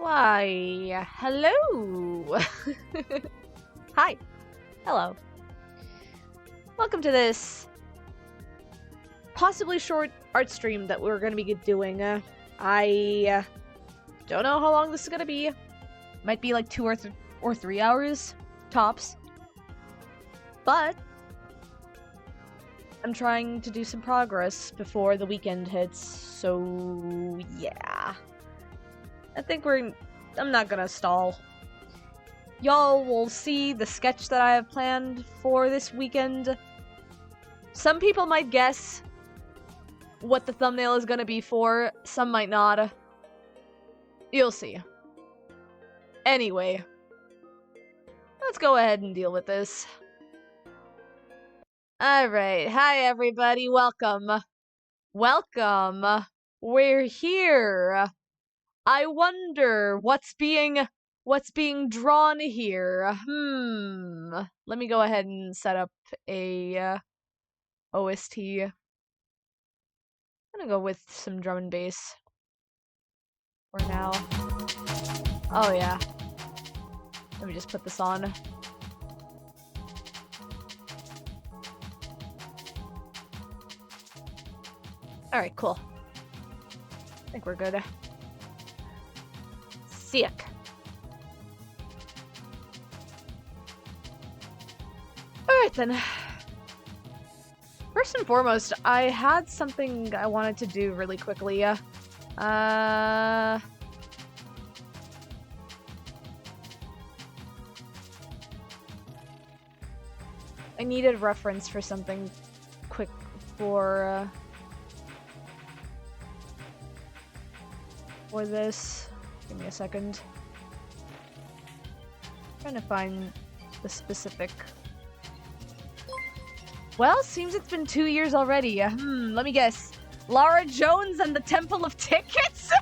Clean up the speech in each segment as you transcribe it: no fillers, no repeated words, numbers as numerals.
Why, hello! Hi. Hello. Welcome to this possibly short art stream that we're going to be doing. I don't know how long this is going to be. Might be like 2 or 3 hours, tops. But I'm trying to do some progress before the weekend hits, so yeah. I think I'm not gonna stall. Y'all will see the sketch that I have planned for this weekend. Some people might guess what the thumbnail is gonna be for, some might not. You'll see. Anyway, let's go ahead and deal with this. Alright, hi everybody, welcome. Welcome. We're here. I wonder what's being drawn here. Let me go ahead and set up a OST. I'm gonna go with some drum and bass for now. Oh yeah. Let me just put this on. Alright, cool. I think we're good. Sick. Alright then. First and foremost, I had something I wanted to do really quickly. I needed reference for something quick for this. Give me a second. Trying to find the specific. Well, seems it's been 2 years already. Let me guess. Lara Jones and the Temple of Tickets?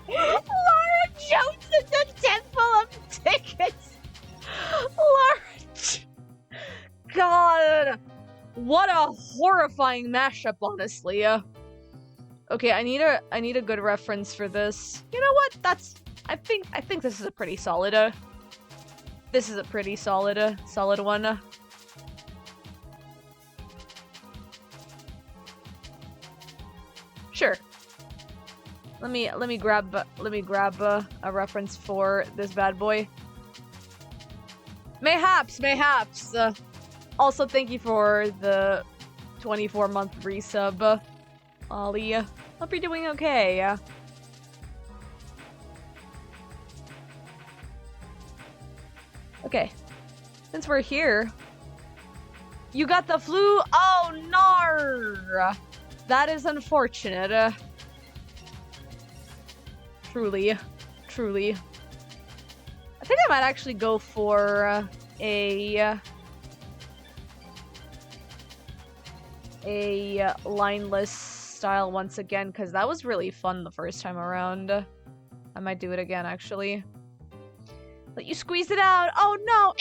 Lara Jones and the Temple of Tickets! God! What a horrifying mashup, honestly. Okay, I need a good reference for this. You know what? I think this is a pretty solid this is a pretty solid one. Sure. Let me grab a reference for this bad boy. Mayhaps. Also, thank you for the 24-month resub, Ollie. Hope you're doing okay. Okay. Since we're here, you got the flu? Oh, nar! That is unfortunate. Truly. I think I might actually go for a lineless style once again, because that was really fun the first time around. I might do it again, actually. But you squeezed it out! Oh no!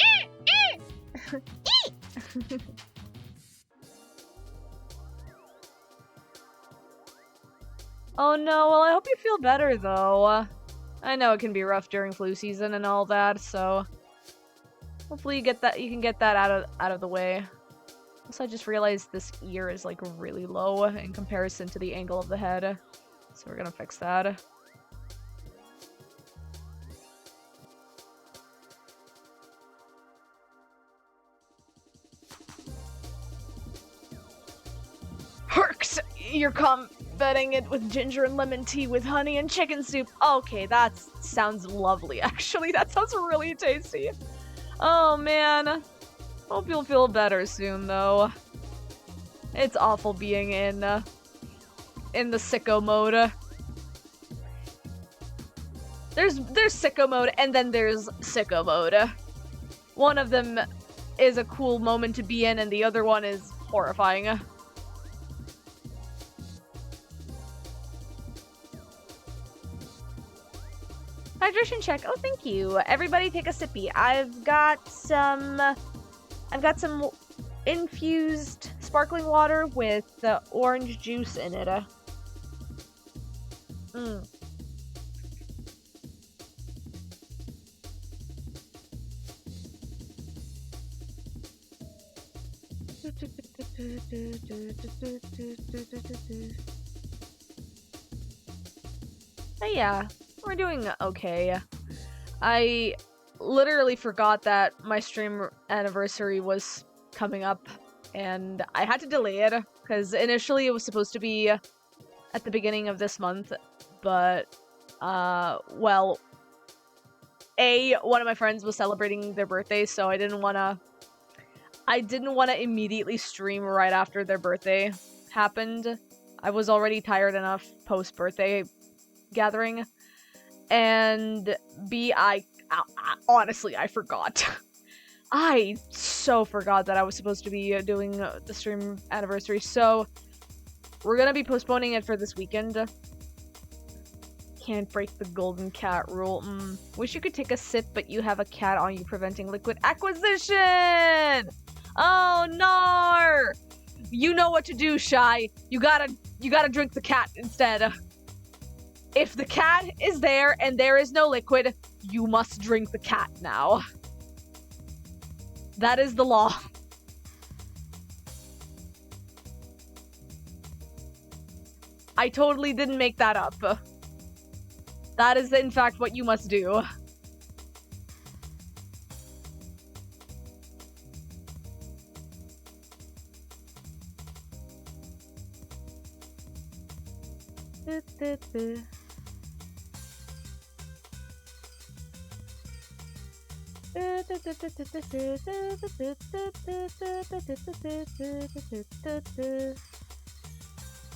Oh no, well I hope you feel better though. I know it can be rough during flu season and all that, so hopefully you can get that out of the way. Also, I just realized this ear is like really low in comparison to the angle of the head, so we're gonna fix that. Herks! You're combating it with ginger and lemon tea with honey and chicken soup. Okay, that sounds lovely, actually. That sounds really tasty. Oh, man. Hope you'll feel better soon, though. It's awful being in the sicko mode. There's sicko mode, and then there's sicko mode. One of them is a cool moment to be in, and the other one is horrifying. Hydration check. Oh, thank you. Everybody take a sippy. I've got some infused sparkling water with orange juice in it. But yeah, we're doing okay. I literally forgot that my stream anniversary was coming up, and I had to delay it, because initially it was supposed to be at the beginning of this month, but, well, one of my friends was celebrating their birthday, so I didn't want to immediately stream right after their birthday happened. I was already tired enough post-birthday gathering, and B, honestly, I forgot. I so forgot that I was supposed to be doing the stream anniversary, so we're gonna be postponing it for this weekend. Can't break the golden cat rule. Wish you could take a sip, but you have a cat on you preventing liquid acquisition! Oh, no! You know what to do, Shy. You gotta drink the cat instead. If the cat is there and there is no liquid, you must drink the cat now. That is the law. I totally didn't make that up. That is, in fact, what you must do.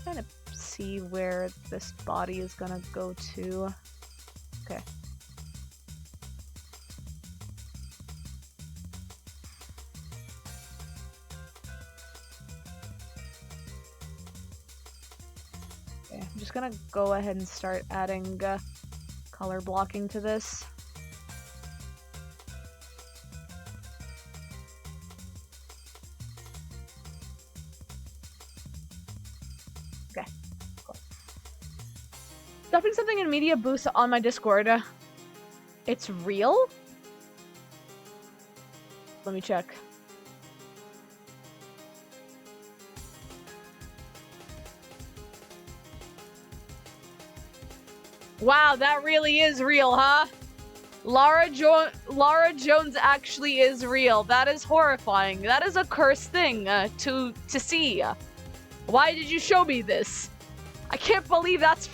Trying to see where this body is gonna go to. Okay. Okay, I'm just gonna go ahead and start adding color blocking to this. Okay, cool. Dropping something in media boost on my Discord. It's real? Let me check. Wow, that really is real, huh? Lara Jones actually is real. That is horrifying. That is a cursed thing to see. Why did you show me this? I can't believe that's...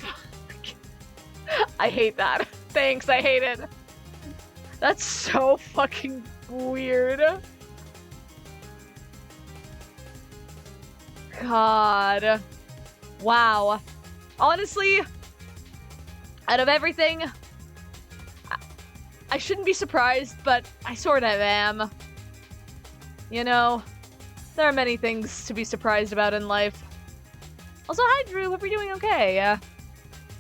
I hate that. Thanks, I hate it. That's so fucking weird. God. Wow. Honestly, out of everything, I shouldn't be surprised, but I sort of am. You know, there are many things to be surprised about in life. Also, hi Drew, hope you're doing okay.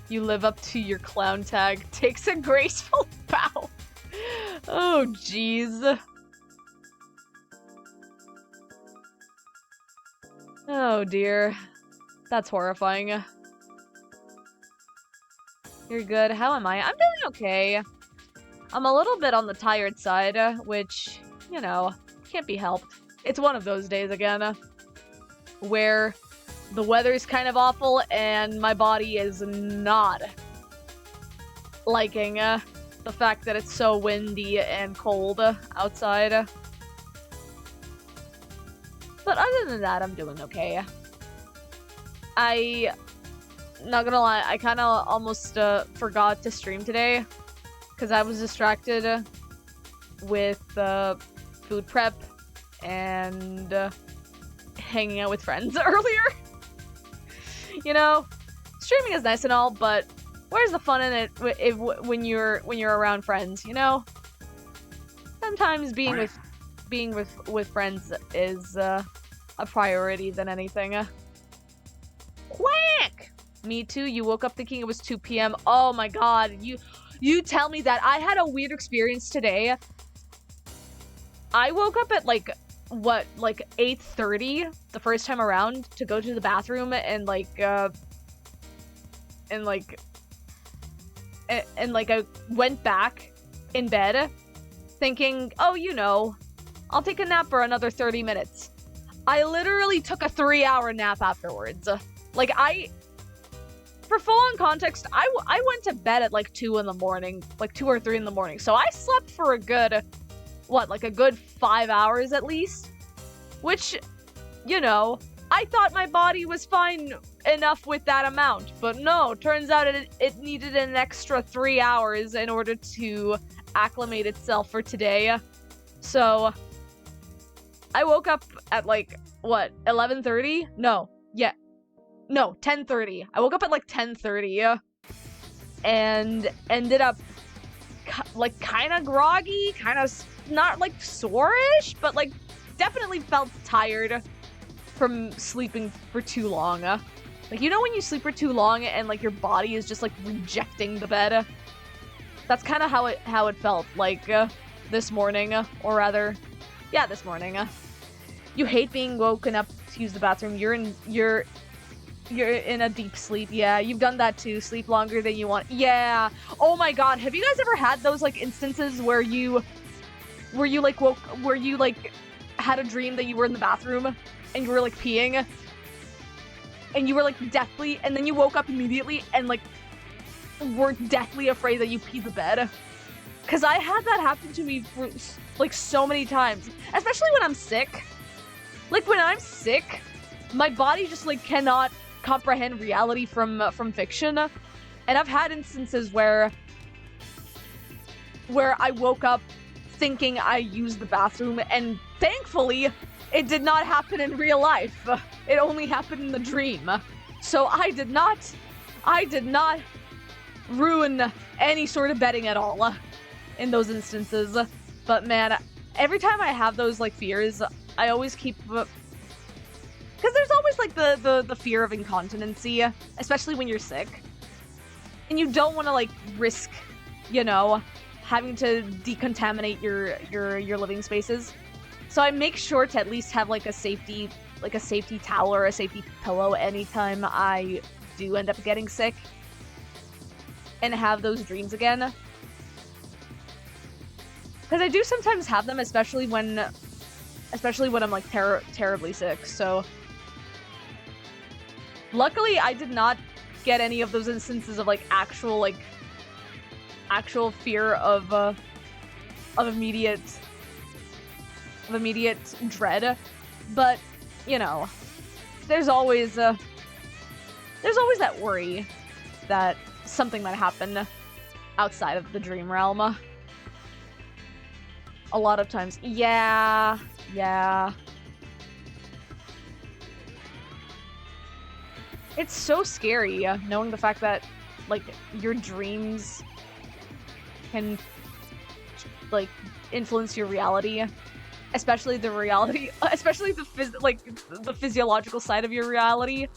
You live up to your clown tag. Takes a graceful bow. Oh, jeez. Oh, dear. That's horrifying. You're good. How am I? I'm doing okay. I'm a little bit on the tired side, which, you know, can't be helped. It's one of those days again, where the weather's kind of awful and my body is not liking the fact that it's so windy and cold outside. But other than that, I'm doing okay. Not gonna lie, I kind of almost forgot to stream today because I was distracted with food prep and hanging out with friends earlier. You know, streaming is nice and all, but where's the fun in it when you're around friends? You know, sometimes being with friends is a priority than anything. Quack! Me too. You woke up thinking it was 2 p.m. Oh my god, you tell me that. I had a weird experience today. I woke up at like 8:30 the first time around to go to the bathroom and I went back in bed thinking, oh, you know, I'll take a nap for another 30 minutes. I literally took a 3-hour nap afterwards. Like, for full-on context, I went to bed at like 2 in the morning, like 2 or 3 in the morning. So I slept for a good, like a good 5 hours at least? Which, you know, I thought my body was fine enough with that amount. But no, turns out it needed an extra 3 hours in order to acclimate itself for today. So I woke up at like, what, 11:30? No, 10:30. I woke up at like 10:30 and ended up like kind of groggy, kind of not like sore-ish, but like definitely felt tired from sleeping for too long. Like, you know when you sleep for too long and like your body is just like rejecting the bed? That's kind of how it felt like this morning, or rather, yeah, this morning. You hate being woken up to use the bathroom. You're in a deep sleep. Yeah, you've done that too. Sleep longer than you want. Yeah. Oh my god, have you guys ever had those like instances where you had a dream that you were in the bathroom and you were like peeing and you were like deathly, and then you woke up immediately and like were deathly afraid that you peed the bed? Because I had that happen to me for like so many times, especially when I'm sick. Like, when I'm sick, my body just like cannot comprehend reality from fiction, and I've had instances where I woke up thinking I used the bathroom, and thankfully it did not happen in real life. It only happened in the dream. So I did not ruin any sort of betting at all in those instances. But man, every time I have those like fears, I always keep, because there's always like the fear of incontinency, especially when you're sick, and you don't want to like risk, you know, having to decontaminate your living spaces. So I make sure to at least have like a safety towel or a safety pillow anytime I do end up getting sick and have those dreams again. Because I do sometimes have them, especially when I'm like terribly sick. So luckily I did not get any of those instances of like actual fear of immediate dread. But you know, there's always that worry that something might happen outside of the dream realm. A lot of times. Yeah. It's so scary, knowing the fact that, like, your dreams can, like, influence your reality. Especially the physiological side of your reality.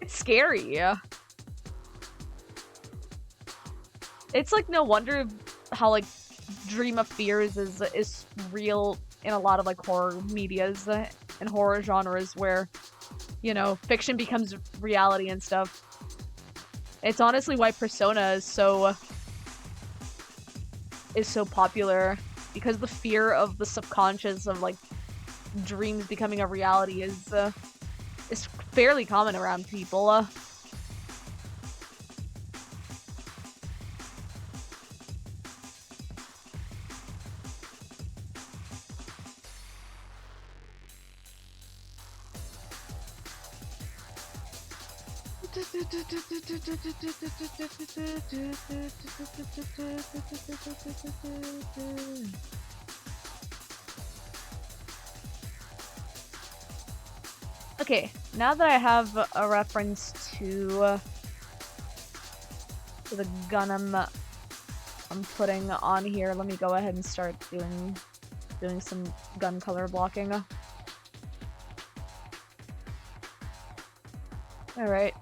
It's scary. It's, like, no wonder how, like, Dream of Fears is real in a lot of like horror medias and horror genres where, you know, fiction becomes reality and stuff. It's honestly why Persona is so popular, because the fear of the subconscious of like dreams becoming a reality is fairly common around people. Okay, now that I have a reference to the gun I'm putting on here, let me go ahead and start doing some gun color blocking. All right.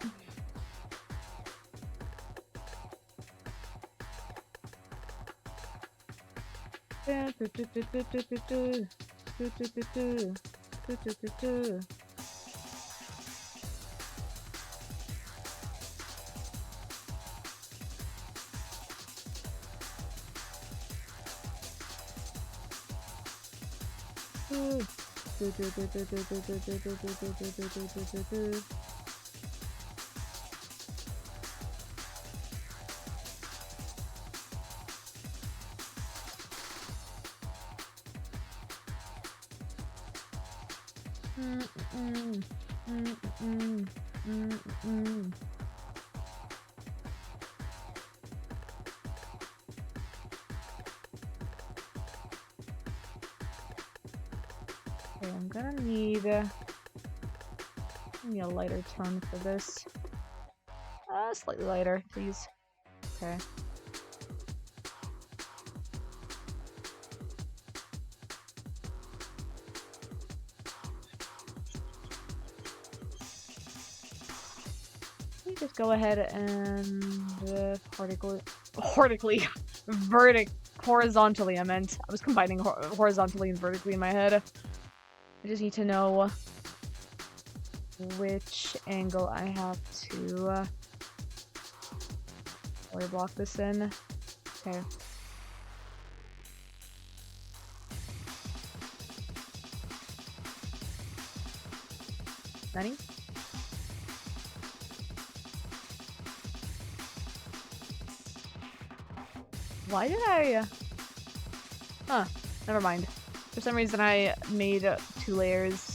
Okay, I'm gonna need a lighter tone for this. Slightly lighter, please. Okay. Let me just go ahead and horizontally, I meant. I was combining horizontally and vertically in my head. I just need to know which angle I have to block this in. Okay. Nani? Why did I... Huh. Never mind. For some reason I made 2 layers.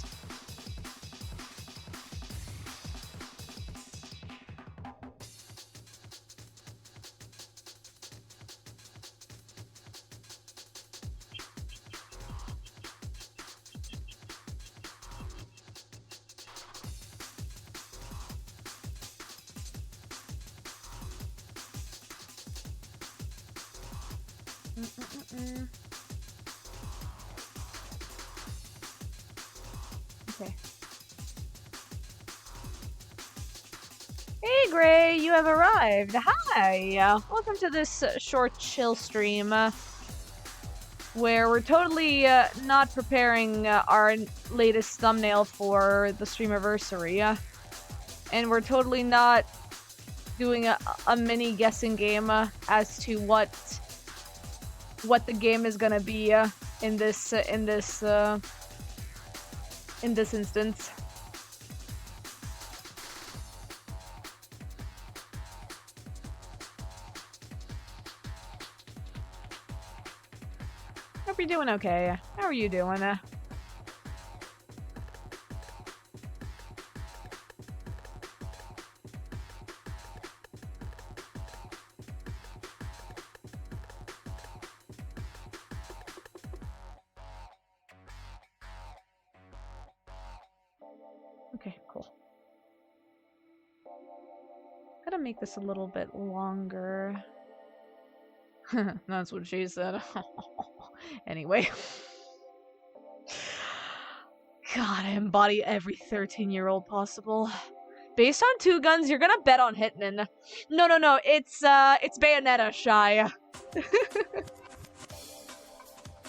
Okay. Hey Gray, you have arrived. Hi! Welcome to this short chill stream where we're totally not preparing our latest thumbnail for the Streamer-versary. And we're totally not doing a mini guessing game as to what the game is gonna be in this instance. Hope you're doing okay. How are you doing? Okay, cool. Gotta make this a little bit longer. That's what she said. Anyway. God, I embody every 13-year-old possible. Based on 2 guns, you're gonna bet on Hitman. No, it's Bayonetta, Shy.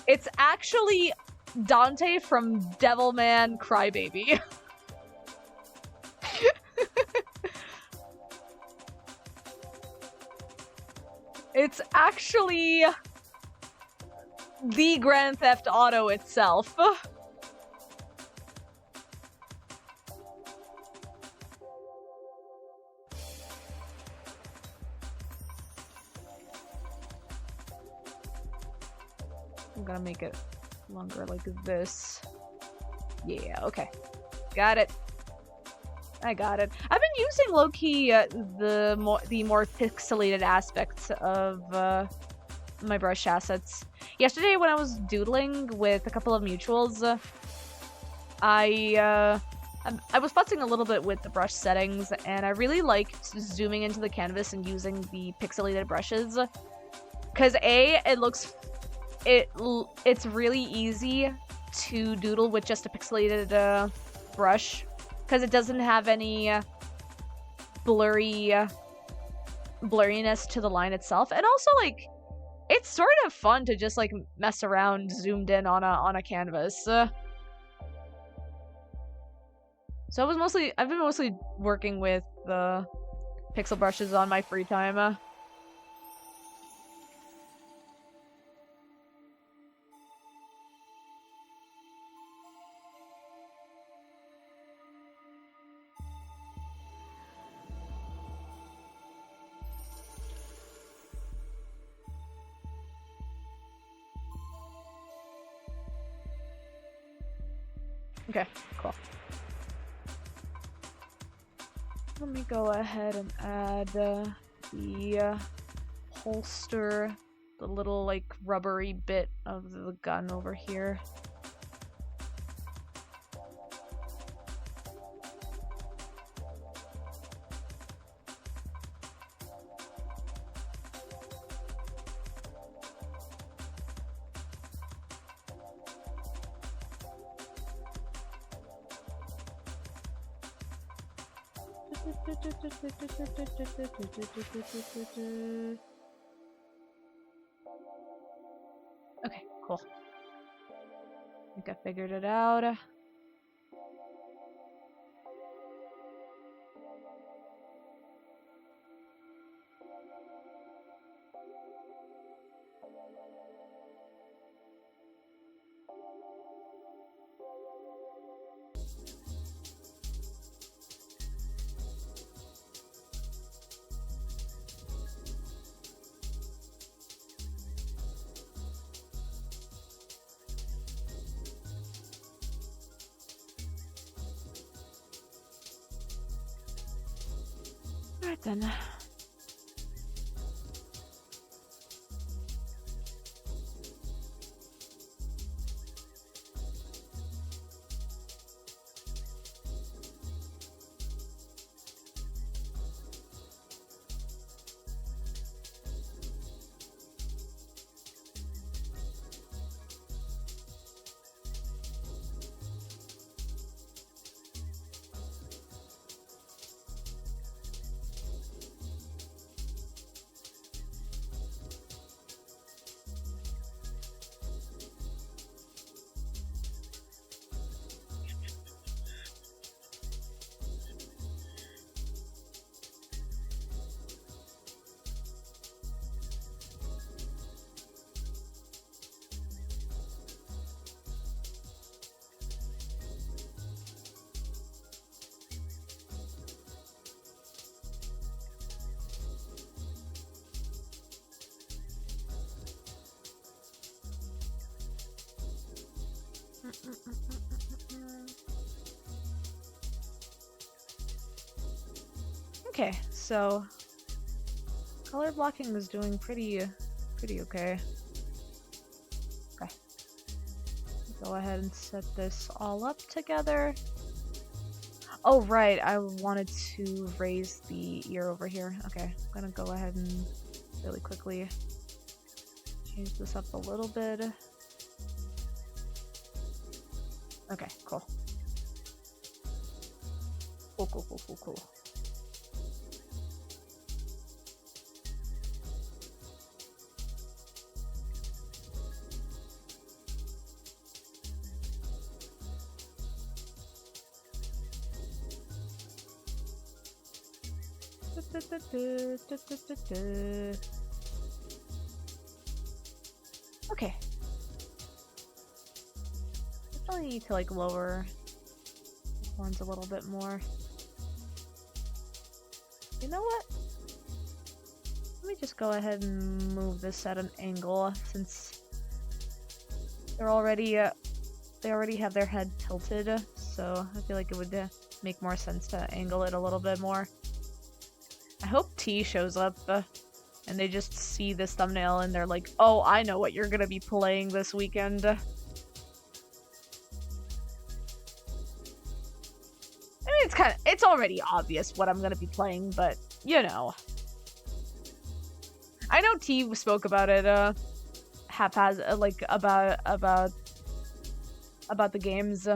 It's actually Dante from Devilman Crybaby. It's actually the Grand Theft Auto itself. I'm gonna make it longer like this. Yeah, okay. Got it. I got it. I've been using low-key the more pixelated aspects of my brush assets. Yesterday when I was doodling with a couple of mutuals, I was futzing a little bit with the brush settings, and I really liked zooming into the canvas and using the pixelated brushes. Cause it's really easy to doodle with just a pixelated brush, because it doesn't have any blurriness to the line itself, and also like it's sort of fun to just like mess around zoomed in on a canvas. So I've been mostly working with the pixel brushes on my free time. Okay, cool. Let me go ahead and add the holster, the little like rubbery bit of the gun over here. Okay, cool. I think I figured it out. Alright then. Okay, so color blocking is doing pretty okay. Okay. Go ahead and set this all up together. Oh right, I wanted to raise the ear over here. Okay, I'm gonna go ahead and really quickly change this up a little bit. Okay, cool. Cool. Okay. I probably need to like lower the horns a little bit more. You know what? Let me just go ahead and move this at an angle since they're already they already have their head tilted, so I feel like it would make more sense to angle it a little bit more. I hope T shows up and they just see this thumbnail and they're like, oh, I know what you're gonna be playing this weekend. I mean, it's already obvious what I'm gonna be playing, but, you know. I know T spoke about it, like, about the games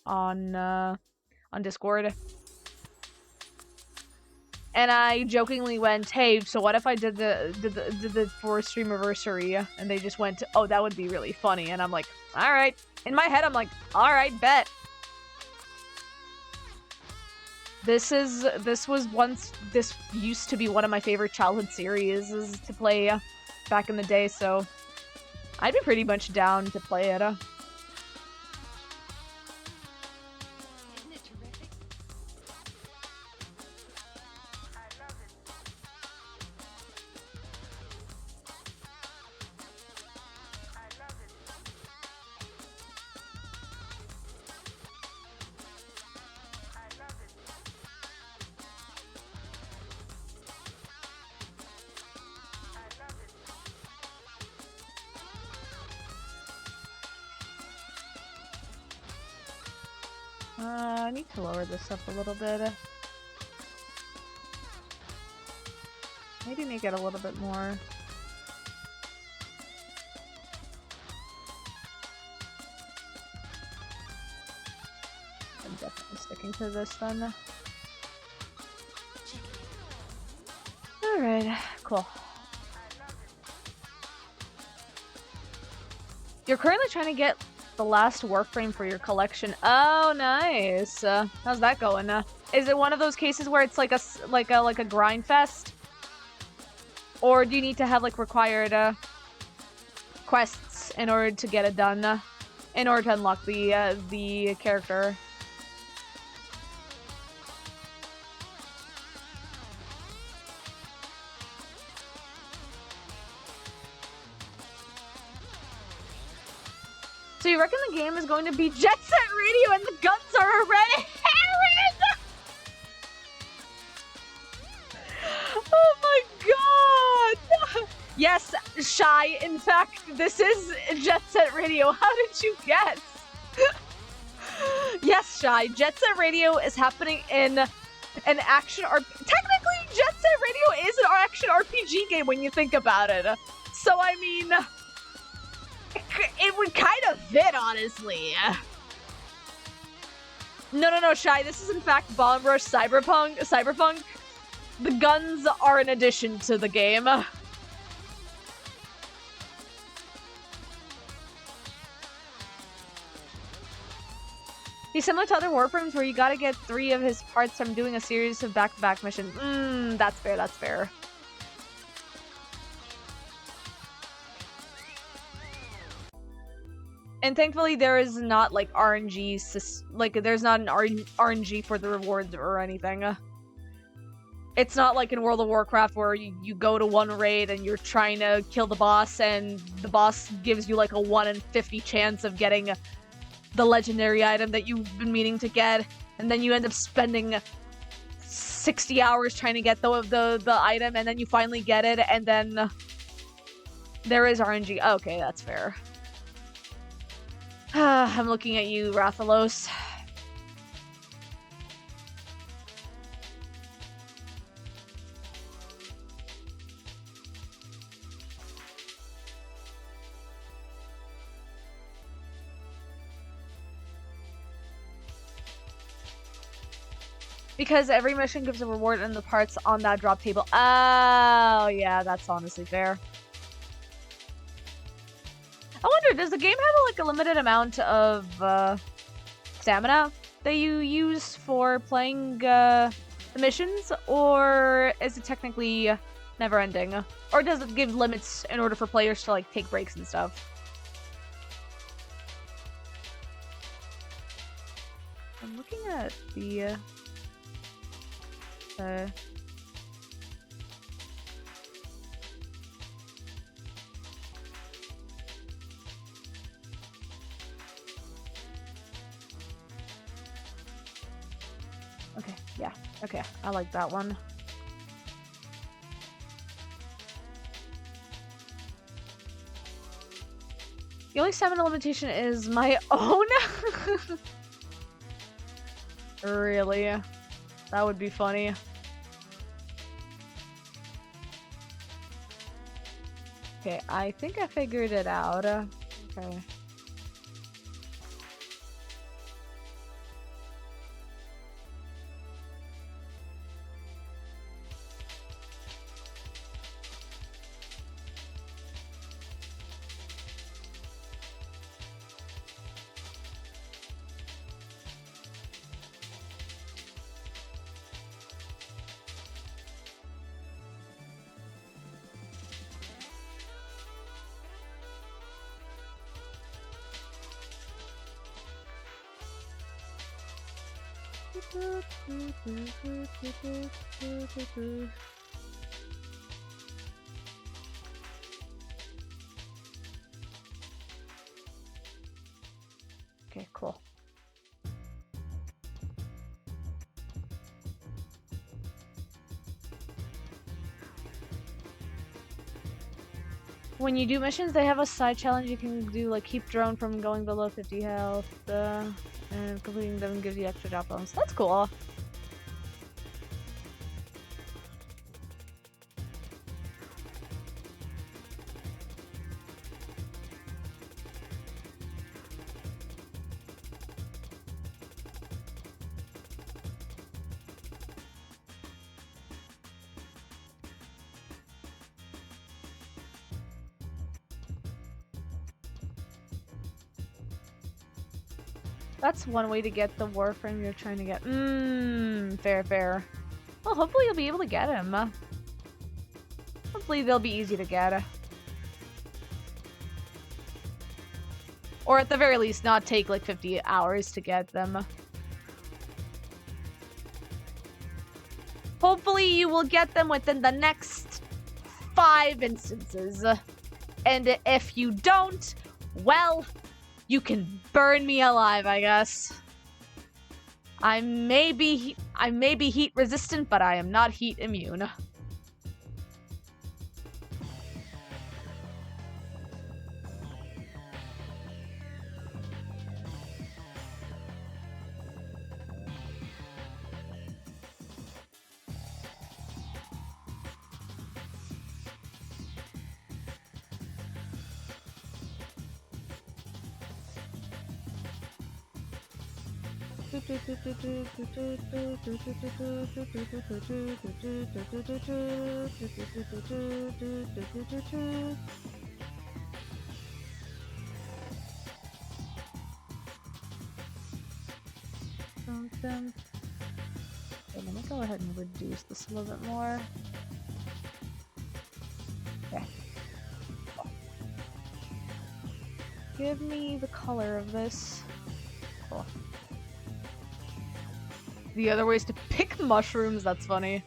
on Discord. And I jokingly went, hey, so what if I did the for Streamer-versary? And they just went, oh, that would be really funny. And I'm like, alright. In my head, I'm like, alright, bet. This used to be one of my favorite childhood series to play back in the day, so I'd be pretty much down to play it. I need to lower this up a little bit. Maybe make it a little bit more. I'm definitely sticking to this then. Alright, cool. You're currently trying to get the last warframe for your collection. Oh, nice. How's that going? Is it one of those cases where it's like a grind fest? Or do you need to have like required quests in order to get it done? In order to unlock the character? So you reckon the game is going to be Jet Set Radio and the guns are a red herring? Oh my god! Yes, Shy, in fact, this is Jet Set Radio. How did you guess? Yes, Shy, Jet Set Radio is happening in an action technically, Jet Set Radio is an action RPG game when you think about it. So, I mean, it would kind of fit, honestly. No, Shy, this is in fact Bomb Rush Cyberpunk. The guns are an addition to the game. He's similar to other warframes where you gotta get 3 of his parts from doing a series of back-to-back missions. That's fair, that's fair. And thankfully there is not like RNG, like there's not an RNG for the rewards or anything. It's not like in World of Warcraft where you go to one raid and you're trying to kill the boss and the boss gives you like a 1 in 50 chance of getting the legendary item that you've been meaning to get, and then you end up spending 60 hours trying to get the item, and then you finally get it, and then there is RNG. Okay, that's fair. I'm looking at you, Rathalos. Because every mission gives a reward and the parts on that drop table. Oh, yeah, that's honestly fair. I wonder, does the game have like a limited amount of stamina that you use for playing the missions? Or is it technically never ending? Or does it give limits in order for players to like take breaks and stuff? I'm looking at the... Okay, yeah. Okay, I like that one. The only stamina limitation is my own? Really? That would be funny. Okay, I think I figured it out. Okay. Okay, cool. When you do missions, they have a side challenge you can do, like keep drone from going below 50 health. And completing them gives you extra drop bombs. That's cool. That's one way to get the Warframe you're trying to get. Fair, fair. Well, hopefully you'll be able to get him. Hopefully they'll be easy to get. Or at the very least, not take like 50 hours to get them. Hopefully you will get them within the next 5 instances. And if you don't, well, you can burn me alive, I guess. I may be heat resistant, but I am not heat immune. Okay, let me go ahead and reduce this a little bit more. Okay. Give me the color of this. Cool. The other way is to pick mushrooms, that's funny.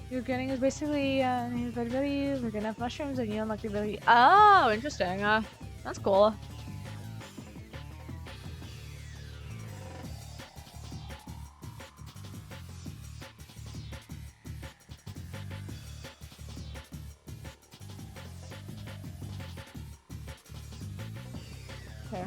You're getting is basically we're gonna have mushrooms and you unlock the ability. Oh, interesting. That's cool. Okay.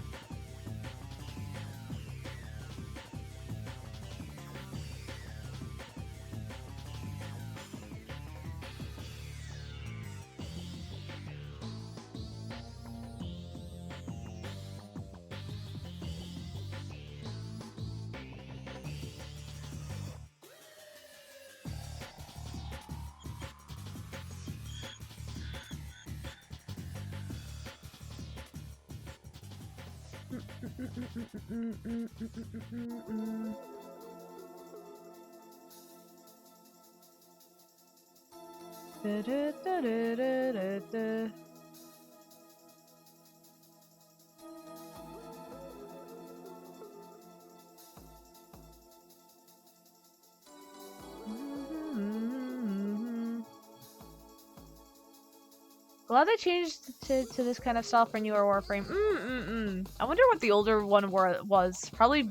Glad they changed to this kind of style for newer Warframe. I wonder what the older one was. Probably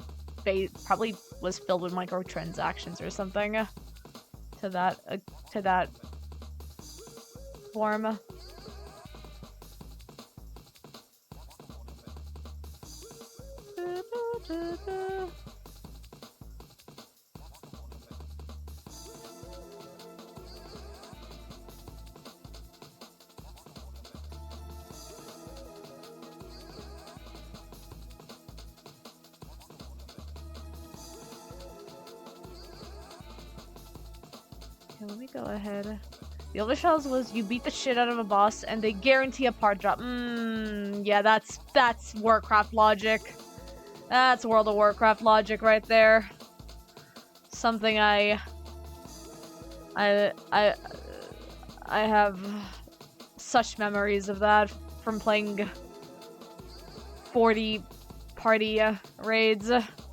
was filled with microtransactions or something. To that form. Okay, let me go ahead. The older shells was you beat the shit out of a boss and they guarantee a part drop. Yeah, that's Warcraft logic. That's World of Warcraft logic right there. Something I have such memories of that from playing 40 party raids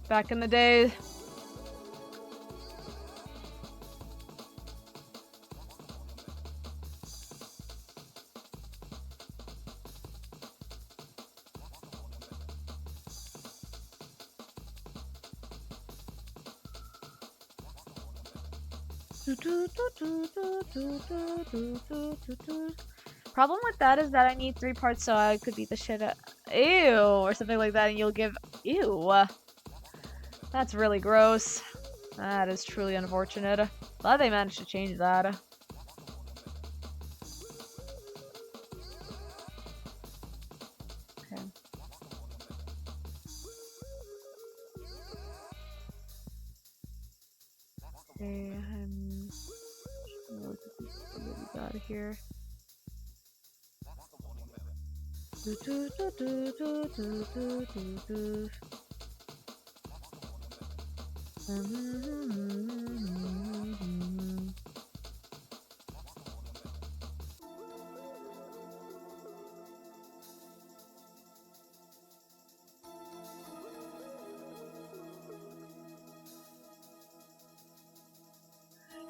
back in the day. Problem with that is that I need 3 parts so I could beat the shit out. Ew, or something like that, and you'll give. Ew. That's really gross. That is truly unfortunate. Glad they managed to change that. Okay. Okay, what we got here. You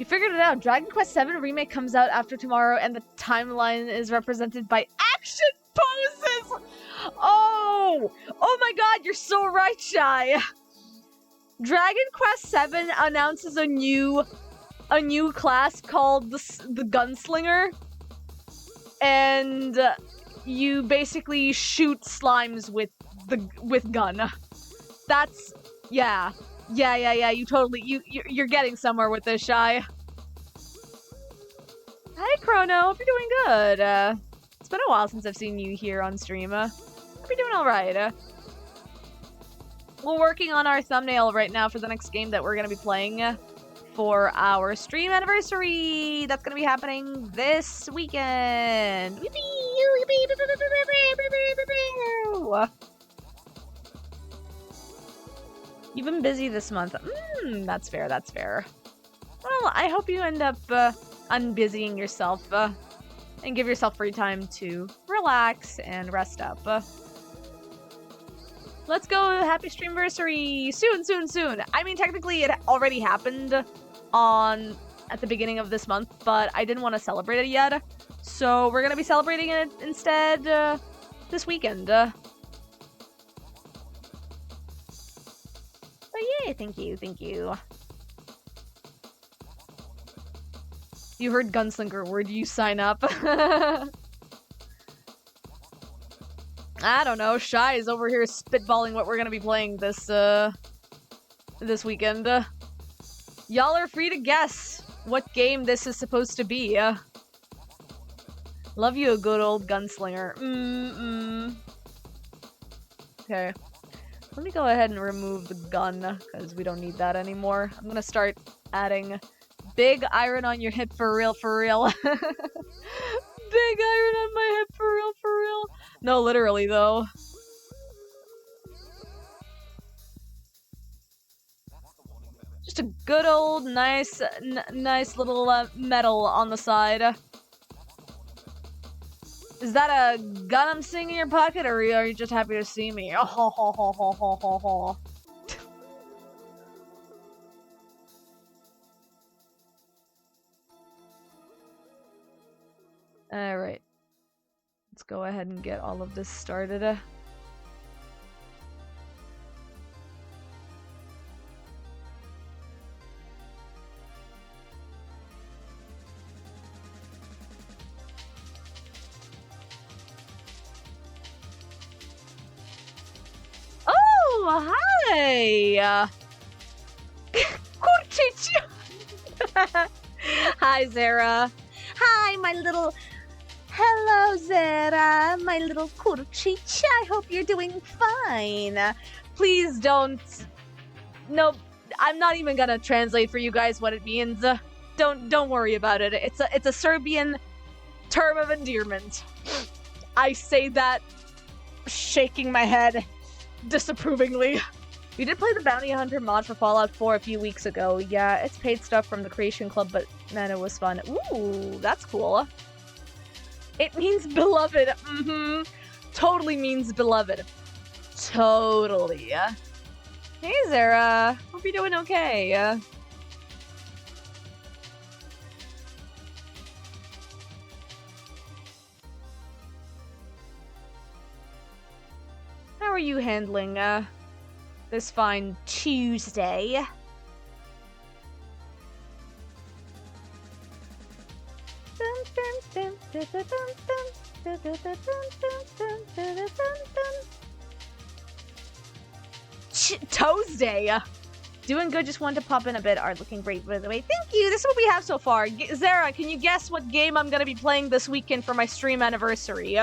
figured it out. Dragon Quest VII Remake comes out after tomorrow, and the timeline is represented by action poses! Oh! Oh my god, you're so right, Shy! Dragon Quest VII announces a new class called the Gunslinger, and you basically shoot slimes with gun. That's yeah. You totally you're getting somewhere with this, Shy. Hi, Chrono. Hope you're doing good. It's been a while since I've seen you here on stream. Hope you're doing all right. We're working on our thumbnail right now for the next game that we're gonna be playing for our stream anniversary. That's gonna be happening this weekend. You've been busy this month. That's fair, that's fair. Well, I hope you end up unbusying yourself and give yourself free time to relax and rest up. Let's go, happy Streamer-versary! Soon! I mean, technically it already happened at the beginning of this month, but I didn't want to celebrate it yet. So we're gonna be celebrating it instead this weekend. But yeah, thank you. You heard Gunslinger, where do you sign up? I don't know, Shy is over here spitballing what we're gonna be playing this weekend. Y'all are free to guess what game this is supposed to be. Love you a good old gunslinger. Okay. Let me go ahead and remove the gun, because we don't need that anymore. I'm gonna start adding big iron on your hip for real. Big iron on my hip for real. No, literally, though. Just a good old nice little medal on the side. Is that a gun I'm seeing in your pocket, or are you just happy to see me? Oh, ho, ho, ho, ho, ho, ho, ho. Alright. Let's go ahead and get all of this started. Oh, hi! Hi, Zara. Hi, my little... Hello, Zara, my little kurchicha. I hope you're doing fine. Please don't... No, I'm not even gonna translate for you guys what it means. Don't worry about it. It's a Serbian term of endearment. I say that shaking my head disapprovingly. We did play the Bounty Hunter mod for Fallout 4 a few weeks ago. Yeah, it's paid stuff from the Creation Club, but man, it was fun. Ooh, that's cool. It means beloved. Totally means beloved. Totally. Hey, Zara. Hope you're doing okay. How are you handling, this fine Tuesday? Toes Day. Doing good, just wanted to pop in a bit. Art looking great, by the way. Thank you. This is what we have so far. Zara, can you guess what game I'm going to be playing this weekend for my stream anniversary?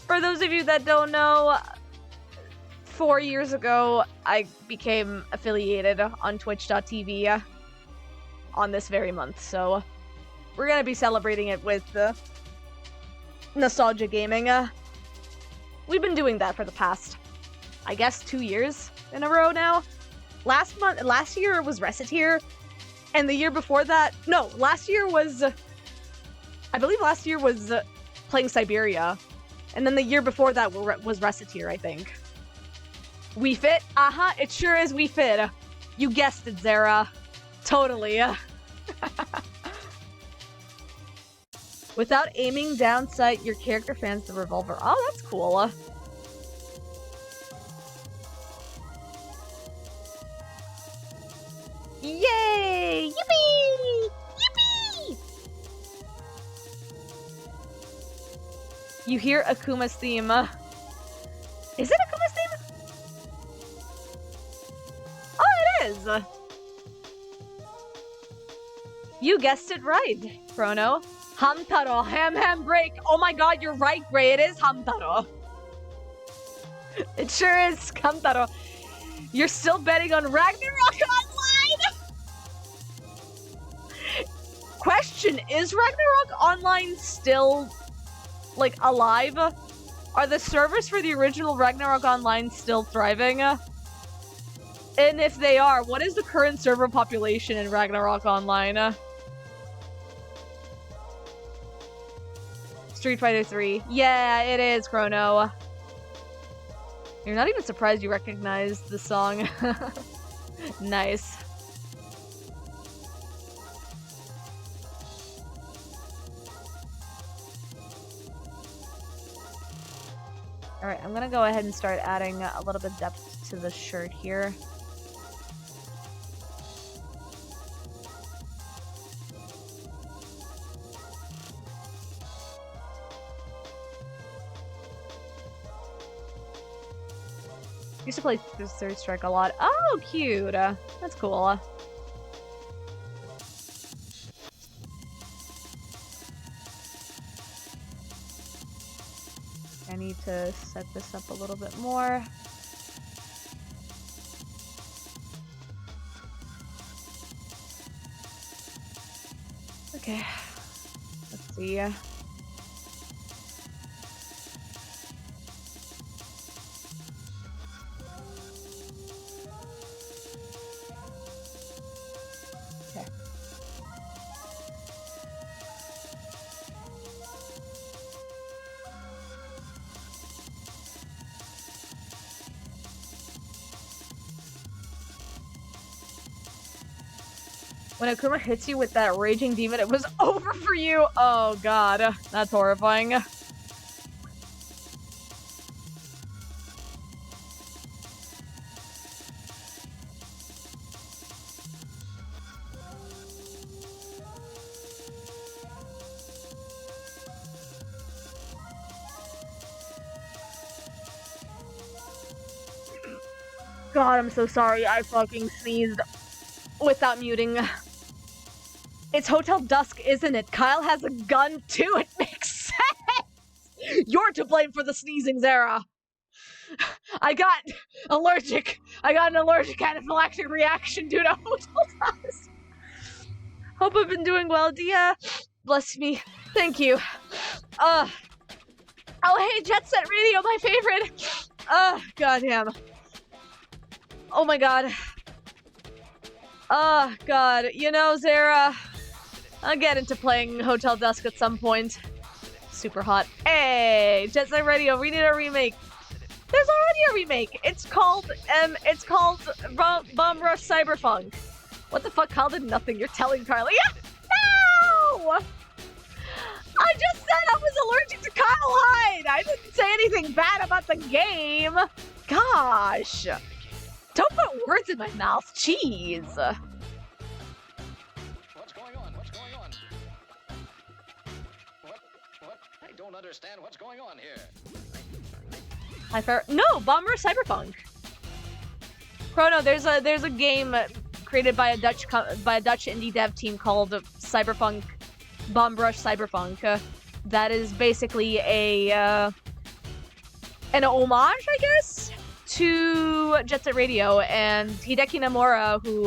For those of you that don't know, 4 years ago, I became affiliated on Twitch.tv on this very month. So we're going to be celebrating it with nostalgia gaming. We've been doing that for the past, I guess, 2 years in a row now. Last year was Recettear, and the year before that, no, last year was, I believe last year was playing Siberia, and then the year before that was Recettear, I think. We Fit? It sure is We Fit. You guessed it, Zara. Totally. Without aiming down sight, your character fans the revolver. Oh, that's cool. Yay! Yippee! Yippee! You hear Akuma's theme. Is it Akuma's theme? Oh, it is! You guessed it right, Chrono. Hamtaro, ham break. Oh my god, you're right, Gray. It is Hamtaro. It sure is Hamtaro. You're still betting on Ragnarok Online? Question, is Ragnarok Online still, like, alive? Are the servers for the original Ragnarok Online still thriving? And if they are, what is the current server population in Ragnarok Online? Street Fighter 3. Yeah, it is, Chrono. You're not even surprised you recognize the song. Nice. Alright, I'm gonna go ahead and start adding a little bit of depth to the shirt here. Used to play Third Strike a lot. Oh, cute. That's cool. I need to set this up a little bit more. Okay. Let's see. When Akuma hits you with that raging demon, it was over for you! Oh god, that's horrifying. God, I'm so sorry, I fucking sneezed without muting. It's Hotel Dusk, isn't it? Kyle has a gun too, it makes sense! You're to blame for the sneezing, Zara! I got allergic! I got an allergic anaphylactic reaction due to Hotel Dusk! Hope I've been doing well, Dia. Bless me. Thank you. Oh hey, Jet Set Radio, my favorite! Goddamn. Oh my god. Oh god. You know, Zara, I'll get into playing Hotel Dusk at some point. Super hot. Hey, Jet Set Radio, we need a remake. There's already a remake. It's called Bomb Rush Cyberpunk. What the fuck? Kyle did nothing. You're telling Carly. Yeah! No! I just said I was allergic to Kyle Hyde. I didn't say anything bad about the game. Gosh. Don't put words in my mouth. Jeez. What's going on? What's going on? don't understand what's going on here. No, Bomber Cyberpunk. Chrono, there's a game created by a Dutch indie dev team called Cyberpunk Bomb Rush Cyberpunk. That is basically an homage, I guess, to Jet Set Radio, and Hideki Nomura, who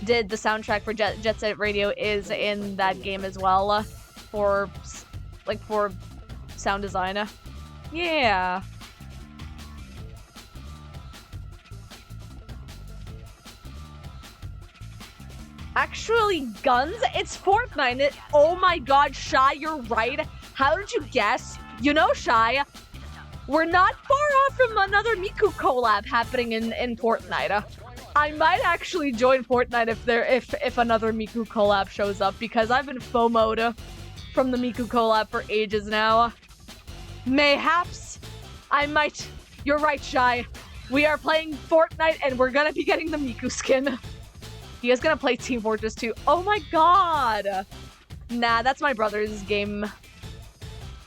did the soundtrack for Jet Set Radio, is in that game as well for sound design. Yeah. Actually, guns? It's Fortnite. Oh my god, Shy, you're right. How did you guess? You know, Shy, we're not far off from another Miku collab happening in Fortnite. I might actually join Fortnite if another Miku collab shows up, because I've been FOMO'd from the Miku collab for ages now. Mayhaps I might. You're right, Shy. We are playing Fortnite and we're gonna be getting the Miku skin. You guys gonna play Team Fortress 2? Oh my god! Nah, that's my brother's game.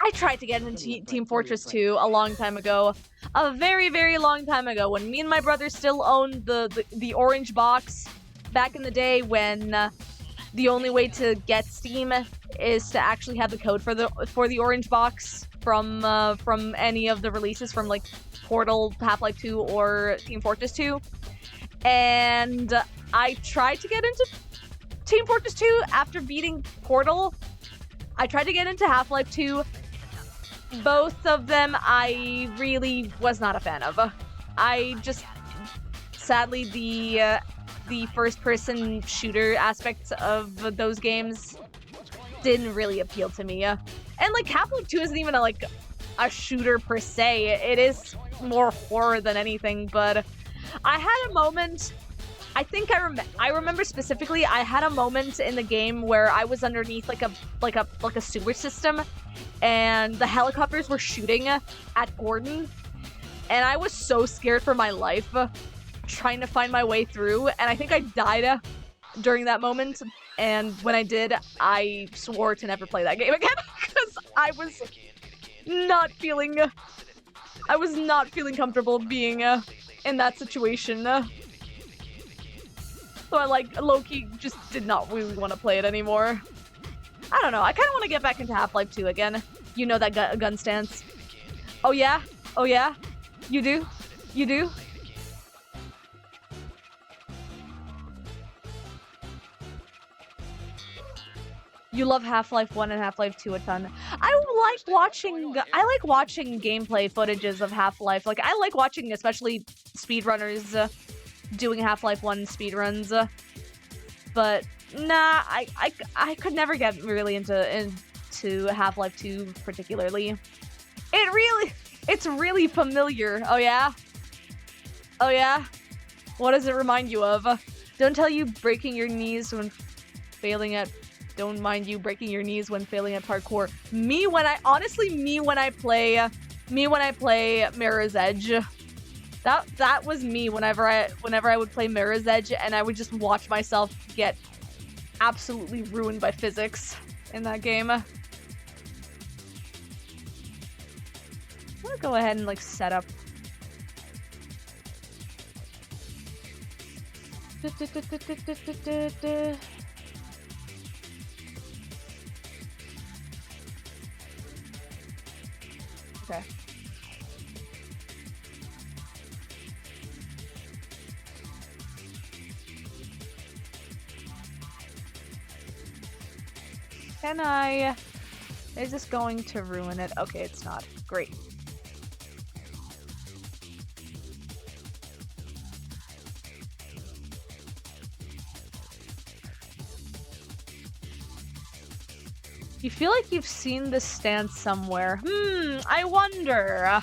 I tried to get into Team Fortress 2 a long time ago. A very, very long time ago, when me and my brother still owned the orange box. Back in the day when the only way to get Steam is to actually have the code for the orange box from any of the releases, from like Portal, Half-Life 2, or Team Fortress 2. And I tried to get into Team Fortress 2 after beating Portal. I tried to get into Half-Life 2. Both of them I really was not a fan of. I just, sadly, the first-person shooter aspects of those games didn't really appeal to me. And like Half-Life 2 isn't even a shooter per se. It is more horror than anything, but I had a moment. I think I remember specifically. I had a moment in the game where I was underneath like a sewer system, and the helicopters were shooting at Gordon, and I was so scared for my life, trying to find my way through. And I think I died during that moment. And when I did, I swore to never play that game again because I was not feeling comfortable being in that situation. So I low-key just did not really want to play it anymore. I don't know. I kind of want to get back into Half-Life 2 again. You know that gun stance. Oh yeah? Oh yeah? You do? You do? You love Half-Life 1 and Half-Life 2 a ton. I like watching gameplay footages of Half-Life. Like, I like watching especially speedrunners doing Half-Life 1 speedruns. But nah, I could never get really into Half-Life 2 particularly. It's really familiar. Oh yeah? Oh yeah? What does it remind you of? Don't mind you breaking your knees when failing at parkour. Me when I play Mirror's Edge. That was me whenever I would play Mirror's Edge, and I would just watch myself get absolutely ruined by physics in that game. I'm gonna go ahead and set up. Okay. Can I? Is this going to ruin it? Okay, it's not. Great. You feel like you've seen this stance somewhere. I wonder,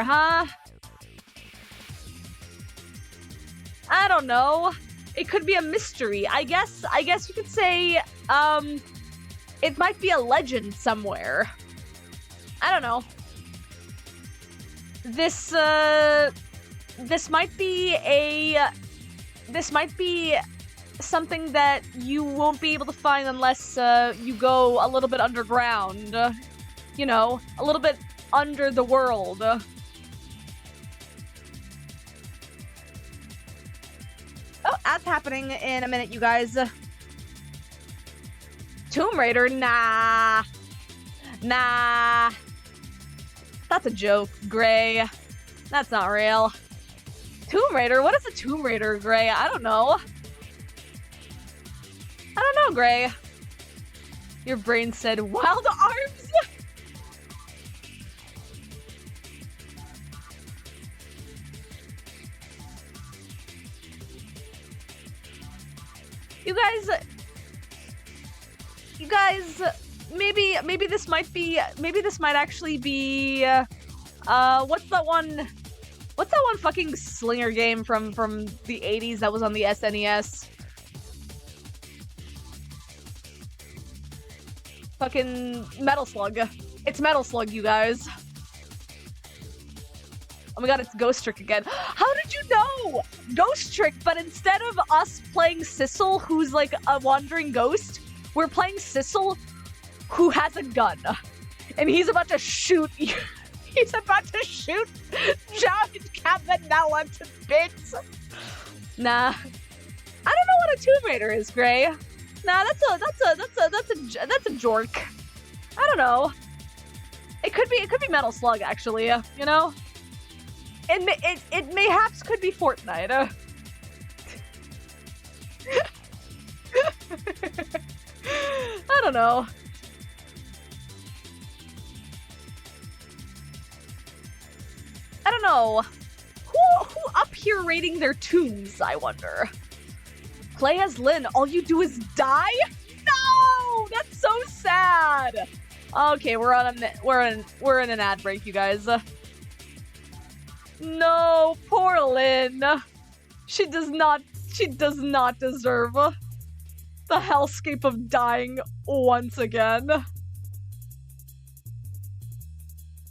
huh? I don't know. It could be a mystery. I guess you could say, it might be a legend somewhere. I don't know. This might be something that you won't be able to find unless you go a little bit underground. You know, a little bit under the world. Oh, that's happening in a minute, you guys. Tomb Raider? Nah. Nah. That's a joke, Gray. That's not real. Tomb Raider? What is a Tomb Raider, Gray? I don't know. I don't know, Gray. Your brain said wild arms? You guys, maybe this might actually be, what's that one fucking slinger game from the 80s that was on the SNES? Fucking Metal Slug. It's Metal Slug, you guys. Oh my god, it's Ghost Trick again. How did you know? Ghost Trick, but instead of us playing Sissel, who's like a wandering ghost, we're playing Sissel, who has a gun. And he's about to shoot you. He's about to shoot Giant Cabanella to bits. Nah. I don't know what a Tomb Raider is, Gray. Nah, that's a jork. I don't know. It could be Metal Slug, actually, you know? It mayhaps could be Fortnite. I don't know. I don't know. Who up here rating their tombs, I wonder? Play as Lynn, all you do is die? No! That's so sad! Okay, we're in an ad break, you guys. No, poor Lynn. She does not deserve the hellscape of dying once again.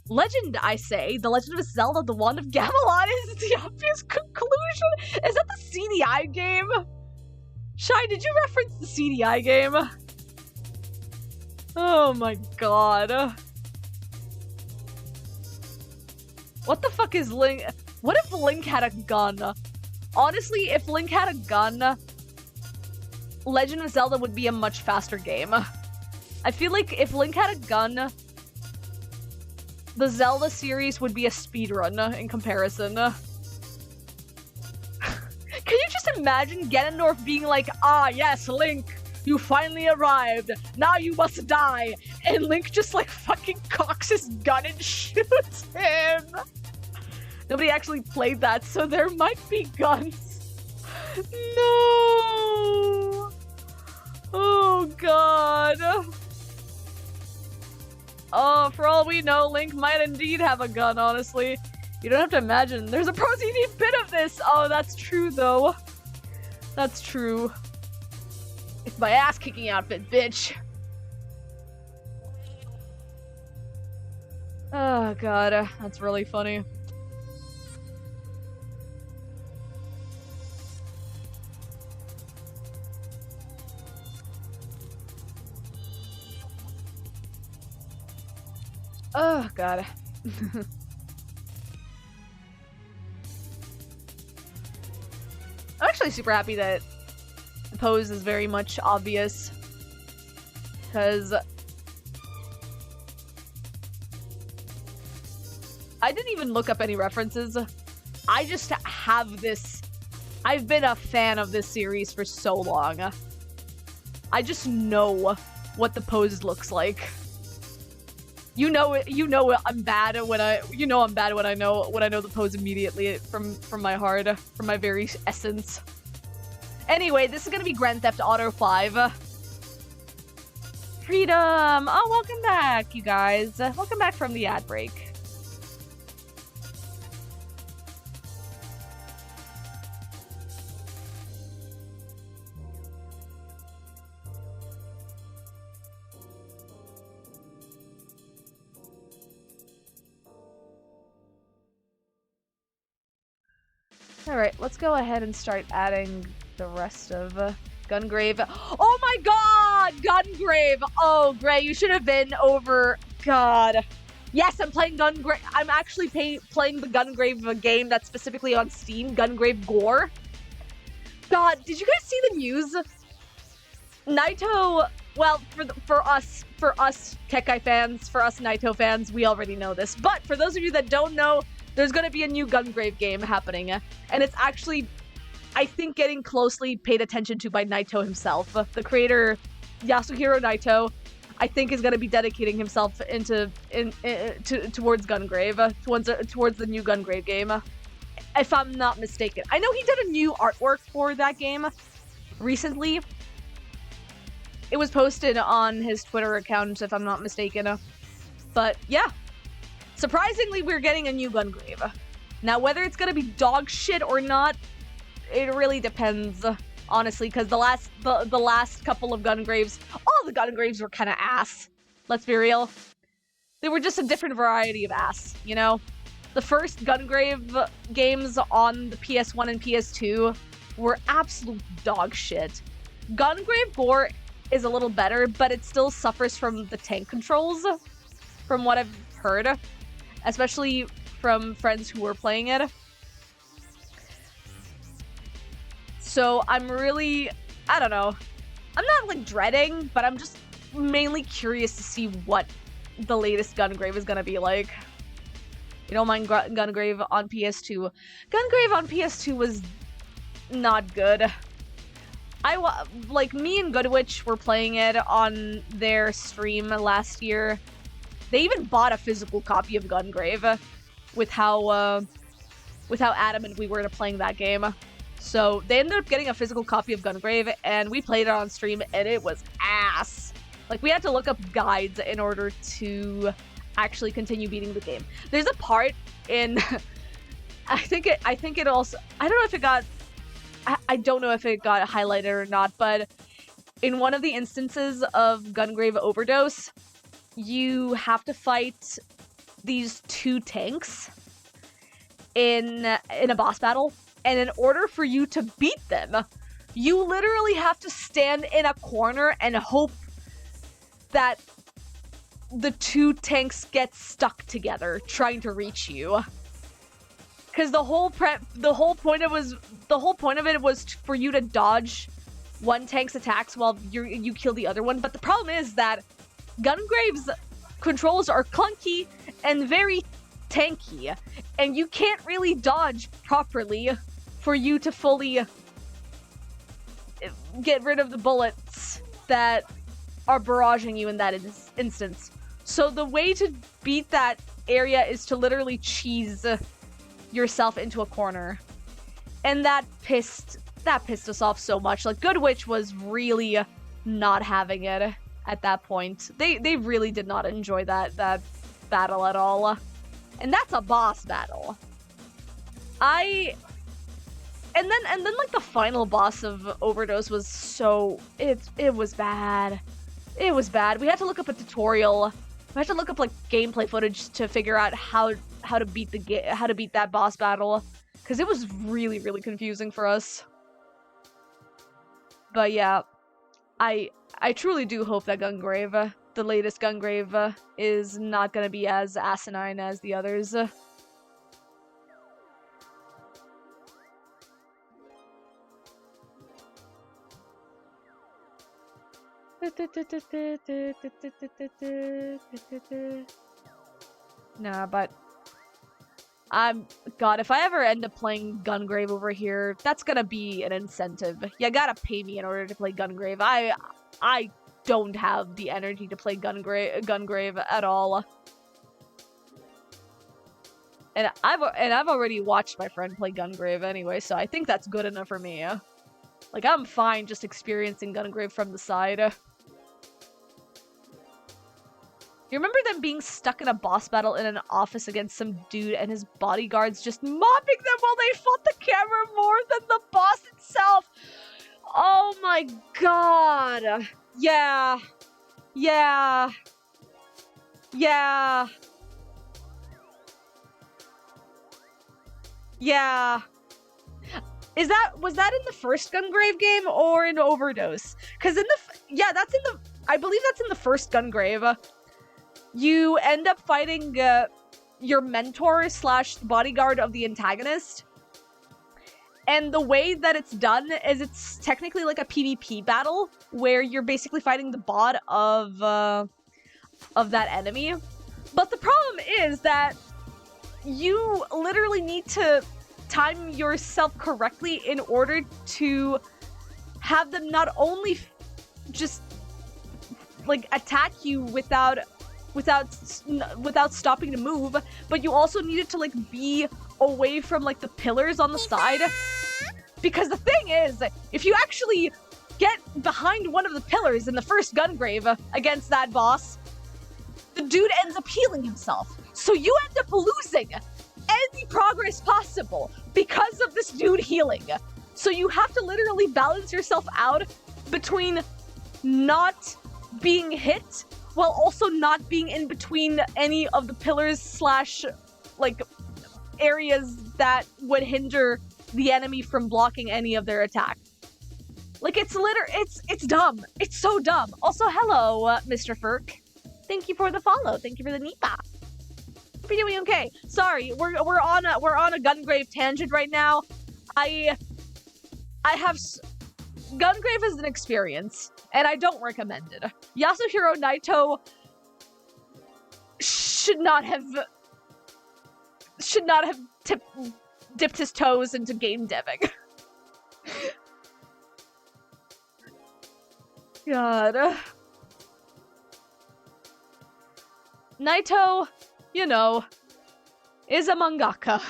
Legend, I say. The Legend of Zelda, the Wand of Gamelon is the obvious conclusion. Is that the CDI game? Shy, did you reference the CDI game? Oh my god. What the fuck is Link? What if Link had a gun? Honestly, if Link had a gun, Legend of Zelda would be a much faster game. I feel like if Link had a gun, the Zelda series would be a speedrun in comparison. Can you just imagine Ganondorf being like, ah yes, Link, you finally arrived, now you must die, and Link just like fucking cocks his gun and shoots him? Nobody actually played that, so there might be guns. No! Oh god. Oh, for all we know, Link might indeed have a gun, honestly. You don't have to imagine. There's a Pro TV bit of this! Oh, that's true, though. That's true. It's my ass-kicking outfit, bitch. Oh, god. That's really funny. Oh, god. I'm actually super happy that the pose is very much obvious. Because I didn't even look up any references. I just have this. I've been a fan of this series for so long. I just know what the pose looks like. You know I'm bad when I know the pose immediately from my heart, from my very essence. Anyway, this is gonna be Grand Theft Auto 5. Freedom! Oh, welcome back, you guys. Welcome back from the ad break. Alright, let's go ahead and start adding the rest of Gungrave. Oh my god! Gungrave! Oh, Gray, you should have been over... God. Yes, I'm playing Gungrave. I'm actually playing the Gungrave game that's specifically on Steam, Gungrave Gore. God, did you guys see the news? Naito, well, for us Tekken fans, for us Naito fans, we already know this. But for those of you that don't know, there's gonna be a new Gungrave game happening. And it's actually, I think, getting closely paid attention to by Naito himself. The creator, Yasuhiro Naito, I think is gonna be dedicating himself towards Gungrave, towards the new Gungrave game. If I'm not mistaken. I know he did a new artwork for that game recently. It was posted on his Twitter account, if I'm not mistaken. But yeah, surprisingly, we're getting a new Gungrave. Now, whether it's gonna be dog shit or not, it really depends, honestly, because the last couple of Gungraves, all the Gungraves were kind of ass. Let's be real. They were just a different variety of ass, you know? The first Gungrave games on the PS1 and PS2 were absolute dog shit. Gungrave Gore is a little better, but it still suffers from the tank controls, from what I've heard, especially from friends who were playing it. So I'm really, I don't know, I'm not like dreading, but I'm just mainly curious to see what the latest Gungrave is gonna be like. You don't mind Gungrave on PS2. Gungrave on PS2 was not good. Like, me and Goodwitch were playing it on their stream last year. They even bought a physical copy of Gungrave with how adamant we were to playing that game. So they ended up getting a physical copy of Gungrave, and we played it on stream, and it was ass. Like, we had to look up guides in order to actually continue beating the game. There's a part in I think it also, I don't know if it got, I don't know if it got highlighted or not, but in one of the instances of Gungrave Overdose, you have to fight these two tanks in a boss battle, and in order for you to beat them, you literally have to stand in a corner and hope that the two tanks get stuck together trying to reach you. Because the whole point of it was for you to dodge one tank's attacks while you kill the other one. But the problem is that Gungrave's controls are clunky and very tanky, and you can't really dodge properly for you to fully get rid of the bullets that are barraging you in that instance. So the way to beat that area is to literally cheese yourself into a corner. And that pissed us off so much. Like, Goodwitch was really not having it at that point. They really did not enjoy that battle at all. And that's a boss battle. And then like the final boss of Overdose was so, it was bad. It was bad. We had to look up a tutorial. We had to look up like gameplay footage to figure out how to beat that boss battle, because it was really, really confusing for us. But yeah, I truly do hope that Gungrave, the latest Gungrave, is not gonna be as asinine as the others. Nah, but God, if I ever end up playing Gungrave over here, that's gonna be an incentive. You gotta pay me in order to play Gungrave. I don't have the energy to play Gungrave at all. And I've already watched my friend play Gungrave anyway, so I think that's good enough for me. Like, I'm fine just experiencing Gungrave from the side. You remember them being stuck in a boss battle in an office against some dude and his bodyguards just mobbing them while they fought the camera more than the boss itself? Oh my god. Yeah. Yeah. Yeah. Yeah. Was that in the first Gungrave game or in Overdose? Because I believe that's in the first Gungrave. You end up fighting your mentor slash bodyguard of the antagonist. And the way that it's done is it's technically like a PvP battle where you're basically fighting the bot of that enemy. But the problem is that you literally need to time yourself correctly in order to have them not only just like attack you without stopping to move, but you also needed to like be away from like the pillars on the side. Because the thing is, if you actually get behind one of the pillars in the first Gungrave against that boss, the dude ends up healing himself. So you end up losing any progress possible because of this dude healing. So you have to literally balance yourself out between not being hit while also not being in between any of the pillars slash like areas that would hinder the enemy from blocking any of their attack. Like it's dumb. It's so dumb. Also, hello, Mr. Ferk. Thank you for the follow. Thank you for the Nipa. Hope you're doing okay. Sorry, we're on a Gungrave tangent right now. I have Gungrave is an experience, and I don't recommend it. Yasuhiro Naito should not have dipped his toes into game deving. God. Naito, you know, is a mangaka.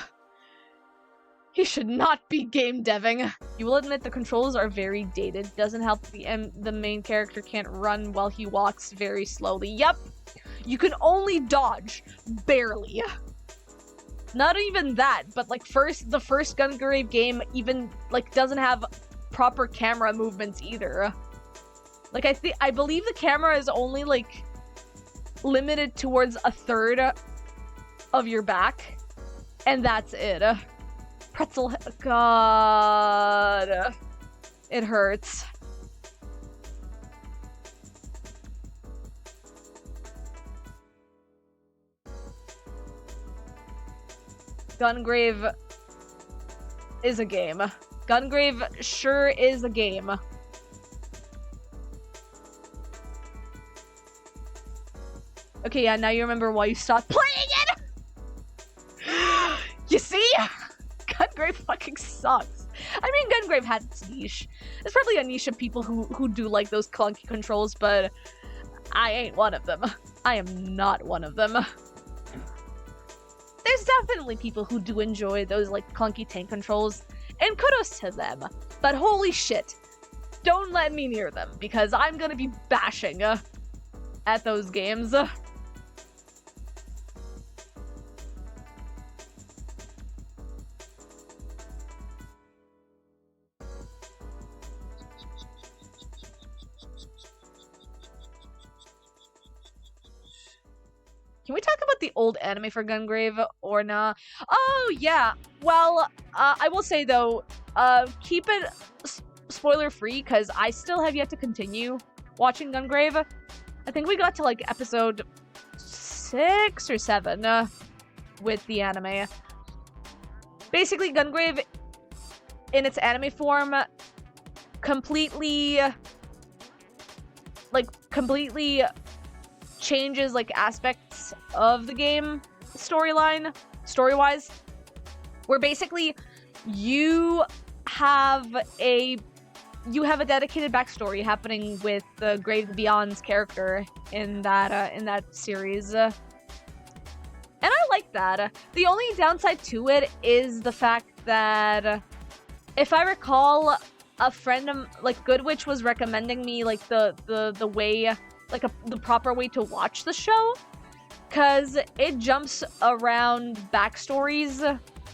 He should not be game deving. You will admit the controls are very dated. Doesn't help the main character can't run while he walks very slowly. Yep. You can only dodge. Barely. Not even that, but like the first Gungrave game even like doesn't have proper camera movements either. Like I believe the camera is only like limited towards a third of your back, and that's it. Pretzel, God, it hurts. Gungrave is a game. Gungrave sure is a game. Okay, yeah, now you remember why you stopped playing it! You see? Gungrave fucking sucks. I mean, Gungrave had its niche. There's probably a niche of people who do like those clunky controls, but I ain't one of them. I am not one of them. There's definitely people who do enjoy those like clunky tank controls, and kudos to them. But holy shit, don't let me near them, because I'm gonna be bashing at those games. Can we talk about the old anime for Gungrave or not? Oh, yeah. Well, I will say, though, keep it spoiler-free, because I still have yet to continue watching Gungrave. I think we got to, like, episode 6 or 7 with the anime. Basically, Gungrave, in its anime form, completely changes like aspects of the game story-wise, where basically you have a dedicated backstory happening with the Grave Beyond's character in that series, and I like that. The only downside to it is the fact that, if I recall, a friend of like Goodwitch was recommending me like the way. Like the proper way to watch the show, because it jumps around backstories.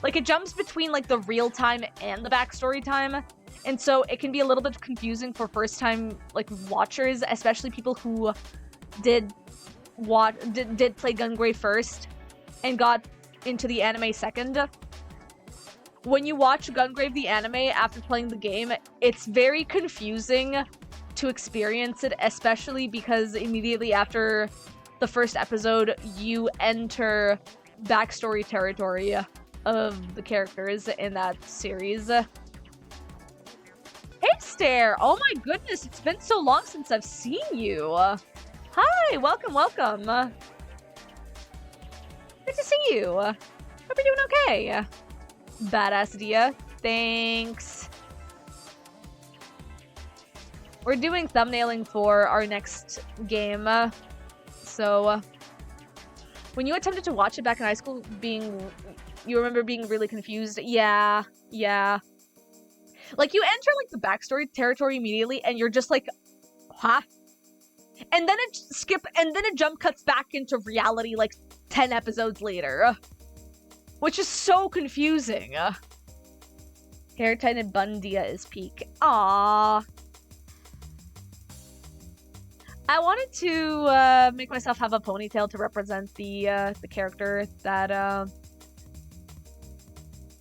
Like it jumps between like the real time and the backstory time, and so it can be a little bit confusing for first time like watchers, especially people who did play Gungrave first and got into the anime second. when you watch Gungrave the anime after playing the game, it's very confusing to experience it, especially because immediately after the first episode, you enter backstory territory of the characters in that series. Hey, Stare! Oh my goodness, it's been so long since I've seen you. Hi, welcome, welcome. Good to see you. Hope you're doing okay. Badass Dia. Thanks. We're doing thumbnailing for our next game. So, when you attempted to watch it back in high school, you remember being really confused? Yeah. Like, you enter, like, the backstory territory immediately, and you're just like, huh? And then it jump cuts back into reality, like, 10 episodes later. Which is so confusing. Hair tinted Bundia is peak. Aww. I wanted to make myself have a ponytail to represent the character that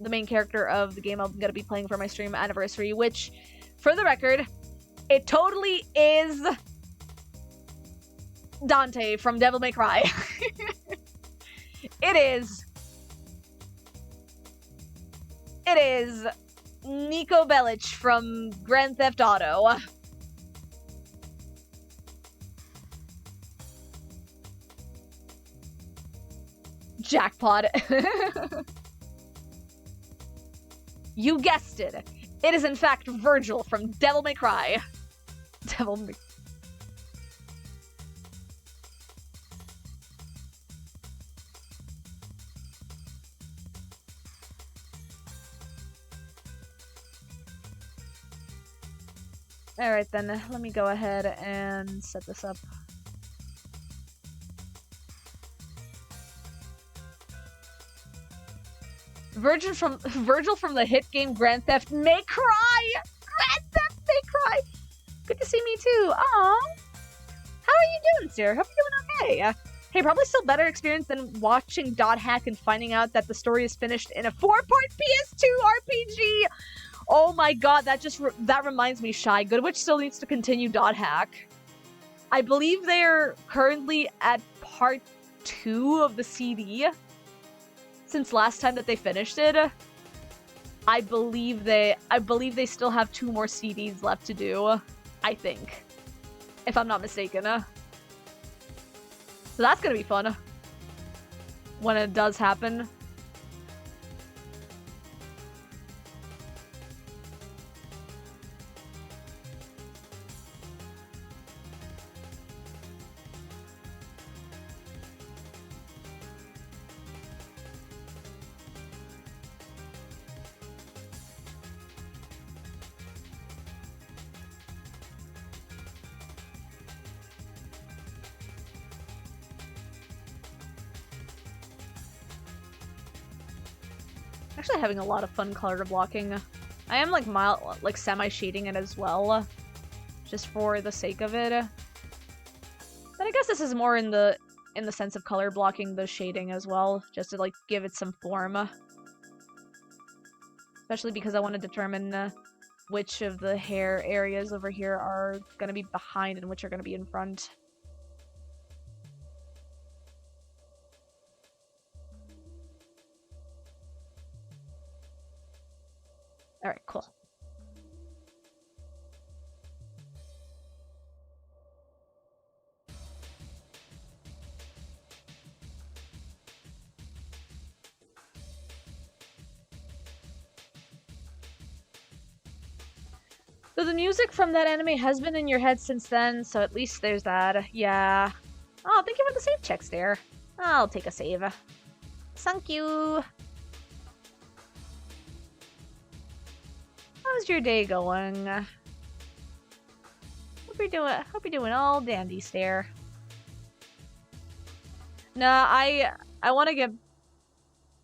the main character of the game I'm gonna be playing for my stream anniversary, which, for the record, it totally is Dante from Devil May Cry. It is Nico Bellic from Grand Theft Auto. Jackpot. You guessed it. It is in fact Virgil from Devil May Cry. Devil May... Alright then, let me go ahead and set this up. Virgil from the hit game Grand Theft May Cry! Grand Theft May Cry! Good to see me too. Aww. How are you doing, sir? Hope you're doing okay. Hey, probably still better experience than watching Dot Hack and finding out that the story is finished in a 4-part PS2 RPG! Oh my god, that reminds me, Shy. Goodwitch still needs to continue Dot Hack. I believe they're currently at part 2 of the CD. Since last time that they finished it. I believe they still have 2 more CDs left to do. I think. If I'm not mistaken. So that's gonna be fun. When it does happen. Actually having a lot of fun color blocking. I am like semi-shading it as well, just for the sake of it. But I guess this is more in the sense of color blocking the shading as well, just to like give it some form. Especially because I want to determine which of the hair areas over here are gonna be behind and which are gonna be in front. Alright, cool. So the music from that anime has been in your head since then, so at least there's that. Yeah. Oh, thank you for the save checks there. I'll take a save. Thank you. How's your day going? Hope you're doing all dandy, Stare. Nah, I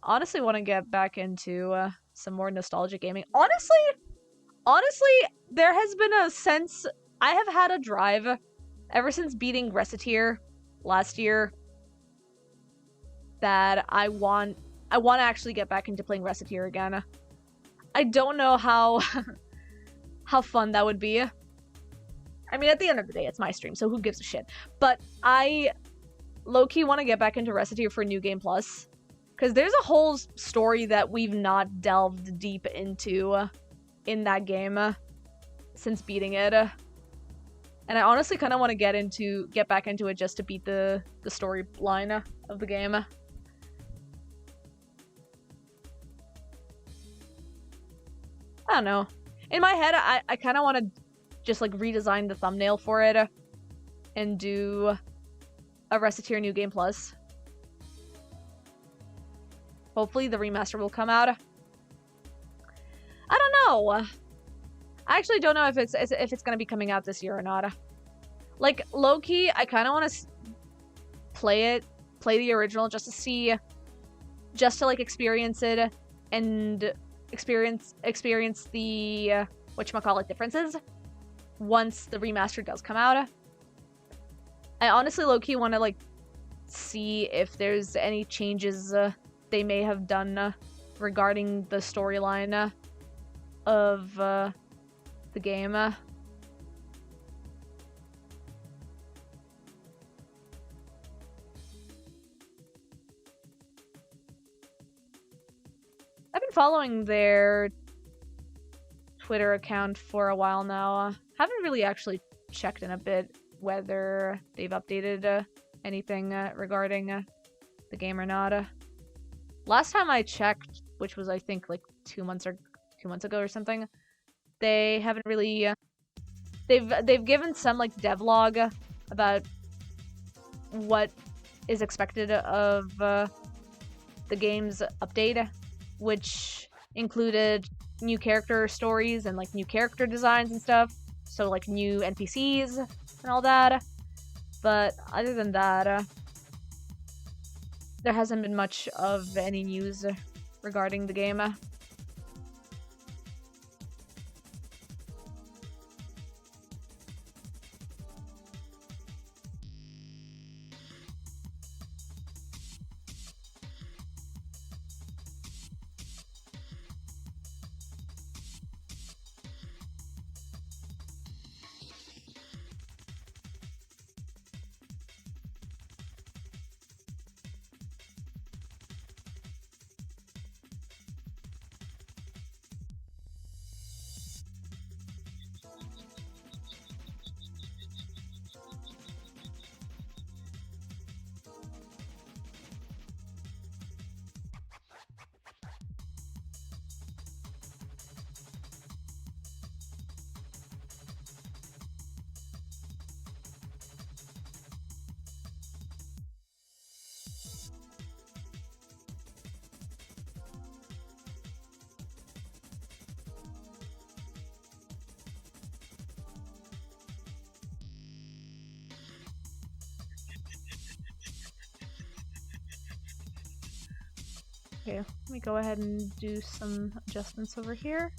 honestly want to get back into some more nostalgic gaming. Honestly, there has been a sense I have had a drive ever since beating Reciteer last year that I want to actually get back into playing Reciteer again. I don't know how how fun that would be. I mean, at the end of the day, it's my stream, so who gives a shit? But I low-key want to get back into Recettear for New Game Plus, because there's a whole story that we've not delved deep into in that game since beating it. And I honestly kind of want to get back into it just to beat the storyline of the game. I don't know. In my head, I kind of want to just like redesign the thumbnail for it and do a Recettear New Game Plus. Hopefully the remaster will come out. I don't know. I actually don't know if it's gonna be coming out this year or not. Like, low-key, I kind of want to play the original just to see, just to like experience it and experience the whatchamacallit differences once the remaster does come out. I honestly low-key want to like see if there's any changes they may have done regarding the storyline of the game. I've been following their Twitter account for a while now. Haven't really actually checked in a bit whether they've updated anything regarding the game or not. Last time I checked, which was I think like 2 months ago or something, they haven't really they've given some like devlog about what is expected of the game's update, which included new character stories and like new character designs and stuff, so like new NPCs and all that. But other than that, there hasn't been much of any news regarding the game. Okay, let me go ahead and do some adjustments over here.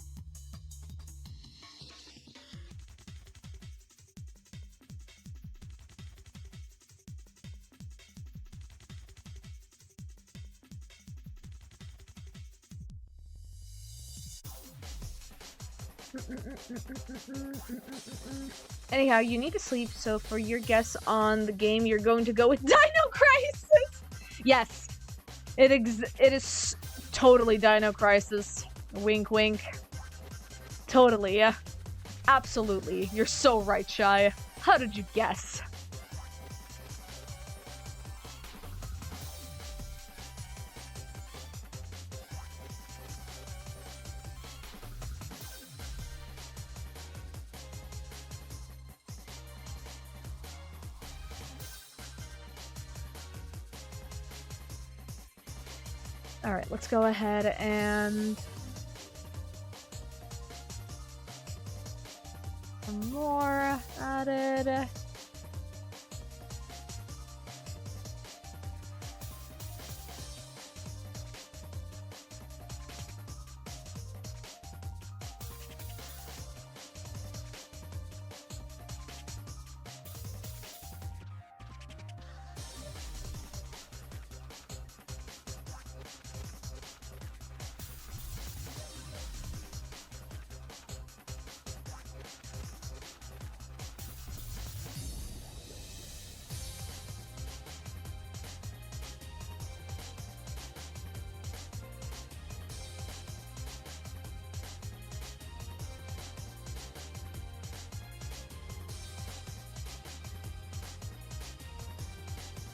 Anyhow, you need to sleep, so for your guess on the game, you're going to go with Dino Crisis! Yes! It is totally Dino Crisis. Wink wink. Totally, yeah. Absolutely. You're so right, Shy. How did you guess? Alright, let's go ahead and some more added.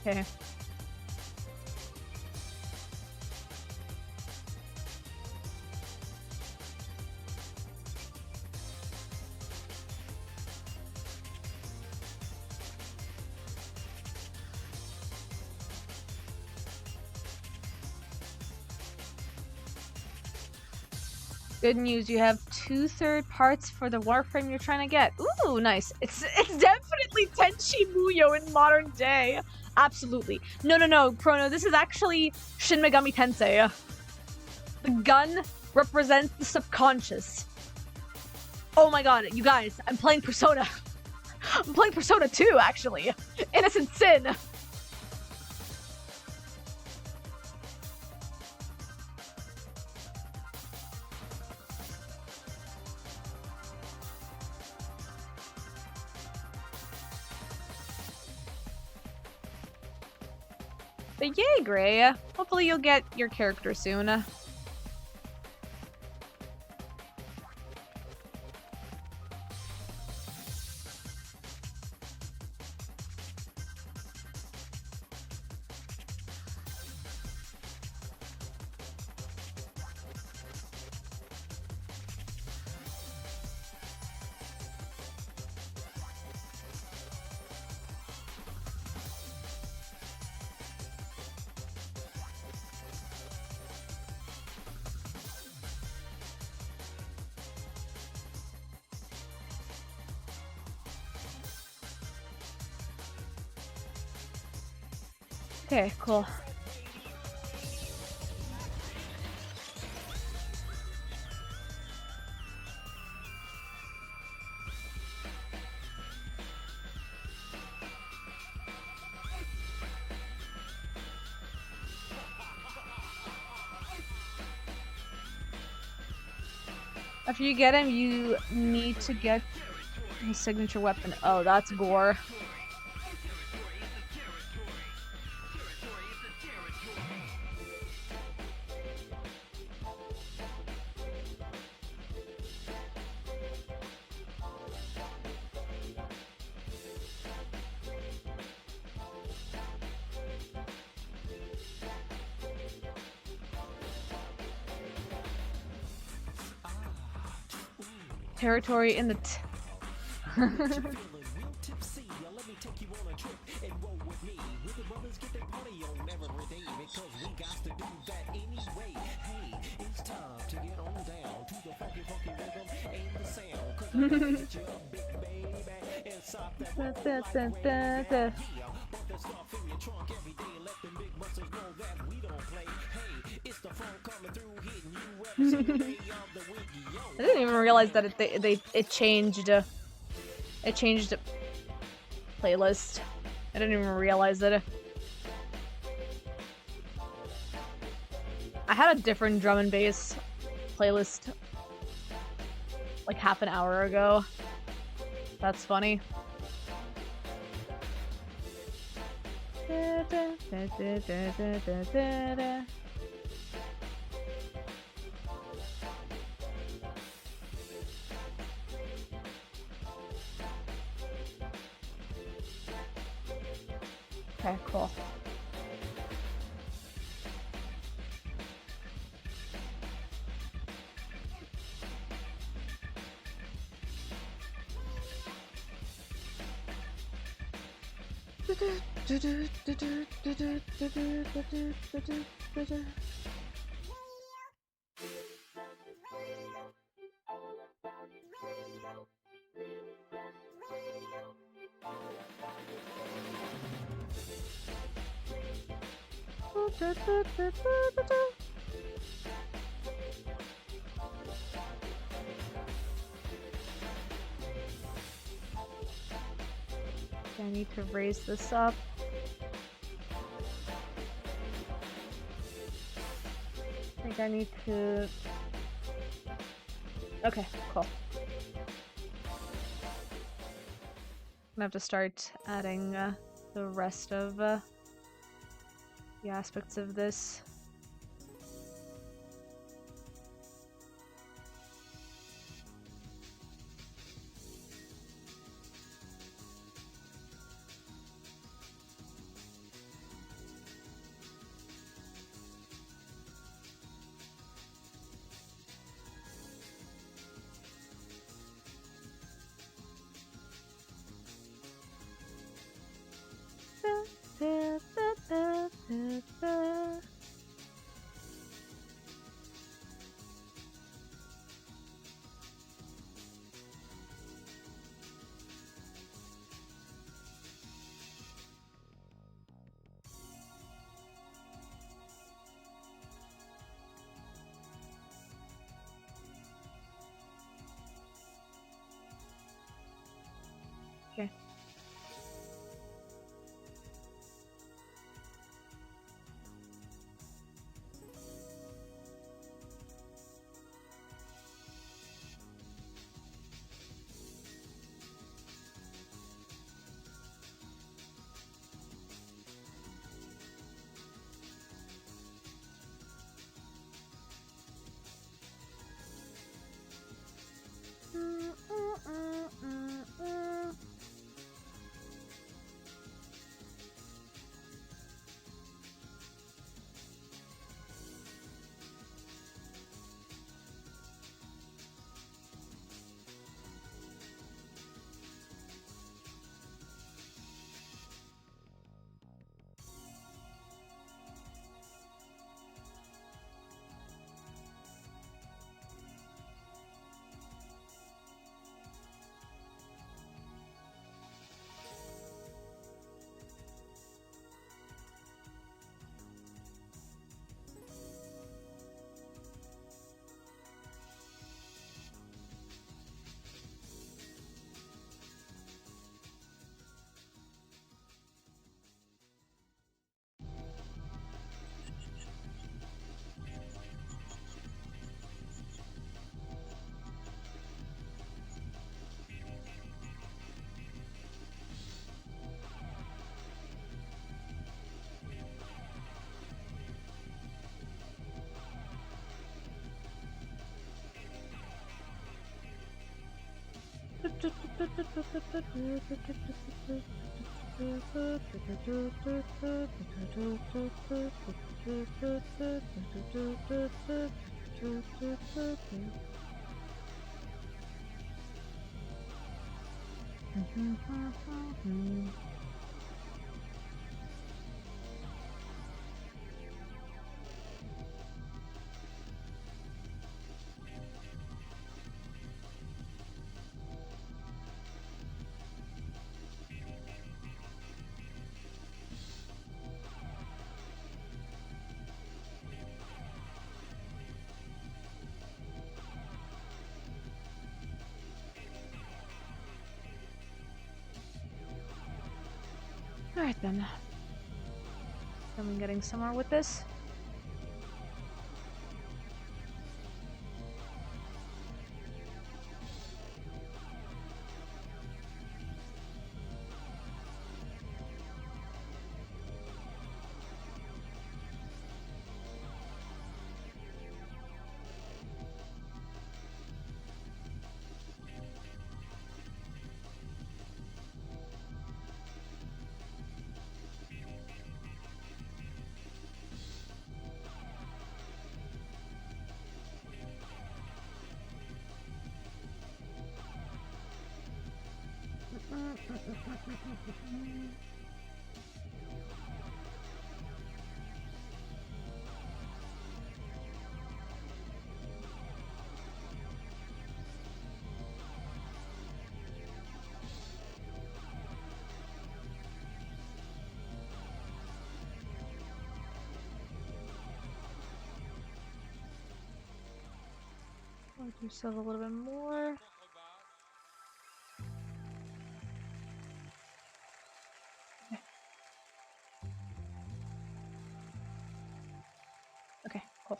Okay. Good news, you have 2/3 parts for the Warframe you're trying to get. Ooh, nice. It's definitely Tenchi Muyo in modern day. Absolutely. No, Chrono, this is actually Shin Megami Tensei. The gun represents the subconscious. Oh my god, you guys, I'm playing Persona. I'm playing Persona 2, actually. Innocent Sin. But yay, Gray. Hopefully you'll get your character soon. Okay, cool. After you get him, you need to get his signature weapon. Oh, that's gore. Territory in the I didn't even realize that it changed. It changed playlist. I didn't even realize it. I had a different drum and bass playlist like half an hour ago. That's funny. Okay, cool. I need to raise this up. I think I need to... Okay, cool. I'm gonna have to start adding the rest of the aspects of this. Alright then. Am we getting somewhere with this? I'll do yourself a little bit more. Okay, cool.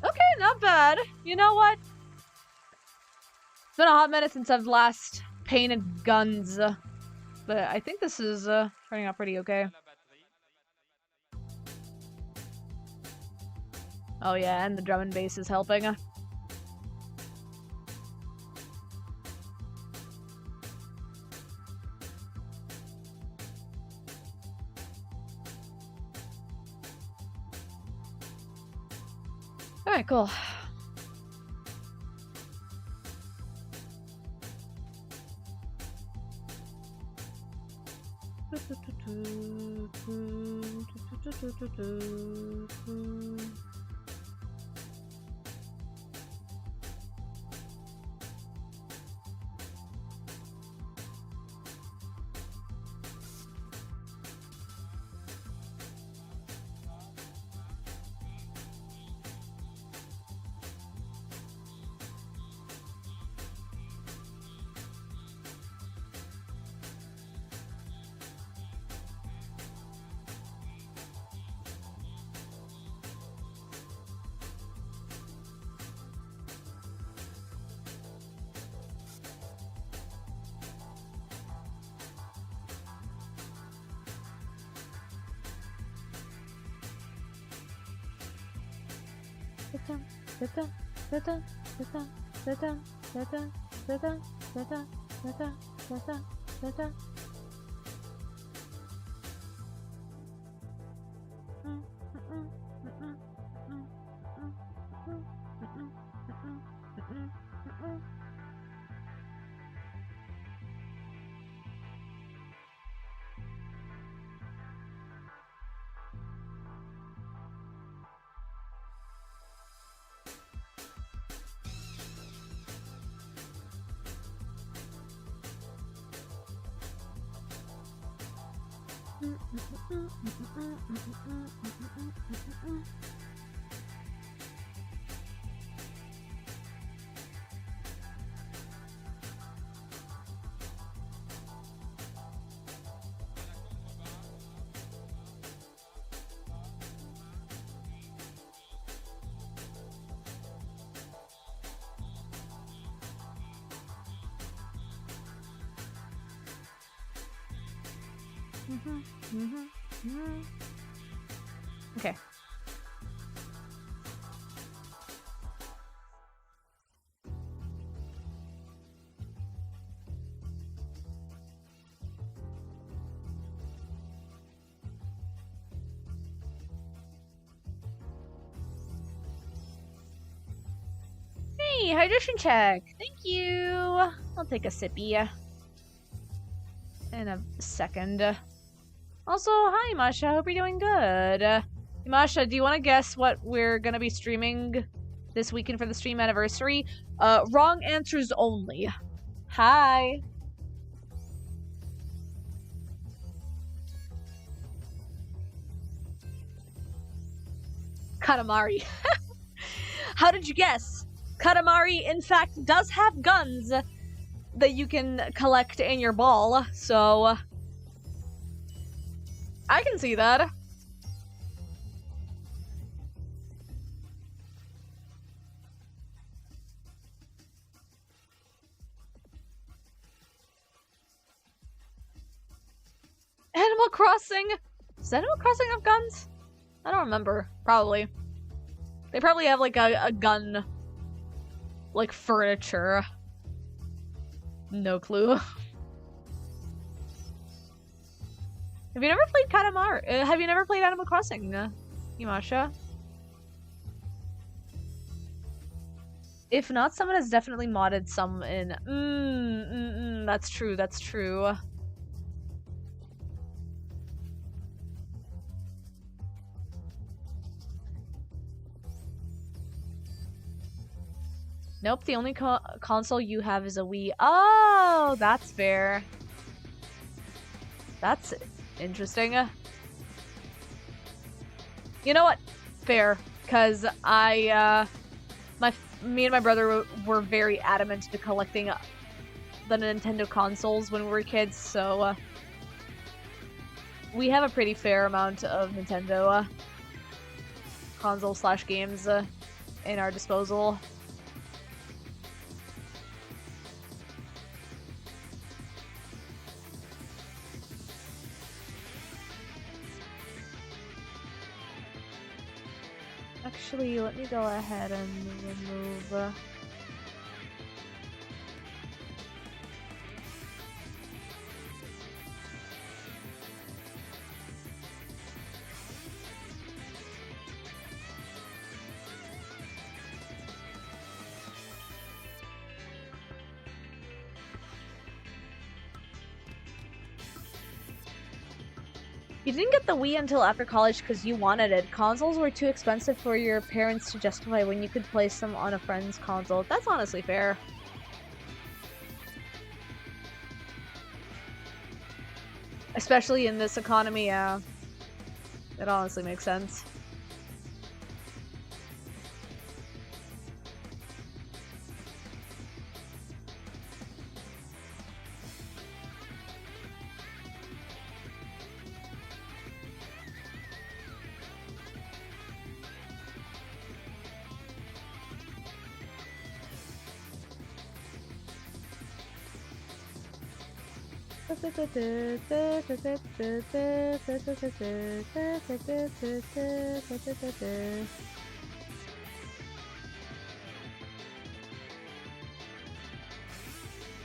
Okay, not bad. You know what? It's been a hot minute since I've last painted guns, but I think this is turning out pretty okay. Oh yeah, and the drum and bass is helping. Alright, cool. Okay. Hey, hydration check. Thank you. I'll take a sippy in a second. Also, hi, Masha. Hope you're doing good. Masha, do you want to guess what we're gonna be streaming this weekend for the stream anniversary? Wrong answers only. Hi. Katamari. How did you guess? Katamari, in fact, does have guns that you can collect in your ball, so I can see that. Animal Crossing? Does Animal Crossing have guns? I don't remember. Probably. They probably have like a gun, like furniture. No clue. Have you never played Katamari? Have you never played Animal Crossing, Yamasha? If not, someone has definitely modded some in. That's true, that's true. Nope, the only console you have is a Wii. Oh, that's fair. That's interesting. You know what? Fair, because me and my brother were very adamant to collecting the Nintendo consoles when we were kids, so we have a pretty fair amount of Nintendo console/games in our disposal. Actually, let me go ahead and remove... You didn't get the Wii until after college because you wanted it. Consoles were too expensive for your parents to justify when you could place them on a friend's console. That's honestly fair. Especially in this economy, yeah. It honestly makes sense.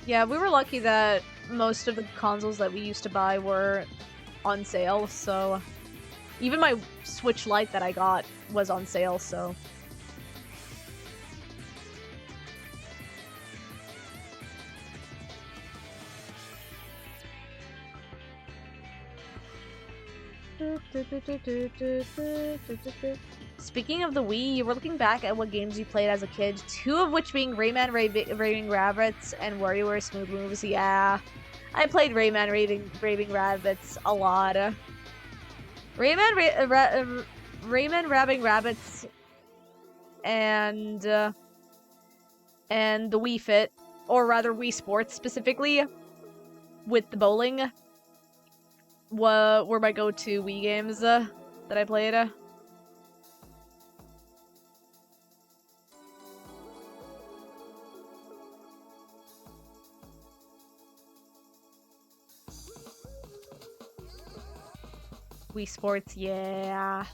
Yeah, we were lucky that most of the consoles that we used to buy were on sale, so even my Switch Lite that I got was on sale, so speaking of the Wii, we're looking back at what games you played as a kid, 2 of which being Rayman Raving Rabbids and WarioWare Smooth Moves. Yeah, I played Rayman Raving Rabbids a lot. Rayman Raving Rabbids and the Wii Fit, or rather Wii Sports specifically, with the bowling, were my go-to Wii games that I played. Wii Sports, yeah.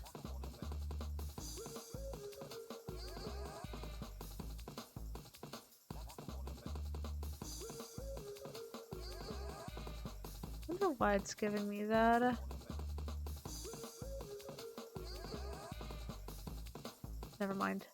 I wonder why it's giving me that. Never mind.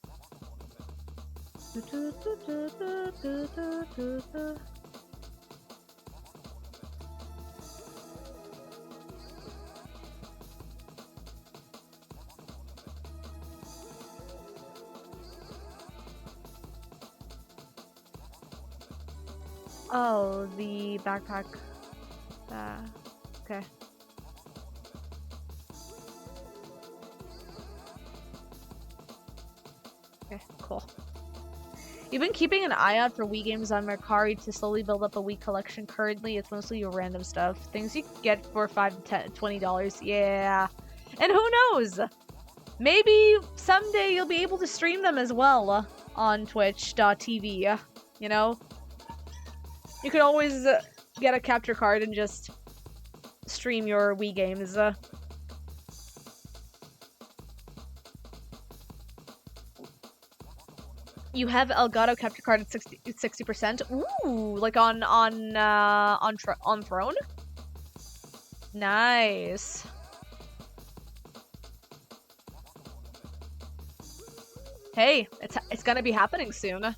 Oh, the backpack. Okay. Okay, cool. You've been keeping an eye out for Wii games on Mercari to slowly build up a Wii collection. Currently, it's mostly your random stuff. Things you can get for $5 to $20. Yeah. And who knows? Maybe someday you'll be able to stream them as well on twitch.tv, you know? You could always get a capture card and just stream your Wii games. You have Elgato capture card at 60%. Ooh, like on Throne? Nice. Hey, it's gonna be happening soon.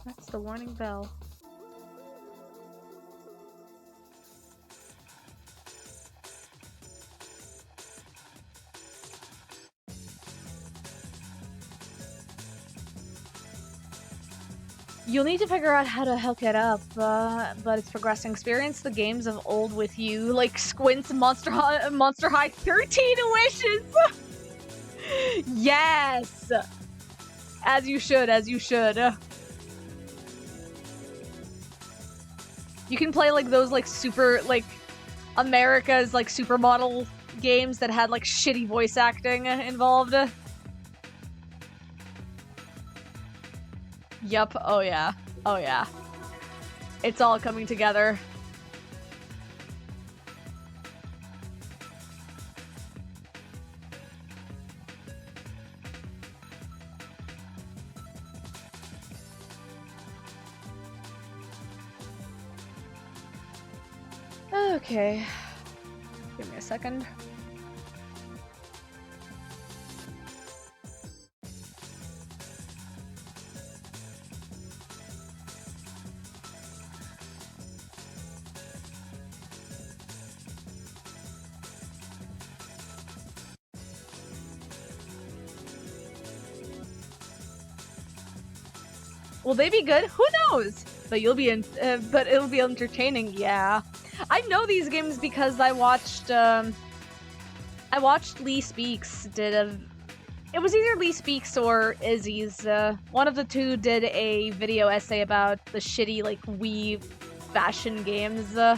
That's the warning bell. You'll need to figure out how to hook it up, but it's progressing. Experience the games of old with you, like Squint's Monster High 13 Wishes! Yes! As you should, as you should. You can play, like, those, like, super, like, America's, like, supermodel games that had, like, shitty voice acting involved. Yup, oh yeah. Oh yeah. It's all coming together. Okay. Give me a second. Will they be good? Who knows? But you'll be but it'll be entertaining. Yeah, I know these games because I watched Lee Speaks did a. It was either Lee Speaks or Izzy's. One of the two did a video essay about the shitty like Wii fashion games. I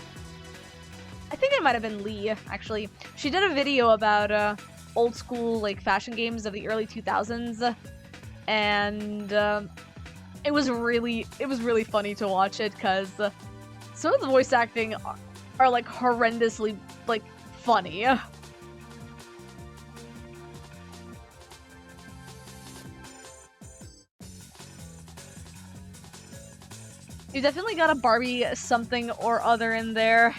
think it might have been Lee actually. She did a video about old school like fashion games of the early 2000s, and it was really funny to watch it because some of the voice acting are like horrendously like funny. You definitely got a Barbie something or other in there.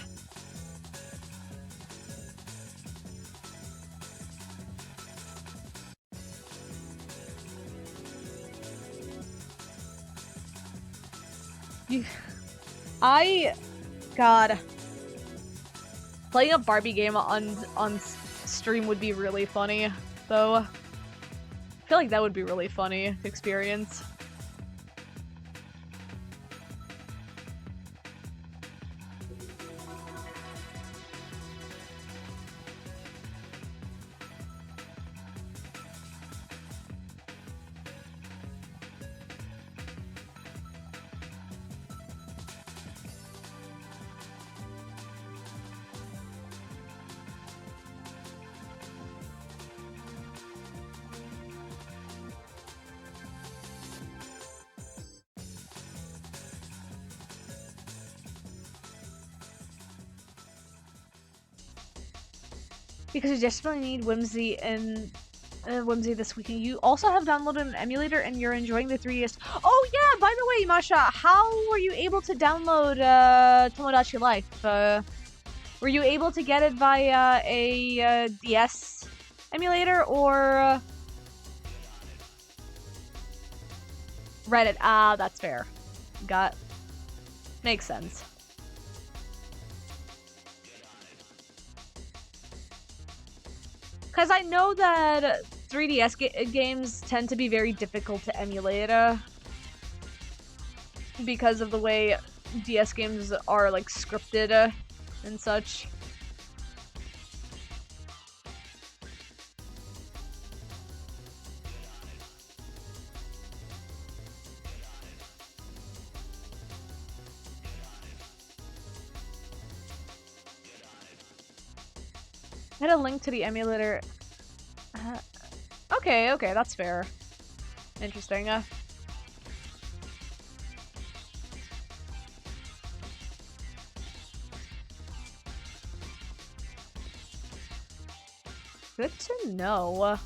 God, playing a Barbie game on stream would be really funny, though. I feel like that would be really funny to experience. Because you desperately need Whimsy and Whimsy this weekend. You also have downloaded an emulator and you're enjoying the 3DS. Oh yeah, by the way, Masha, how were you able to download Tomodachi Life? Were you able to get it via a DS emulator or Reddit? Ah, that's fair. Makes sense. Because I know that 3DS games tend to be very difficult to emulate because of the way DS games are like scripted and such. I had a link to the emulator. Okay, that's fair. Interesting. Good to know.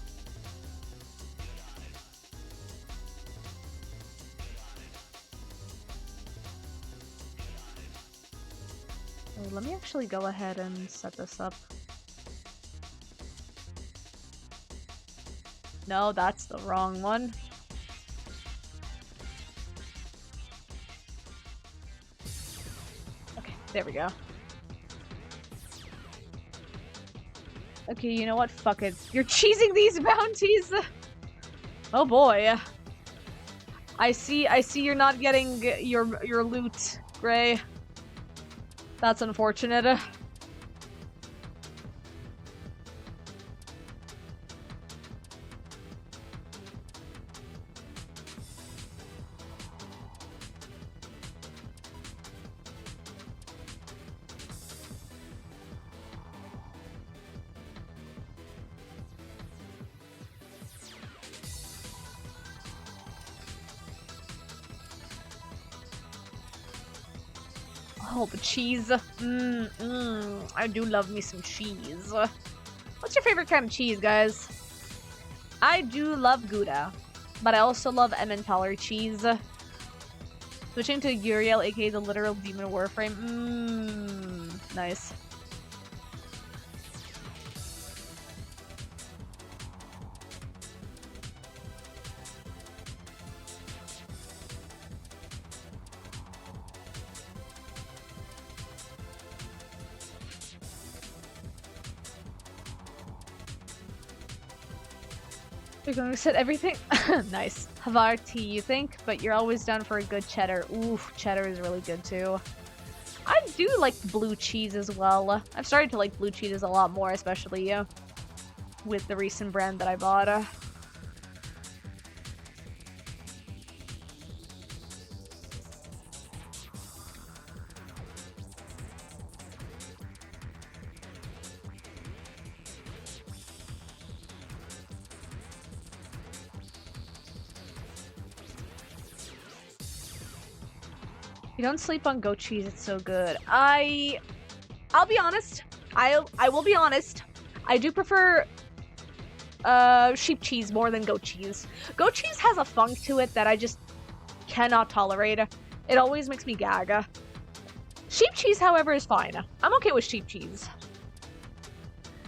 Let me actually go ahead and set this up. No, that's the wrong one. Okay, there we go. Okay, you know what? Fuck it. You're cheesing these bounties! Oh boy. I see you're not getting your loot, Gray. That's unfortunate. Oh, the cheese. I do love me some cheese. What's your favorite kind of cheese, guys? I do love Gouda, but I also love Emmentaler cheese. Switching to Uriel, aka the literal demon warframe. Nice. You're going to set everything? Nice. Havarti, you think? But you're always down for a good cheddar. Oof, cheddar is really good too. I do like blue cheese as well. I've started to like blue cheeses a lot more, especially with the recent brand that I bought. You don't sleep on goat cheese, it's so good. I'll be honest. I will be honest. I do prefer sheep cheese more than goat cheese. Goat cheese has a funk to it that I just cannot tolerate. It always makes me gag. Sheep cheese, however, is fine. I'm okay with sheep cheese.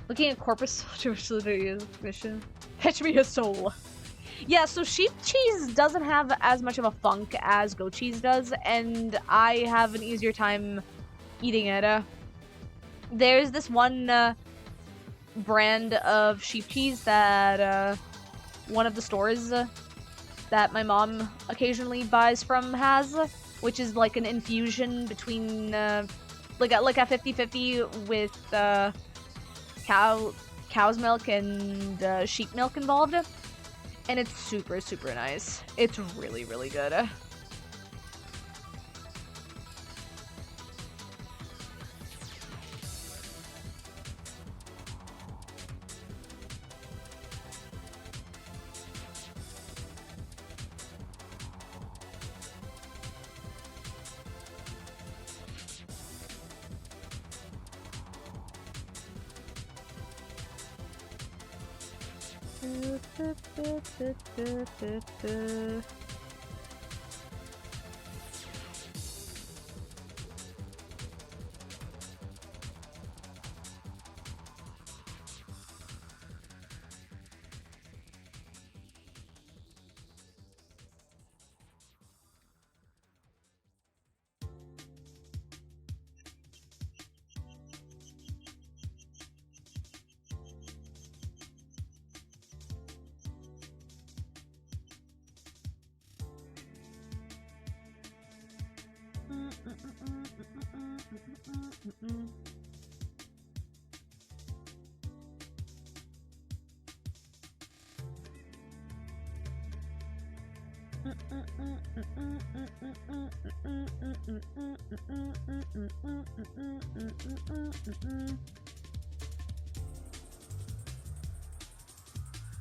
Looking at Corpus mission. Fetch me his soul. Yeah, so sheep cheese doesn't have as much of a funk as goat cheese does, and I have an easier time eating it. There's this one brand of sheep cheese that one of the stores that my mom occasionally buys from has, which is like an infusion between like a 50-50 with cow's milk and sheep milk involved. And it's super, super nice. It's really, really good.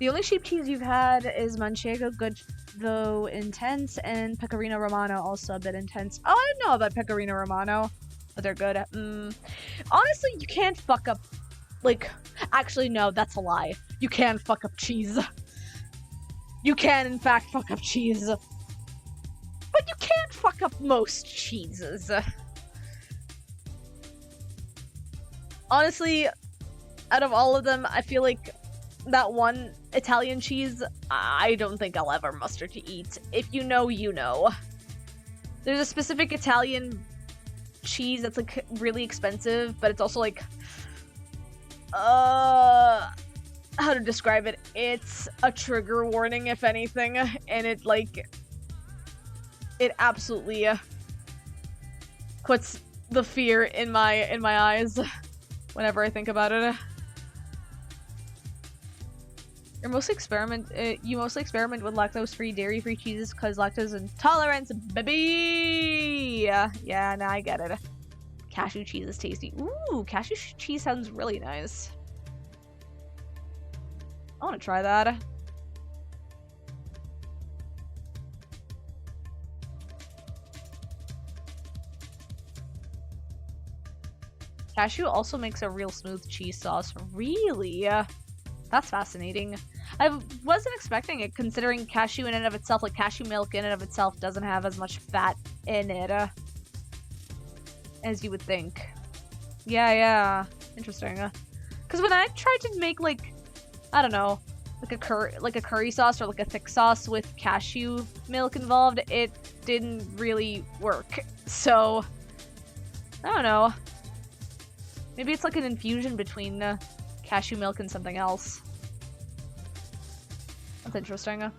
The only sheep cheese you've had is Manchego, good though intense, and Pecorino Romano, also a bit intense. Oh, I didn't know about Pecorino Romano, but they're good. Honestly, you can't fuck up, like, actually, no, that's a lie. You can fuck up cheese. You can, in fact, fuck up cheese. But you can't fuck up most cheeses. Honestly, out of all of them, I feel like that one Italian cheese, I don't think I'll ever muster to eat. If you know, you know. There's a specific Italian cheese that's, like, really expensive, but it's also, like, how to describe it? It's a trigger warning, if anything, and it, like, it absolutely puts the fear in my eyes whenever I think about it. You mostly experiment with lactose-free, dairy-free cheeses because lactose intolerance, baby! Yeah, nah, I get it. Cashew cheese is tasty. Ooh, cashew cheese sounds really nice. I want to try that. Cashew also makes a real smooth cheese sauce. Really? That's fascinating. I wasn't expecting it, considering cashew in and of itself, like cashew milk in and of itself, doesn't have as much fat in it as you would think. Yeah. Interesting. Because when I tried to make, like, I don't know, like a curry sauce or like a thick sauce with cashew milk involved, it didn't really work. So, I don't know. Maybe it's like an infusion between cashew milk and something else. That's interesting.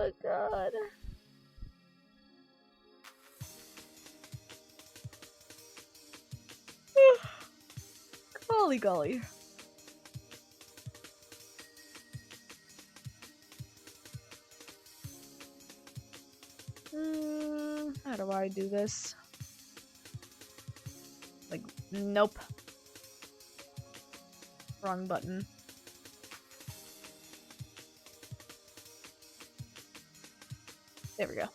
Oh god. Golly. How do I do this? Like, nope. Wrong button. There we go.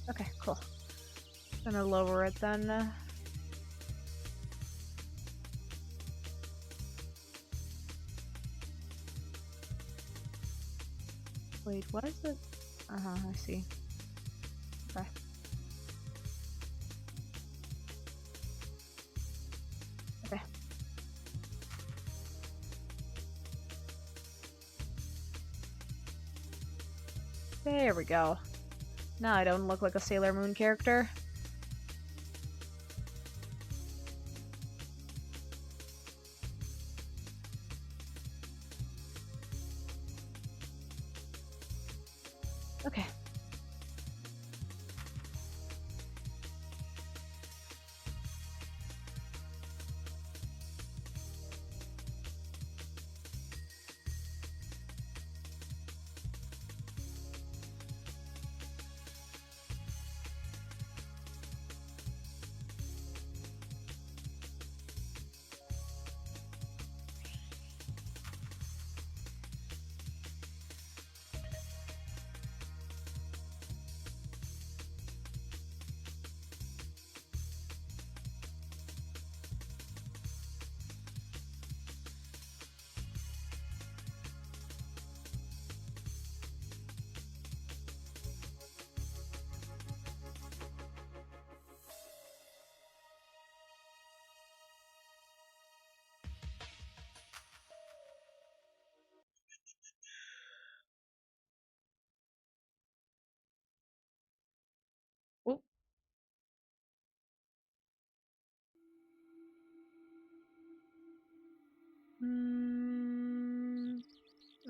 Okay, cool. Gonna lower it then. Wait, what is it? I see. Okay. Okay. There we go. Now I don't look like a Sailor Moon character. Okay.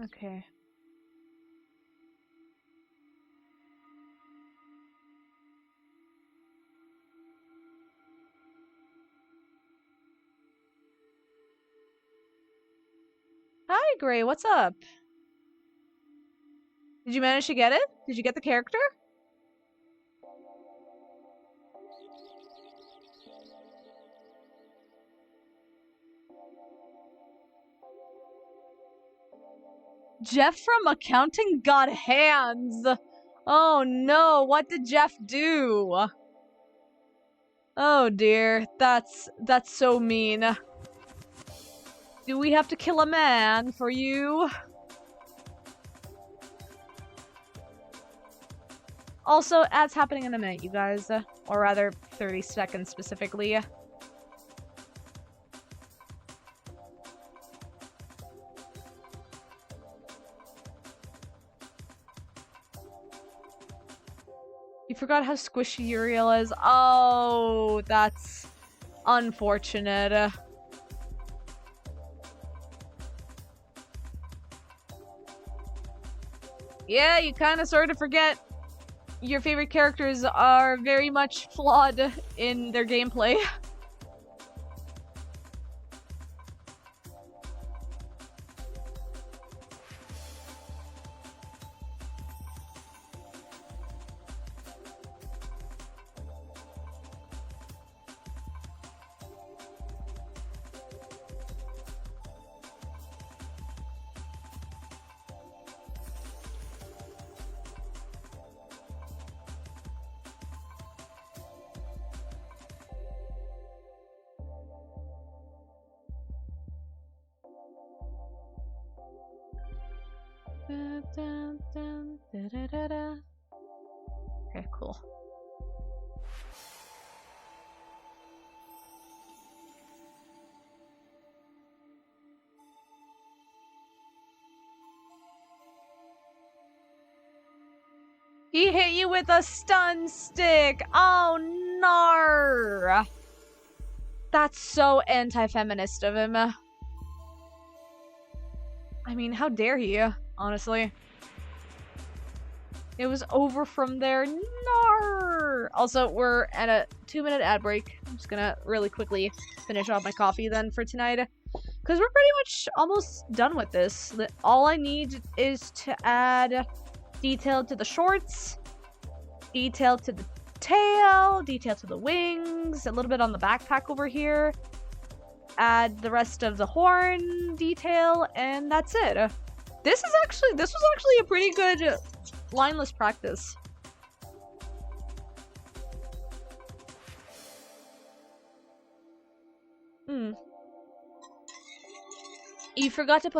Okay. Hi, Gray, what's up? Did you manage to get it? Did you get the character? Jeff from accounting got hands! Oh no, what did Jeff do? Oh dear, that's so mean. Do we have to kill a man for you? Also, ads happening in a minute, you guys. Or rather, 30 seconds specifically. You forgot how squishy Uriel is? Oh, that's unfortunate. Yeah, you kind of sort of forget your favorite characters are very much flawed in their gameplay. Okay, cool. He hit you with a stun stick! Oh, nar! That's so anti-feminist of him. I mean, how dare he, honestly. It was over from there. Nar! Also, we're at a 2-minute ad break. I'm just gonna really quickly finish off my coffee then for tonight. Because we're pretty much almost done with this. All I need is to add detail to the shorts, detail to the tail, detail to the wings, a little bit on the backpack over here, add the rest of the horn detail, and that's it. This was actually a pretty good lineless practice. You forgot to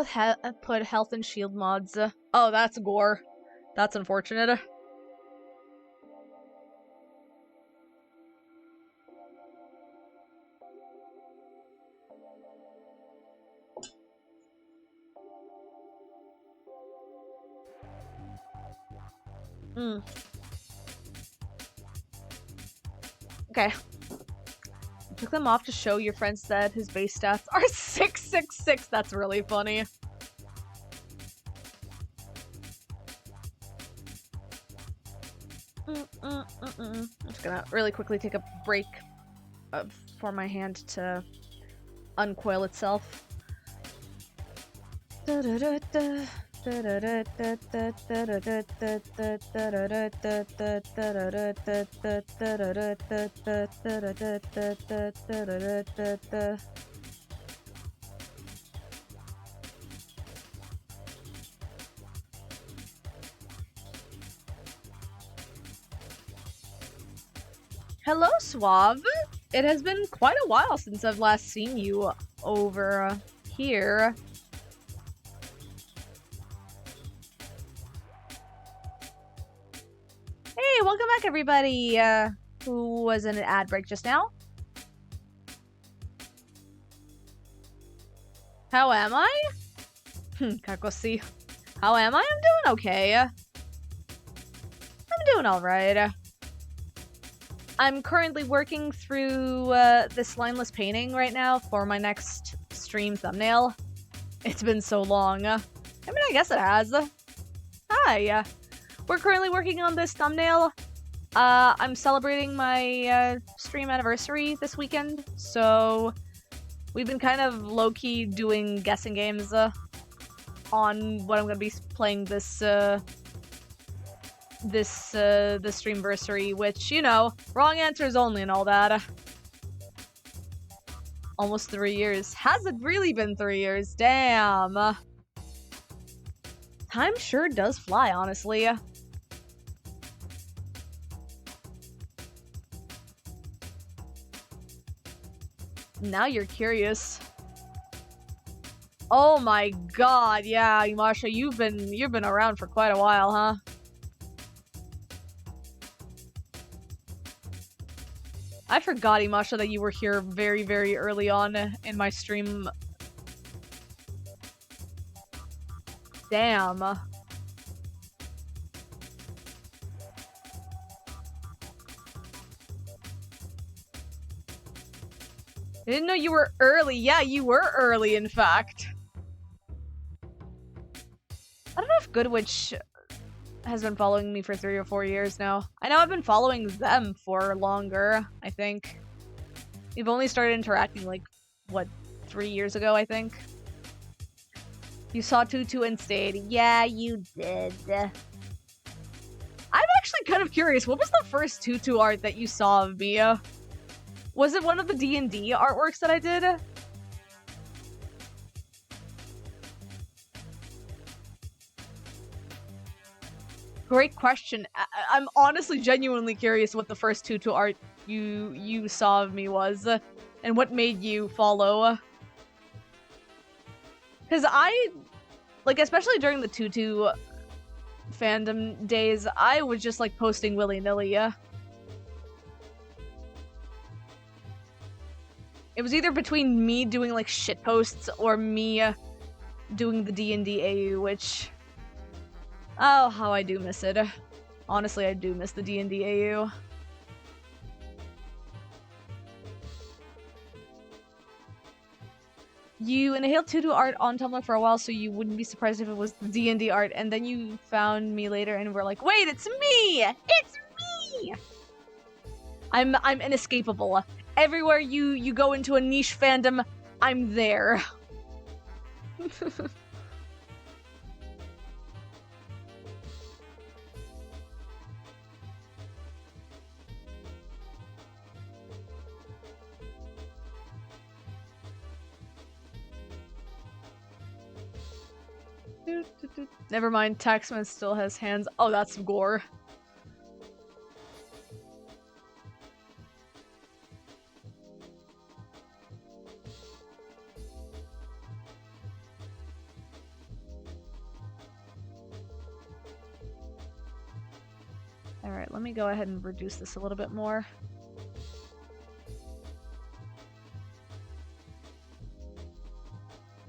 put health and shield mods. Oh, that's gore. That's unfortunate. Okay. Took them off to show your friend said his base stats are 666. That's really funny. I'm just gonna really quickly take a break for my hand to uncoil itself. Hello, Suave. It has been quite a while since I've last seen you over here. Hey, welcome back, everybody who was in an ad break just now. How am I? Kako see. How am I? I'm doing okay. I'm doing alright. I'm currently working through this lineless painting right now for my next stream thumbnail. It's been so long. I mean, I guess it has. Hi. We're currently working on this thumbnail. I'm celebrating my stream anniversary this weekend, so we've been kind of low-key doing guessing games on what I'm gonna be playing this Streamer-versary, which, you know, wrong answers only and all that. Almost 3 years. Has it really been 3 years? Damn. Time sure does fly, honestly. Now you're curious. Oh my god, yeah, Masha, you've been around for quite a while, huh? I forgot, Imasha, that you were here very, very early on in my stream. Damn. I didn't know you were early. Yeah, you were early, in fact. I don't know if Goodwitch has been following me for 3 or 4 years now. I know I've been following them for longer, I think. We've only started interacting, like, what, 3 years ago, I think? You saw Tutu and stayed. Yeah, you did. I'm actually kind of curious. What was the first Tutu art that you saw of me? Was it one of the D&D artworks that I did? Great question. I'm honestly genuinely curious what the first Tutu art you saw of me was, and what made you follow. Because I, like, especially during the Tutu fandom days, I was just, like, posting willy-nilly, yeah. It was either between me doing, like, shit posts or me doing the D&D AU, which... Oh, how I do miss it. Honestly, I do miss the D&D AU. You inhaled Tutu art on Tumblr for a while, so you wouldn't be surprised if it was the D&D art, and then you found me later and were like, wait, it's me! It's me! I'm inescapable. Everywhere you go into a niche fandom, I'm there. Never mind, Taxman still has hands. Oh, that's gore. Alright, let me go ahead and reduce this a little bit more.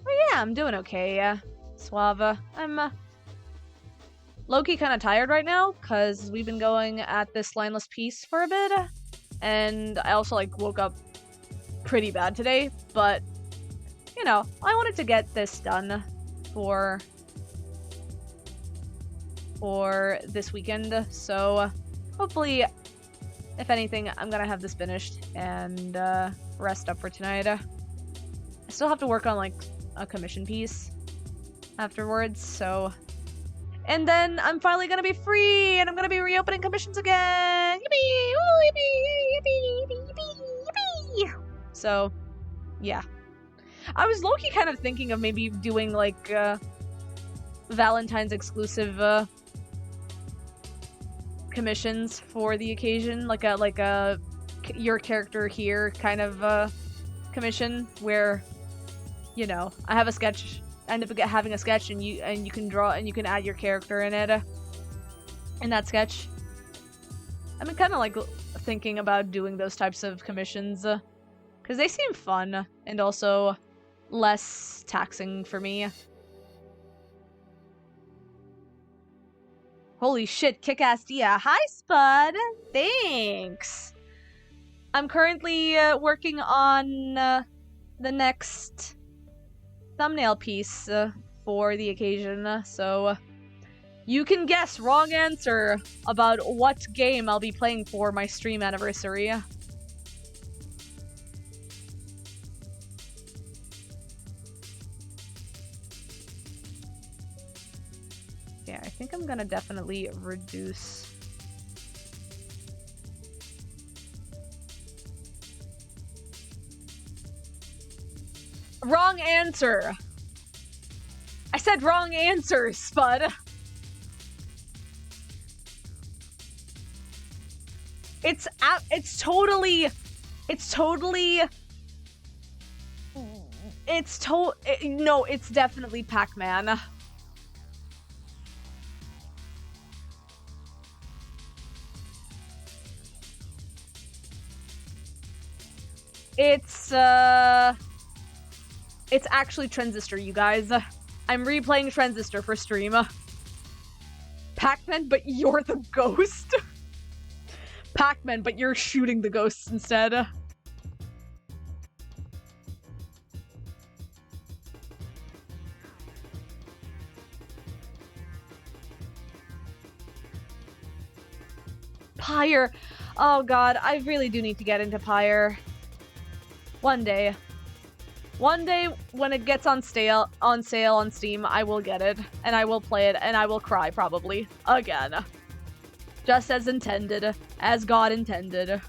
Oh yeah, I'm doing okay, yeah. Suave. I'm, low-key kind of tired right now, because we've been going at this lineless piece for a bit, and I also, like, woke up pretty bad today, but, you know, I wanted to get this done for this weekend, so hopefully, if anything, I'm gonna have this finished and rest up for tonight. I still have to work on, like, a commission piece afterwards, so... And then I'm finally gonna be free, and I'm gonna be reopening commissions again! Yippee! Ooh, yippee! Yippee! Yippee! Yippee! Yippee! So, yeah. I was low-key kind of thinking of maybe doing, like, Valentine's exclusive, commissions for the occasion, like a your character here kind of, commission, where, you know, I have a sketch, end up having a sketch, and you can draw, and you can add your character in it, in that sketch. I've been kind of, like, thinking about doing those types of commissions, because they seem fun, and also less taxing for me. Holy shit, kick-ass Dia. Hi, Spud! Thanks! I'm currently working on the next thumbnail piece for the occasion, so you can guess wrong answer about what game I'll be playing for my stream anniversary. Yeah, I think I'm gonna definitely reduce... Wrong answer! I said wrong answer, Spud! No, it's definitely Pac-Man. It's actually Transistor, you guys. I'm replaying Transistor for stream. Pac-Man, but you're the ghost? Pac-Man, but you're shooting the ghosts instead. Pyre. Oh god, I really do need to get into Pyre. One day. One day, when it gets on sale on Steam, I will get it, and I will play it, and I will cry, probably. Again. Just as intended. As God intended.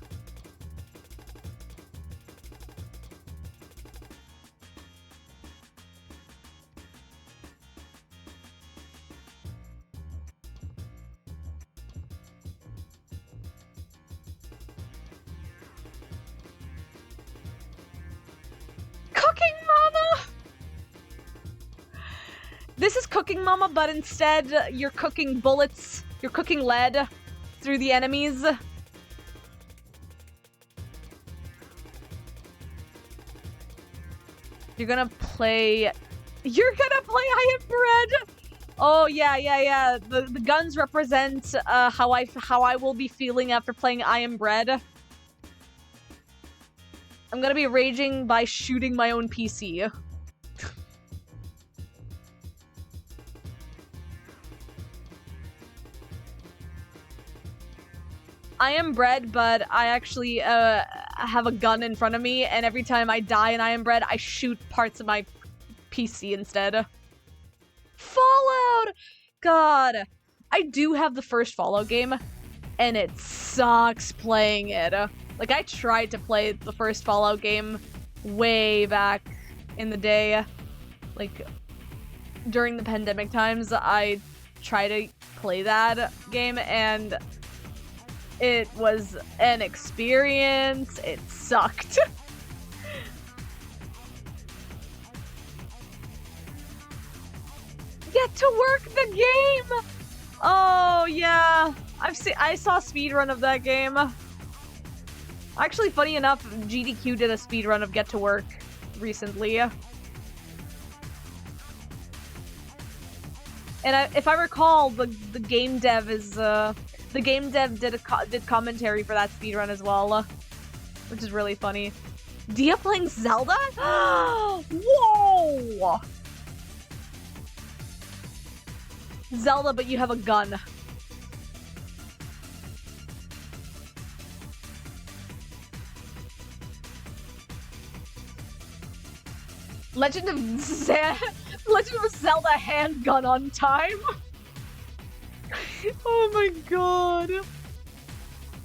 Cooking Mama! This is Cooking Mama, but instead, you're cooking bullets, you're cooking lead through the enemies. You're gonna play I Am Bread! Oh, yeah. The guns represent how I will be feeling after playing I Am Bread. I'm gonna be raging by shooting my own PC. I Am Bread, but I actually have a gun in front of me, and every time I die in I Am Bread, I shoot parts of my PC instead. Fallout! God. I do have the first Fallout game, and it sucks playing it. Like, I tried to play the first Fallout game way back in the day. Like, during the pandemic times, I tried to play that game, and it was an experience. It sucked. Get to work the game! Oh, yeah. I saw a speedrun of that game. Actually, funny enough, GDQ did a speedrun of Get to Work recently. And if I recall, the game dev did commentary for that speedrun as well, which is really funny. Dia playing Zelda? Whoa! Zelda, but you have a gun. Legend of Zelda handgun on time. Oh my god.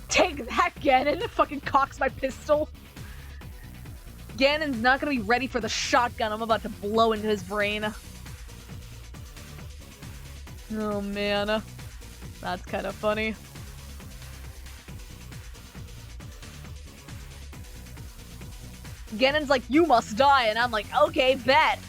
Take that, Ganon. Fucking cocks my pistol. Ganon's not gonna be ready for the shotgun I'm about to blow into his brain. Oh man. That's kind of funny. Ganon's like, you must die, and I'm like, okay, bet.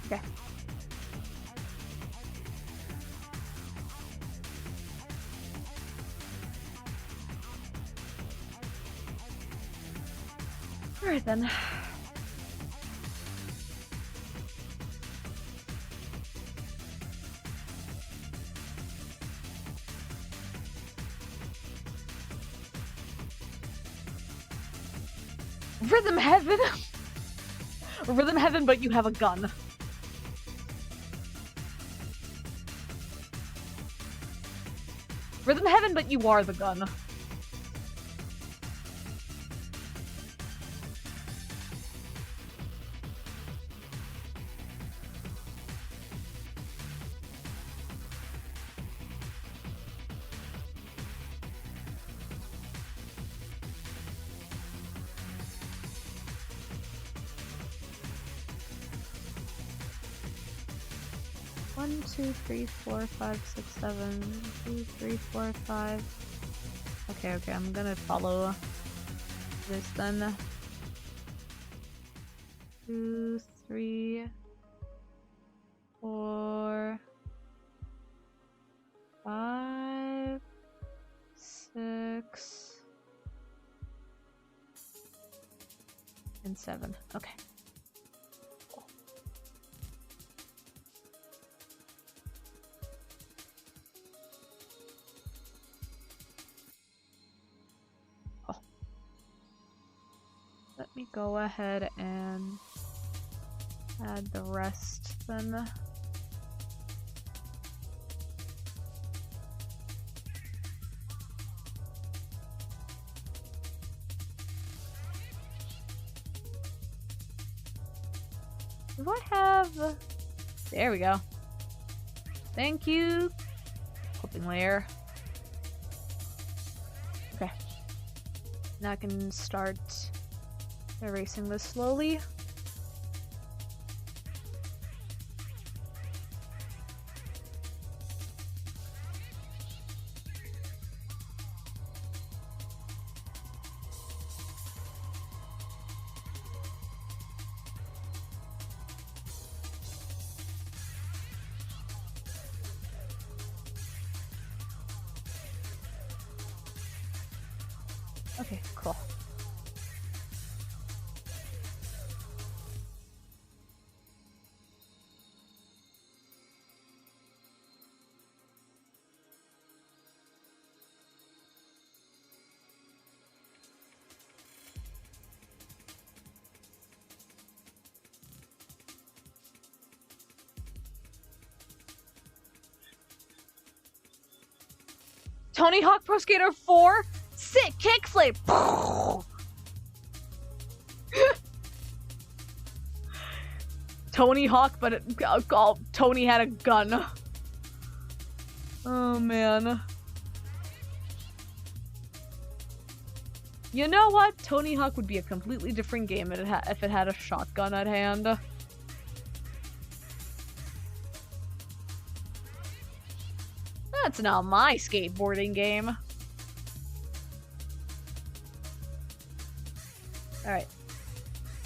Okay. Alright then. Rhythm Heaven! Rhythm Heaven, but you have a gun. Rhythm Heaven, but you are the gun. One, two, three, four, five, six, seven. 2, 3, 4, 5. Okay, I'm gonna follow this then. 2, 3, 4, 5, 6, and 7. Okay. Let me go ahead and add the rest then. Do I have... There we go. Thank you, clipping layer. Okay. Now I can start erasing this slowly. Okay, cool. Tony Hawk Pro Skater 4? Sick kickflip! Tony Hawk, but Tony had a gun. Oh man. You know what? Tony Hawk would be a completely different game if it had a shotgun at hand. That's not my skateboarding game. Alright.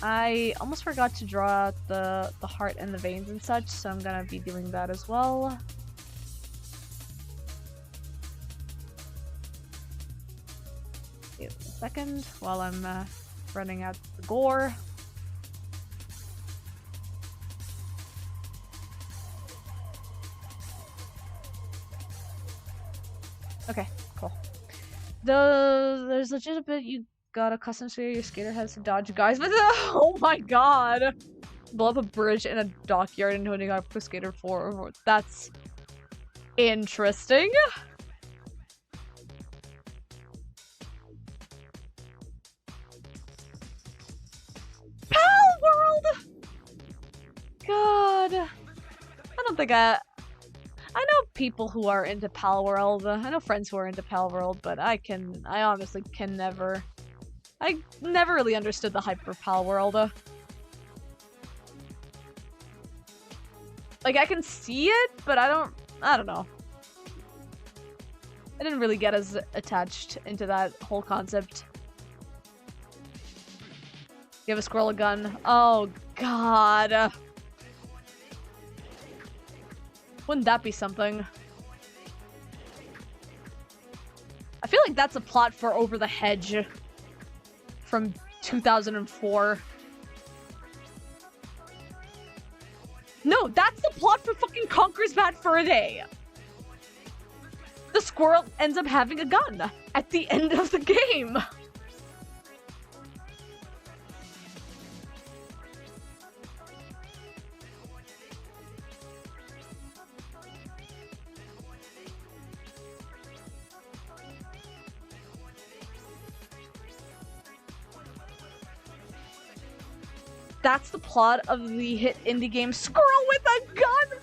I almost forgot to draw out the heart and the veins and such, so I'm gonna be doing that as well. Give it a second while I'm running out the gore. Okay, cool. There's legit a bit you got a custom sphere your skater has to dodge guys, but oh my god! Blow up a bridge in a dockyard and Tony Hawk Pro Skater 4. That's interesting. Pal World! God. I don't think I know people who are into Pal World. I know friends who are into Pal World, but I honestly can never. I never really understood the hype for Pal World. Like, I can see it, but I don't know. I didn't really get as attached into that whole concept. Give a squirrel a gun. Oh, God. Wouldn't that be something? I feel like that's a plot for Over the Hedge from 2004. No, that's the plot for fucking Conker's Bad Fur Day. The squirrel ends up having a gun at the end of the game. That's the plot of the hit indie game Squirrel with a Gun!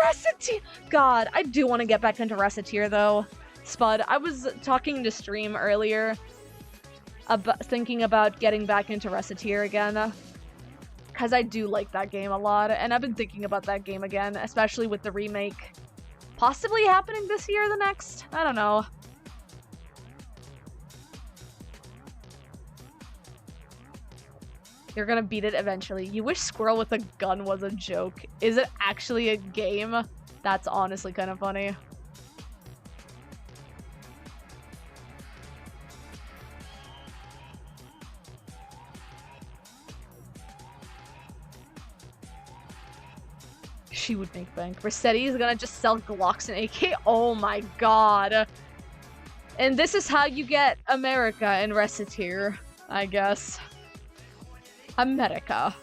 Recettear! God, I do want to get back into Recettear, though. Spud, I was talking to Stream earlier, thinking about getting back into Recettear again. Because I do like that game a lot, and I've been thinking about that game again, especially with the remake possibly happening this year or the next? I don't know. You're gonna beat it eventually. You wish Squirrel with a Gun was a joke. Is it actually a game? That's honestly kind of funny. She would make bank. Rossetti is gonna just sell Glocks and AK. Oh my god. And this is how you get America in Recettear, I guess. America.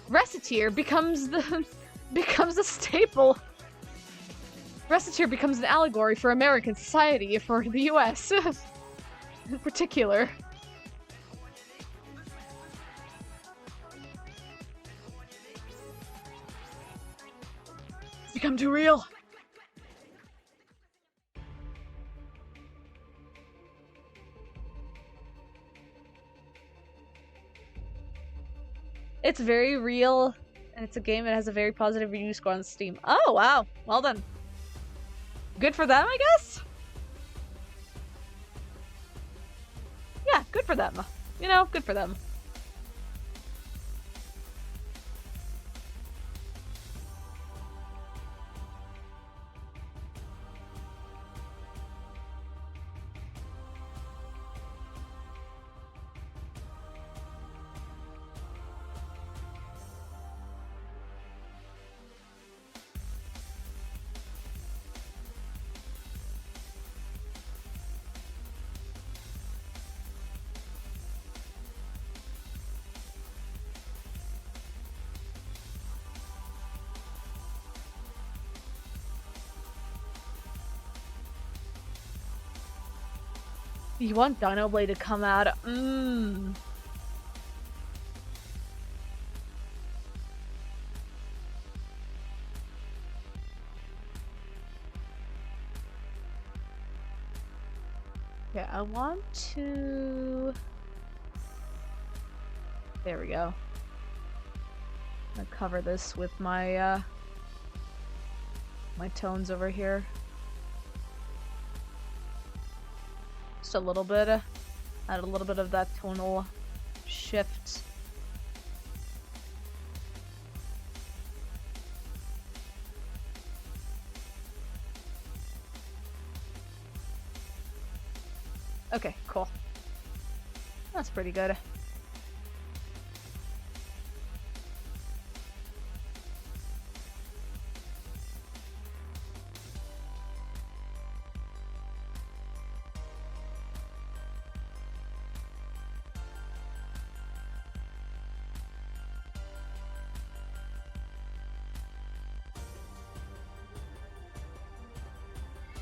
Recettear becomes the staple. Recettear becomes an allegory for American society, for the US in particular. It's become too real. It's very real, and it's a game that has a very positive review score on Steam. Oh, wow. Well done. Good for them, I guess? Yeah, good for them. You know, good for them. You want Dino Blade to come out? Okay, I want to... There we go. I'm gonna cover this with my, my tones over here. Just a little bit. Add a little bit of that tonal shift. Okay, cool. That's pretty good.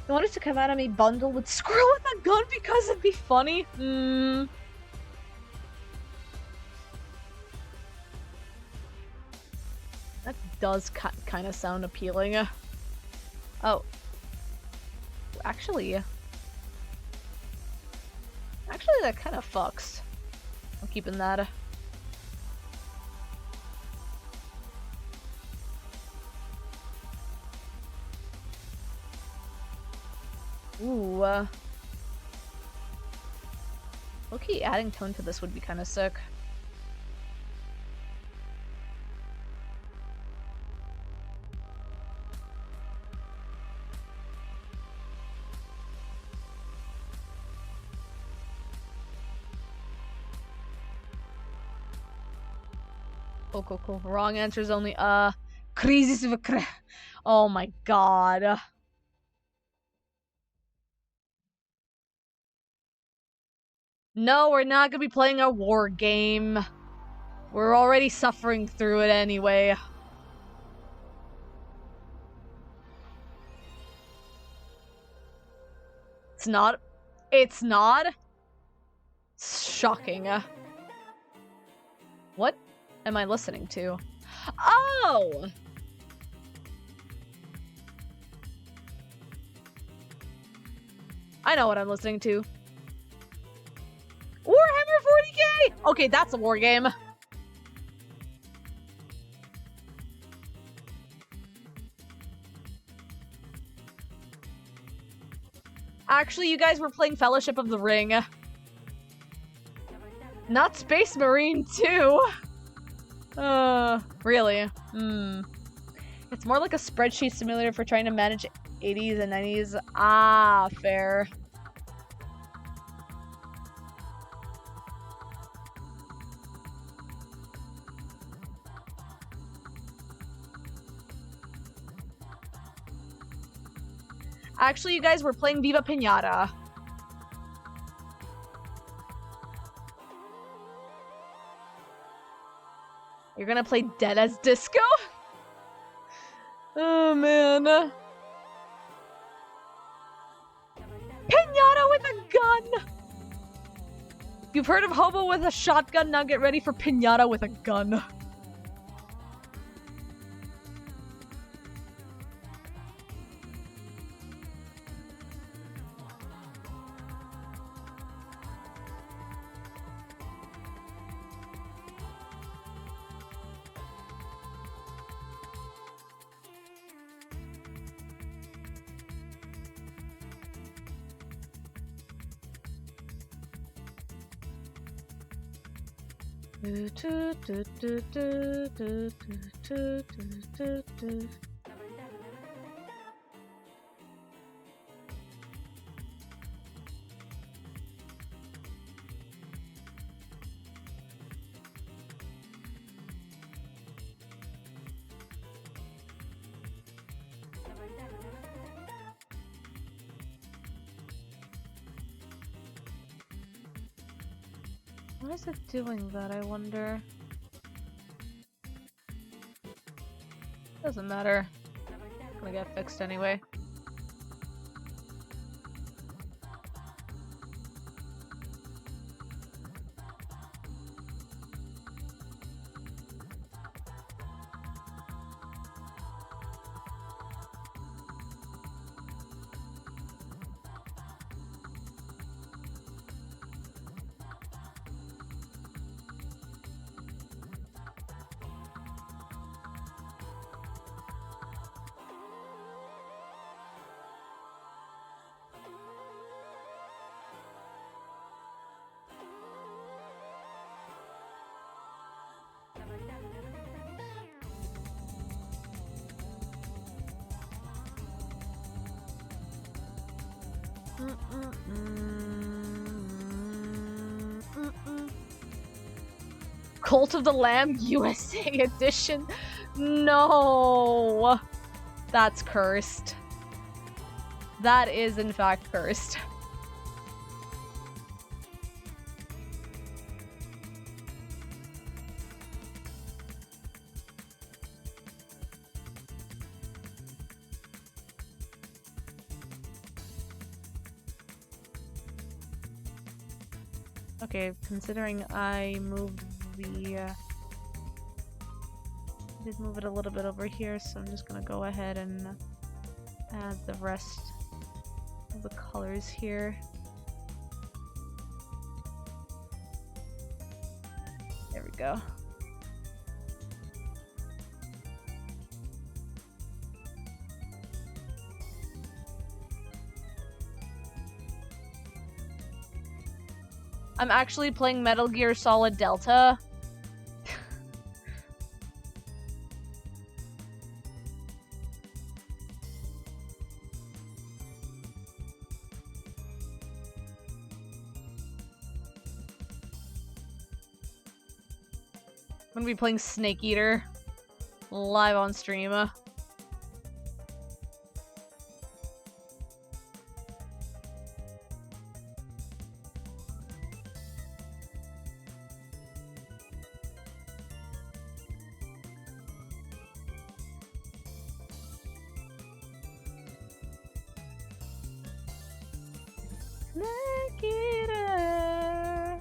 I wanted to come out of me bundle with Squirrel with a Gun because it'd be funny. That does kind of sound appealing. Oh. Actually, that kind of fucks. I'm keeping that. Ooh, low-key adding tone to this would be kind of sick. Cool. Wrong answer is only, crisis of a oh my god. No, we're not gonna be playing a war game. We're already suffering through it anyway. It's not. It's not. Shocking. What am I listening to? Oh! I know what I'm listening to. Warhammer 40k! Okay, that's a war game. Actually, you guys were playing Fellowship of the Ring. Not Space Marine 2. Really? It's more like a spreadsheet simulator for trying to manage 80s and 90s. Ah, fair. Actually, you guys were playing Viva Pinata. You're gonna play Dead as Disco? Oh, man. Pinata with a gun! You've heard of Hobo with a shotgun, now get ready for Pinata with a gun. Why is it doing that, I wonder? Doesn't matter. It's gonna get fixed anyway. Cult of the Lamb USA edition? No! That's cursed. That is in fact cursed. Okay, considering I moved the did move it a little bit over here, so I'm just gonna go ahead and add the rest of the colors here. There we go. I'm actually playing Metal Gear Solid Delta. I'm gonna be playing Snake Eater live on stream. Snake Eater.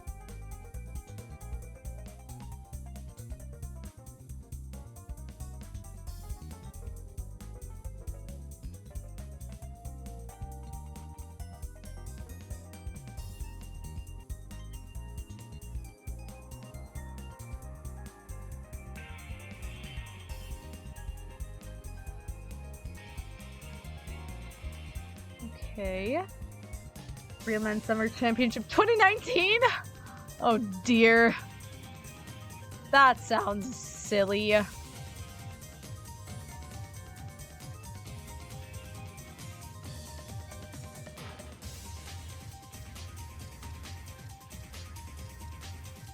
Okay. Real Men Summer Championship 2019? Oh dear. That sounds silly.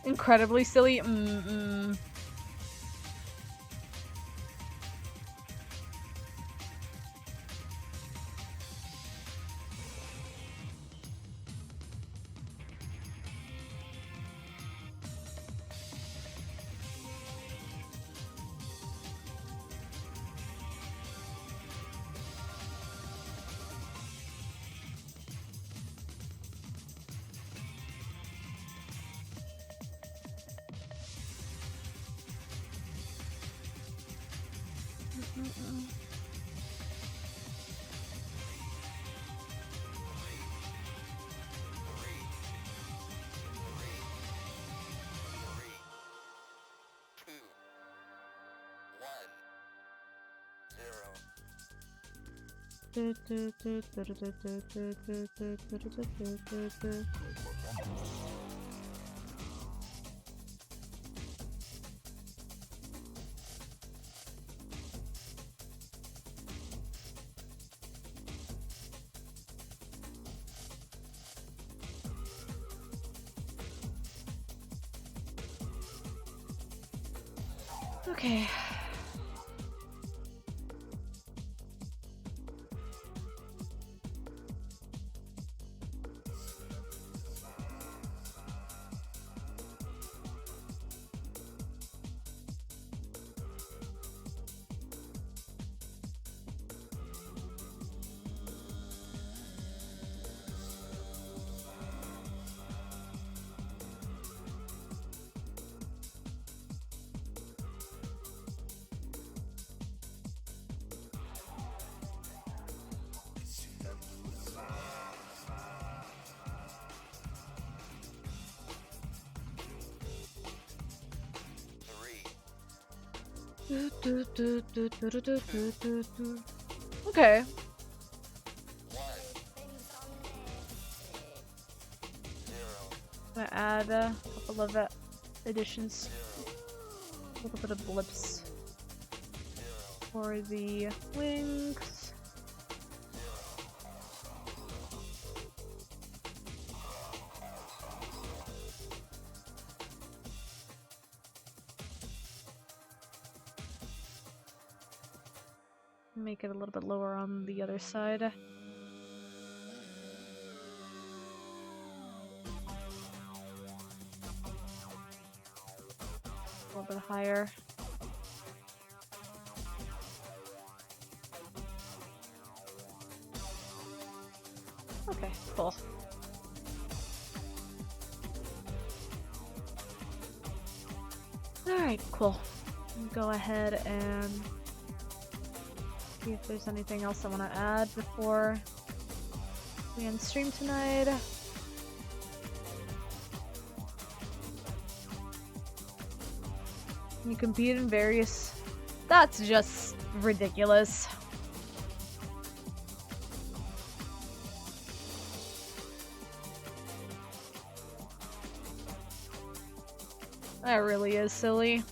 Incredibly silly? Okay. Okay. I'm gonna add a couple of additions. A little bit of blips for the wings. Make it a little bit lower on the other side. A little bit higher. Okay, cool. Alright, cool. Go ahead and see if there's anything else I want to add before we end stream tonight. You compete in various... That's just ridiculous. That really is silly.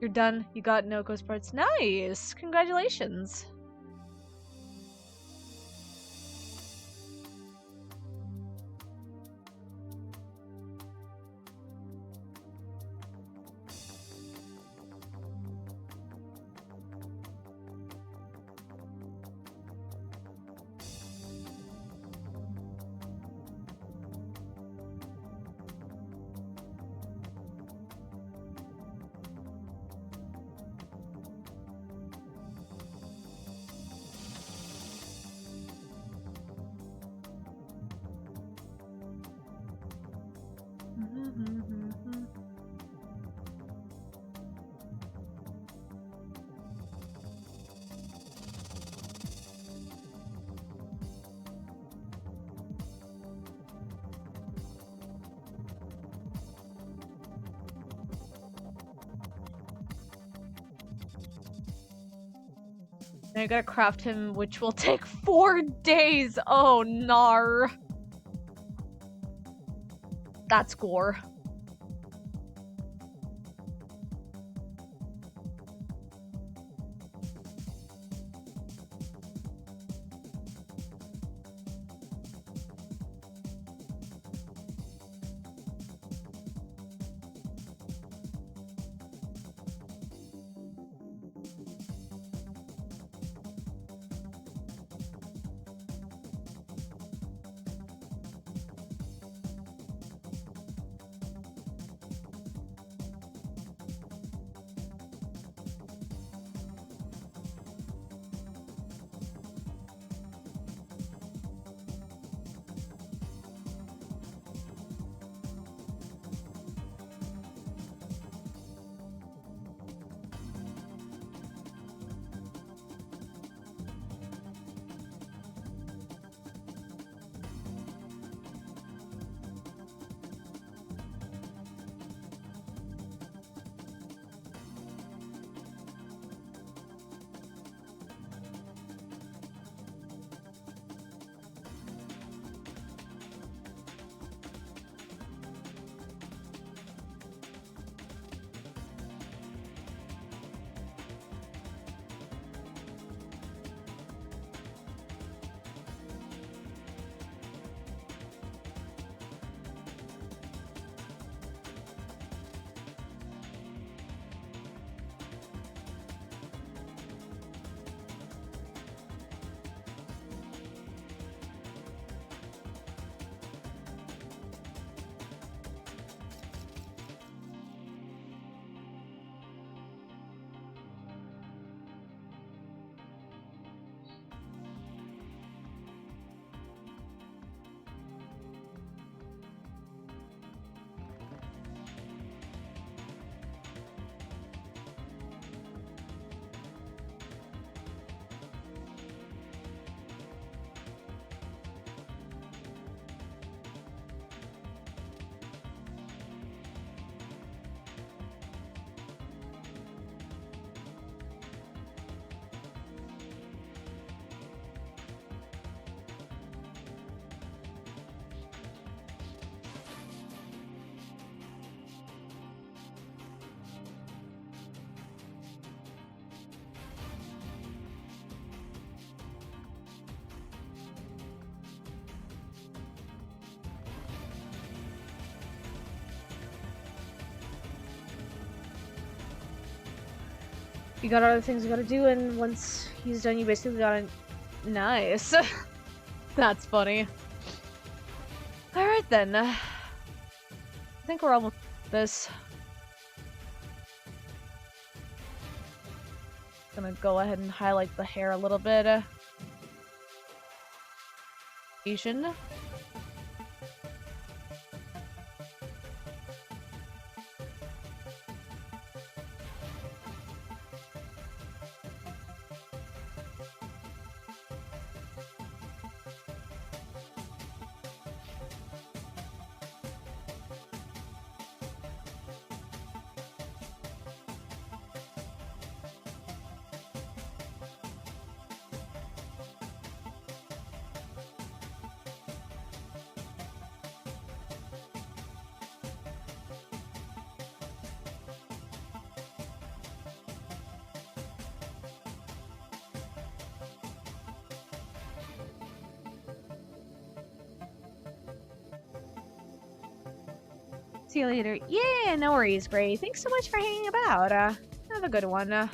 You're done. You got no ghost parts. Nice! Congratulations. Now you gotta craft him, which will take 4 days. Oh, nar. That's gore. You got other things you gotta do, and once he's done, you basically gotta... Nice. That's funny. Alright then. I think we're almost this. Gonna go ahead and highlight the hair a little bit. Asian. See you later. Yeah, no worries, Gray. Thanks so much for hanging about. Have a good one. Good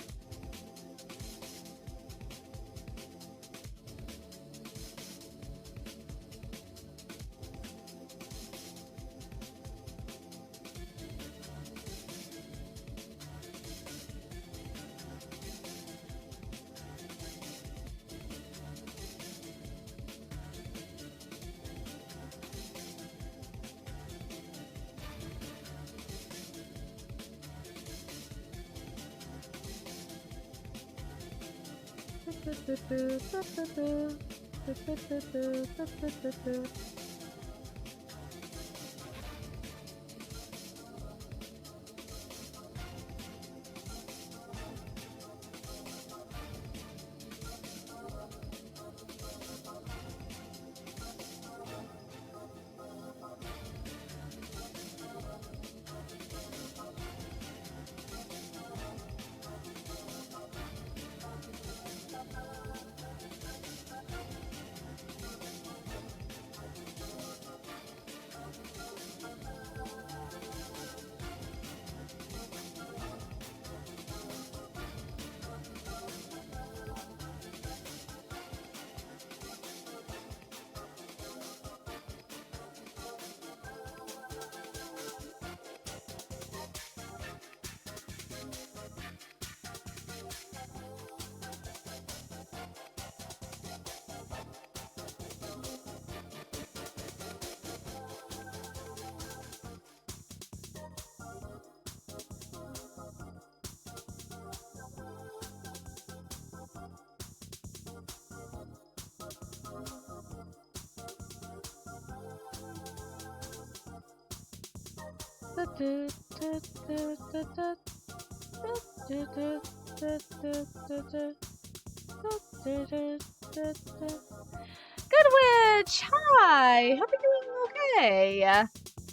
Witch! Hi! Hope you're doing okay.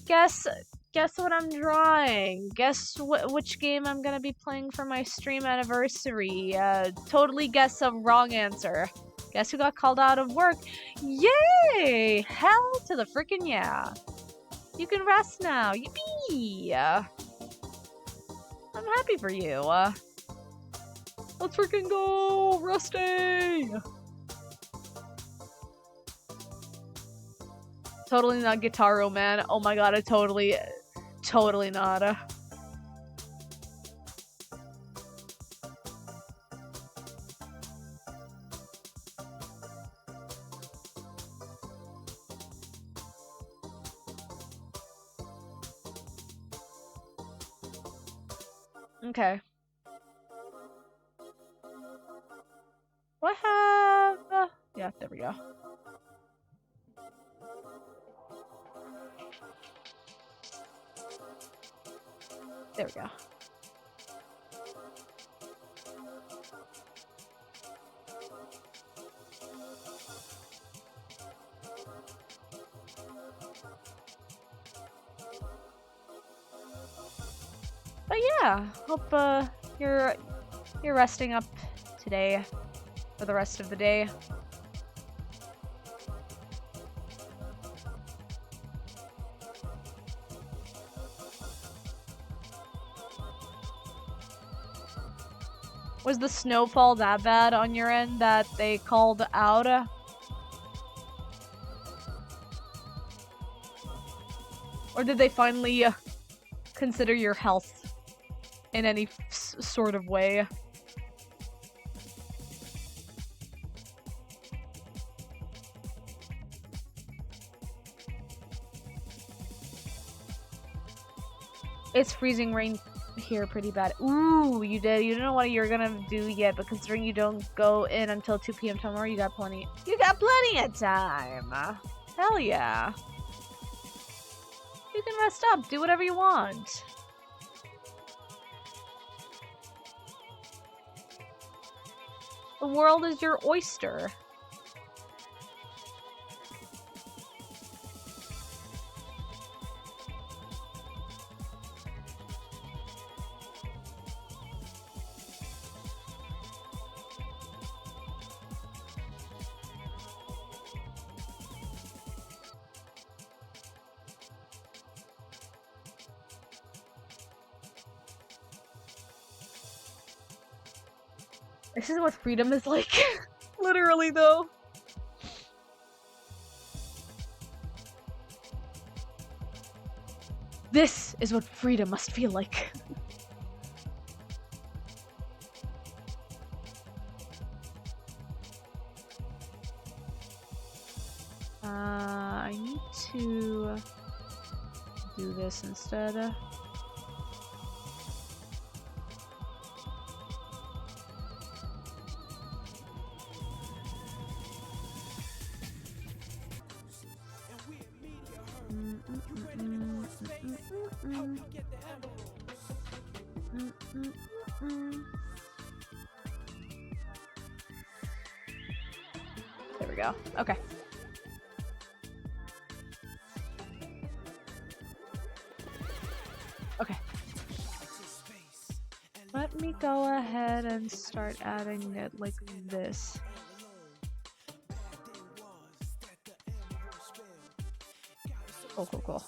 Guess what I'm drawing. Guess which game I'm gonna be playing for my stream anniversary. Totally guess a wrong answer. Guess who got called out of work? Yay! Hell to the frickin' yeah. You can rest now. Yippee! I'm happy for you. Let's freaking go! Resting! Totally not Guitaro, man. Oh my god, totally not. Okay. What have... yeah, there we go. There we go. But yeah, hope you're resting up today for the rest of the day. Was the snowfall that bad on your end that they called out? Or did they finally consider your health in any sort of way? It's freezing rain here pretty bad. Ooh, you didn't know what you're gonna do yet, but considering you don't go in until 2 p.m. tomorrow, you got plenty of time. Hell yeah. You can rest up, do whatever you want. The world is your oyster. This is what freedom is like. Literally, though. This is what freedom must feel like. I need to do this instead. There we go. Okay. Okay. Let me go ahead and start adding it like this. Cool, cool, cool.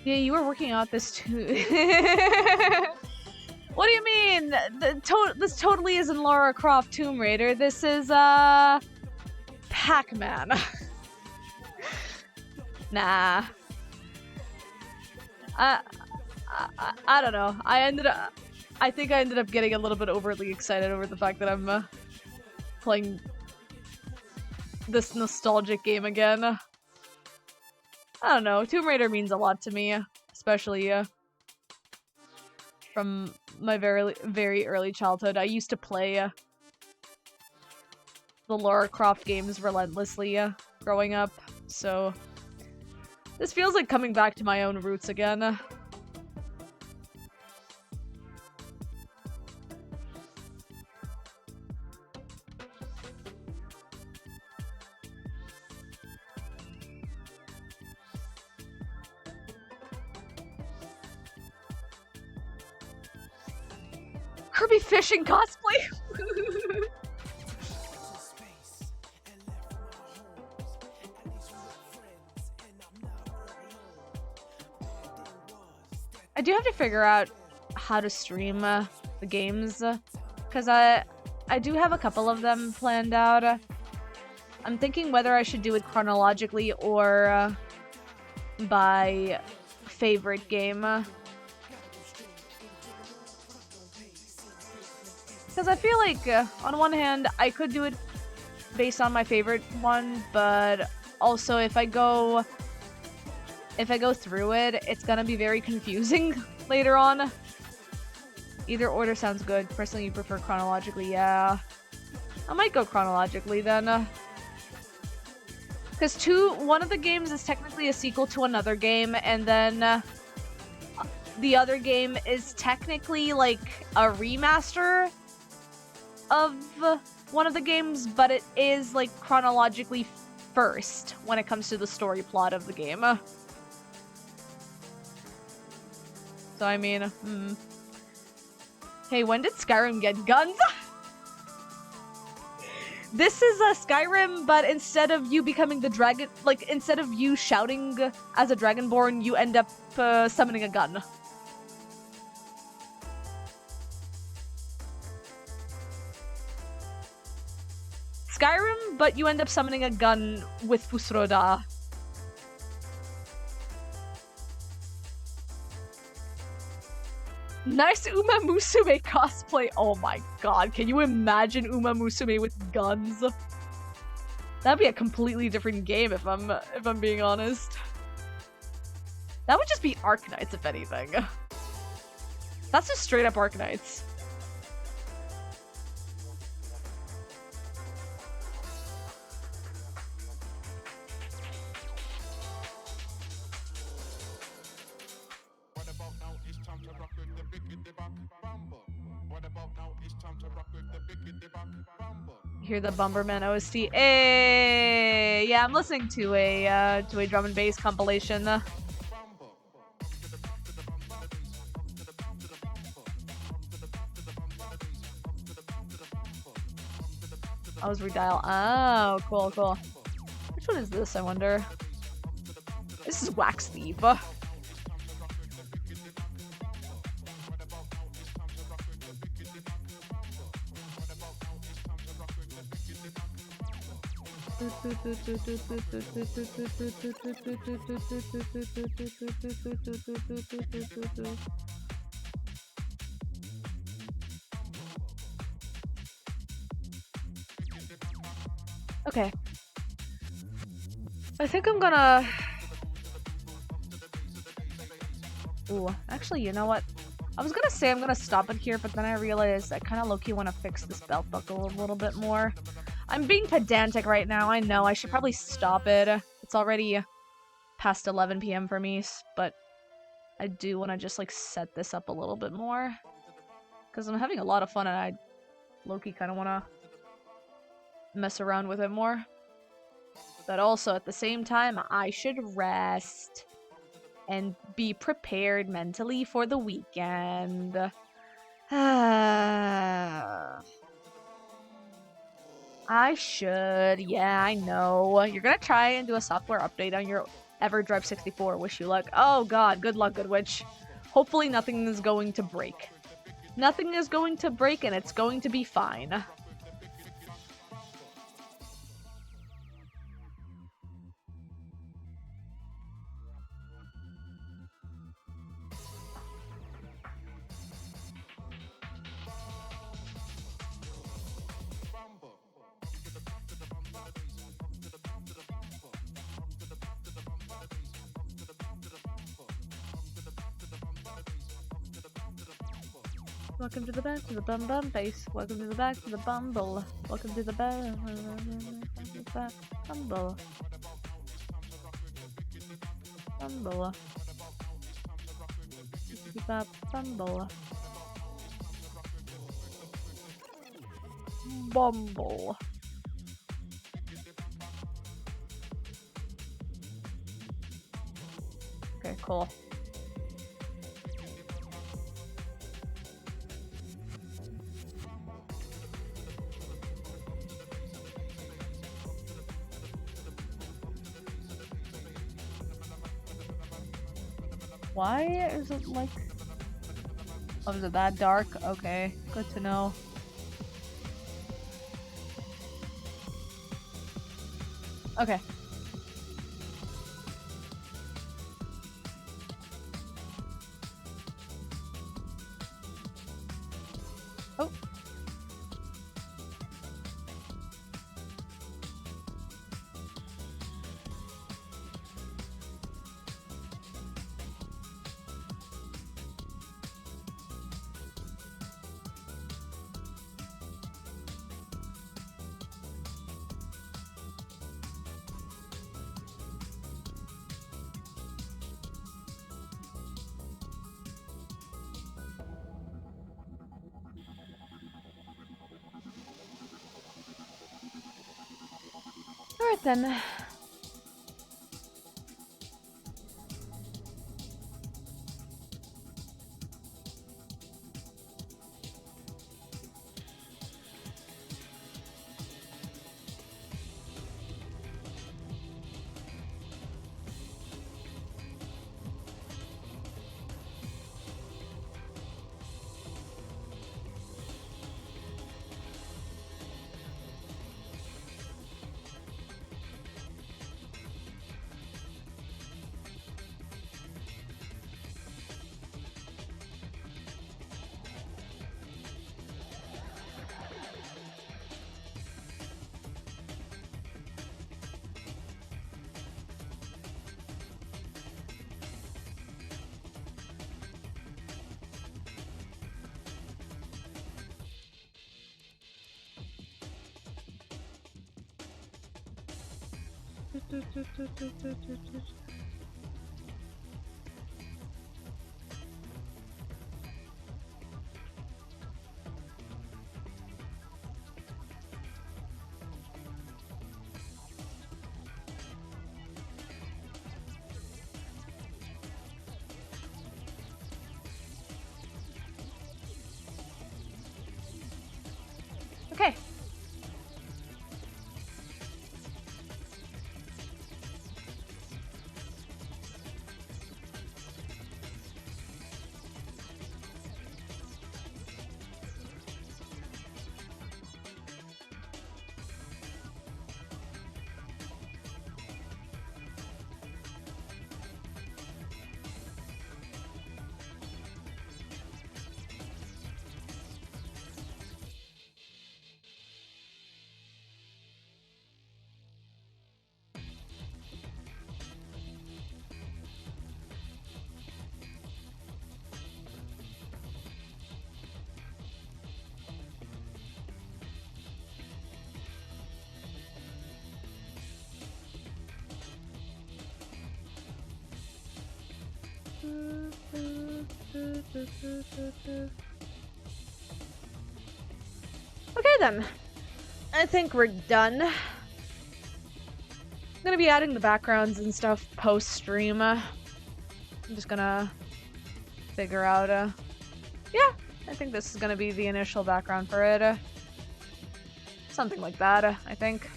Yeah, you were working out this too. What do you mean? This totally isn't Lara Croft Tomb Raider. This is, Pac-Man. Nah. I don't know. I think I ended up getting a little bit overly excited over the fact that I'm, playing this nostalgic game again. I don't know. Tomb Raider means a lot to me, especially, from my very early childhood. I used to play, the Lara Croft games relentlessly, growing up, so this feels like coming back to my own roots again. Kirby fishing cosplay? I do have to figure out how to stream the games, because I do have a couple of them planned out. I'm thinking whether I should do it chronologically or by favorite game. Because I feel like, on one hand, I could do it based on my favorite one, but also if I go through it, it's gonna be very confusing later on. Either order sounds good. Personally, you prefer chronologically, yeah. I might go chronologically then. Because one of the games is technically a sequel to another game, and then the other game is technically like a remaster of one of the games, but it is like chronologically first when it comes to the story plot of the game. So I mean, Hey, when did Skyrim get guns? This is a Skyrim, but instead of you becoming the dragon, like instead of you shouting as a dragonborn, you end up summoning a gun. Skyrim, but you end up summoning a gun with Fusroda. Nice Uma Musume cosplay. Oh my god, can you imagine Uma Musume with guns? That'd be a completely different game if I'm being honest. That would just be Arknights, if anything. That's just straight up Arknights. Hear the Bumberman OST. Hey, yeah, I'm listening to a drum and bass compilation. I was redial. Oh, cool, cool. Which one is this, I wonder? This is Wax Thief. Okay. I think I'm gonna... Ooh, actually, you know what? I was gonna say I'm gonna stop it here, but then I realized I kind of low-key want to fix this belt buckle a little bit more. I'm being pedantic right now, I know. I should probably stop it. It's already past 11 p.m. for me, but I do want to just, like, set this up a little bit more. Because I'm having a lot of fun, and I low-key kind of want to mess around with it more. But also, at the same time, I should rest and be prepared mentally for the weekend. I should. Yeah, I know. You're gonna try and do a software update on your EverDrive 64. Wish you luck. Oh god, good luck, Good Witch. Hopefully nothing is going to break. Nothing is going to break and it's going to be fine. Welcome to the back to the bum bum base. Welcome to the back to the bumble. Welcome to the back bumble. Bumble. Bumble. Bumble. Okay, cool. Why is it like... Oh, is it that dark? Okay, good to know. Okay. Oh. Alright then. Okay. Okay then. I think we're done. I'm gonna be adding the backgrounds and stuff post-stream. I'm just gonna figure out, yeah, I think this is gonna be the initial background for it. Something like that, I think.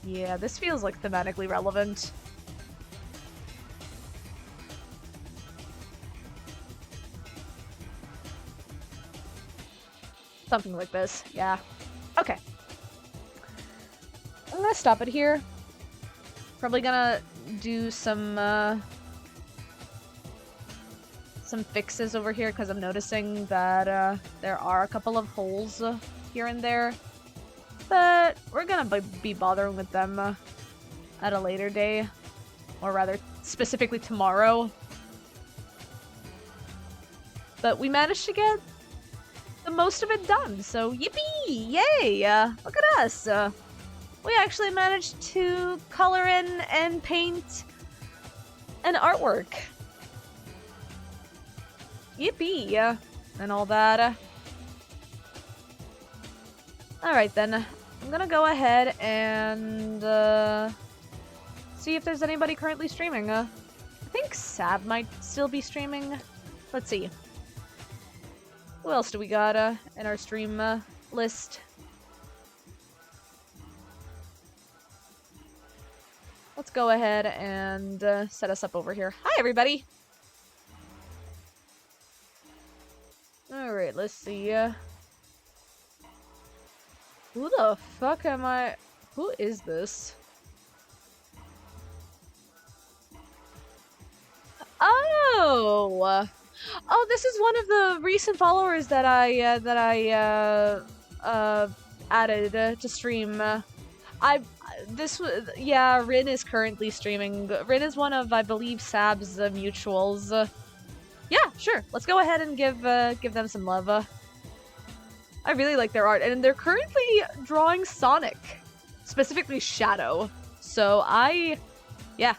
Yeah, this feels like thematically relevant. Something like this, yeah. Okay. I'm gonna stop it here. Probably gonna do some fixes over here because I'm noticing that there are a couple of holes here and there. But we're gonna be bothering with them at a later day. Or rather, specifically tomorrow. But we managed to get the most of it done, so yippee! Yay! Look at us! We actually managed to color in and paint an artwork. Yippee! And all that. Alright then, I'm gonna go ahead and see if there's anybody currently streaming. I think Sab might still be streaming. Let's see. Who else do we got in our stream list? Let's go ahead and set us up over here. Hi, everybody! Alright, let's see. Who the fuck am I? Who is this? Oh! Oh, this is one of the recent followers that I added to stream. Yeah, Rin is currently streaming. Rin is one of, I believe, Sab's mutuals. Yeah, sure. Let's go ahead and give them some love. I really like their art, and they're currently drawing Sonic, specifically Shadow. So yeah,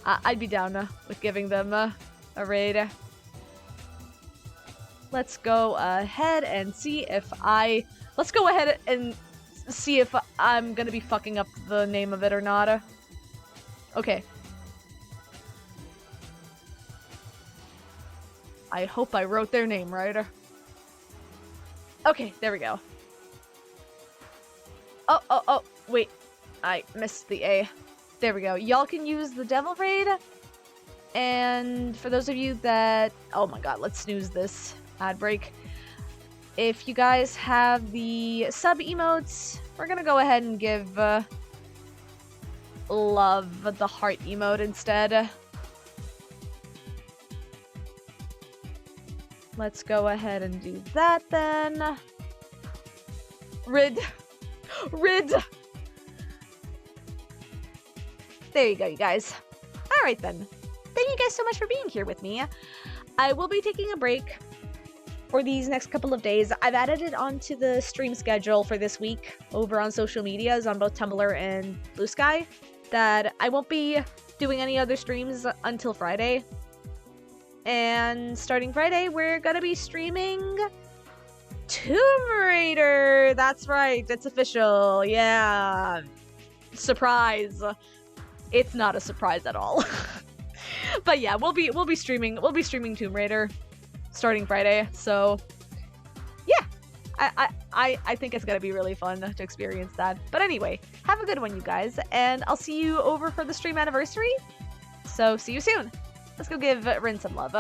I'd be down with giving them a raid. Let's go ahead and see if let's go ahead and see if I'm gonna be fucking up the name of it or not. Okay. I hope I wrote their name right. Okay, there we go. Oh, wait. I missed the A. There we go. Y'all can use the Devil Raid. And for those of you that... Oh my god, let's snooze this ad break. If you guys have the sub emotes, we're gonna go ahead and give love the heart emote instead. Let's go ahead and do that then. Rid. There you go, you guys. Alright then. Thank you guys so much for being here with me. I will be taking a break for these next couple of days. I've added it onto the stream schedule for this week over on social medias on both Tumblr and Blue Sky, that I won't be doing any other streams until Friday. And starting Friday, we're gonna be streaming Tomb Raider. That's right, it's official. Yeah. Surprise. It's not a surprise at all. But yeah, we'll be streaming Tomb Raider starting Friday. So yeah, I think it's gonna be really fun to experience that. But anyway, have a good one, you guys, and I'll see you over for the stream anniversary. So see you soon. Let's go give Rin some love.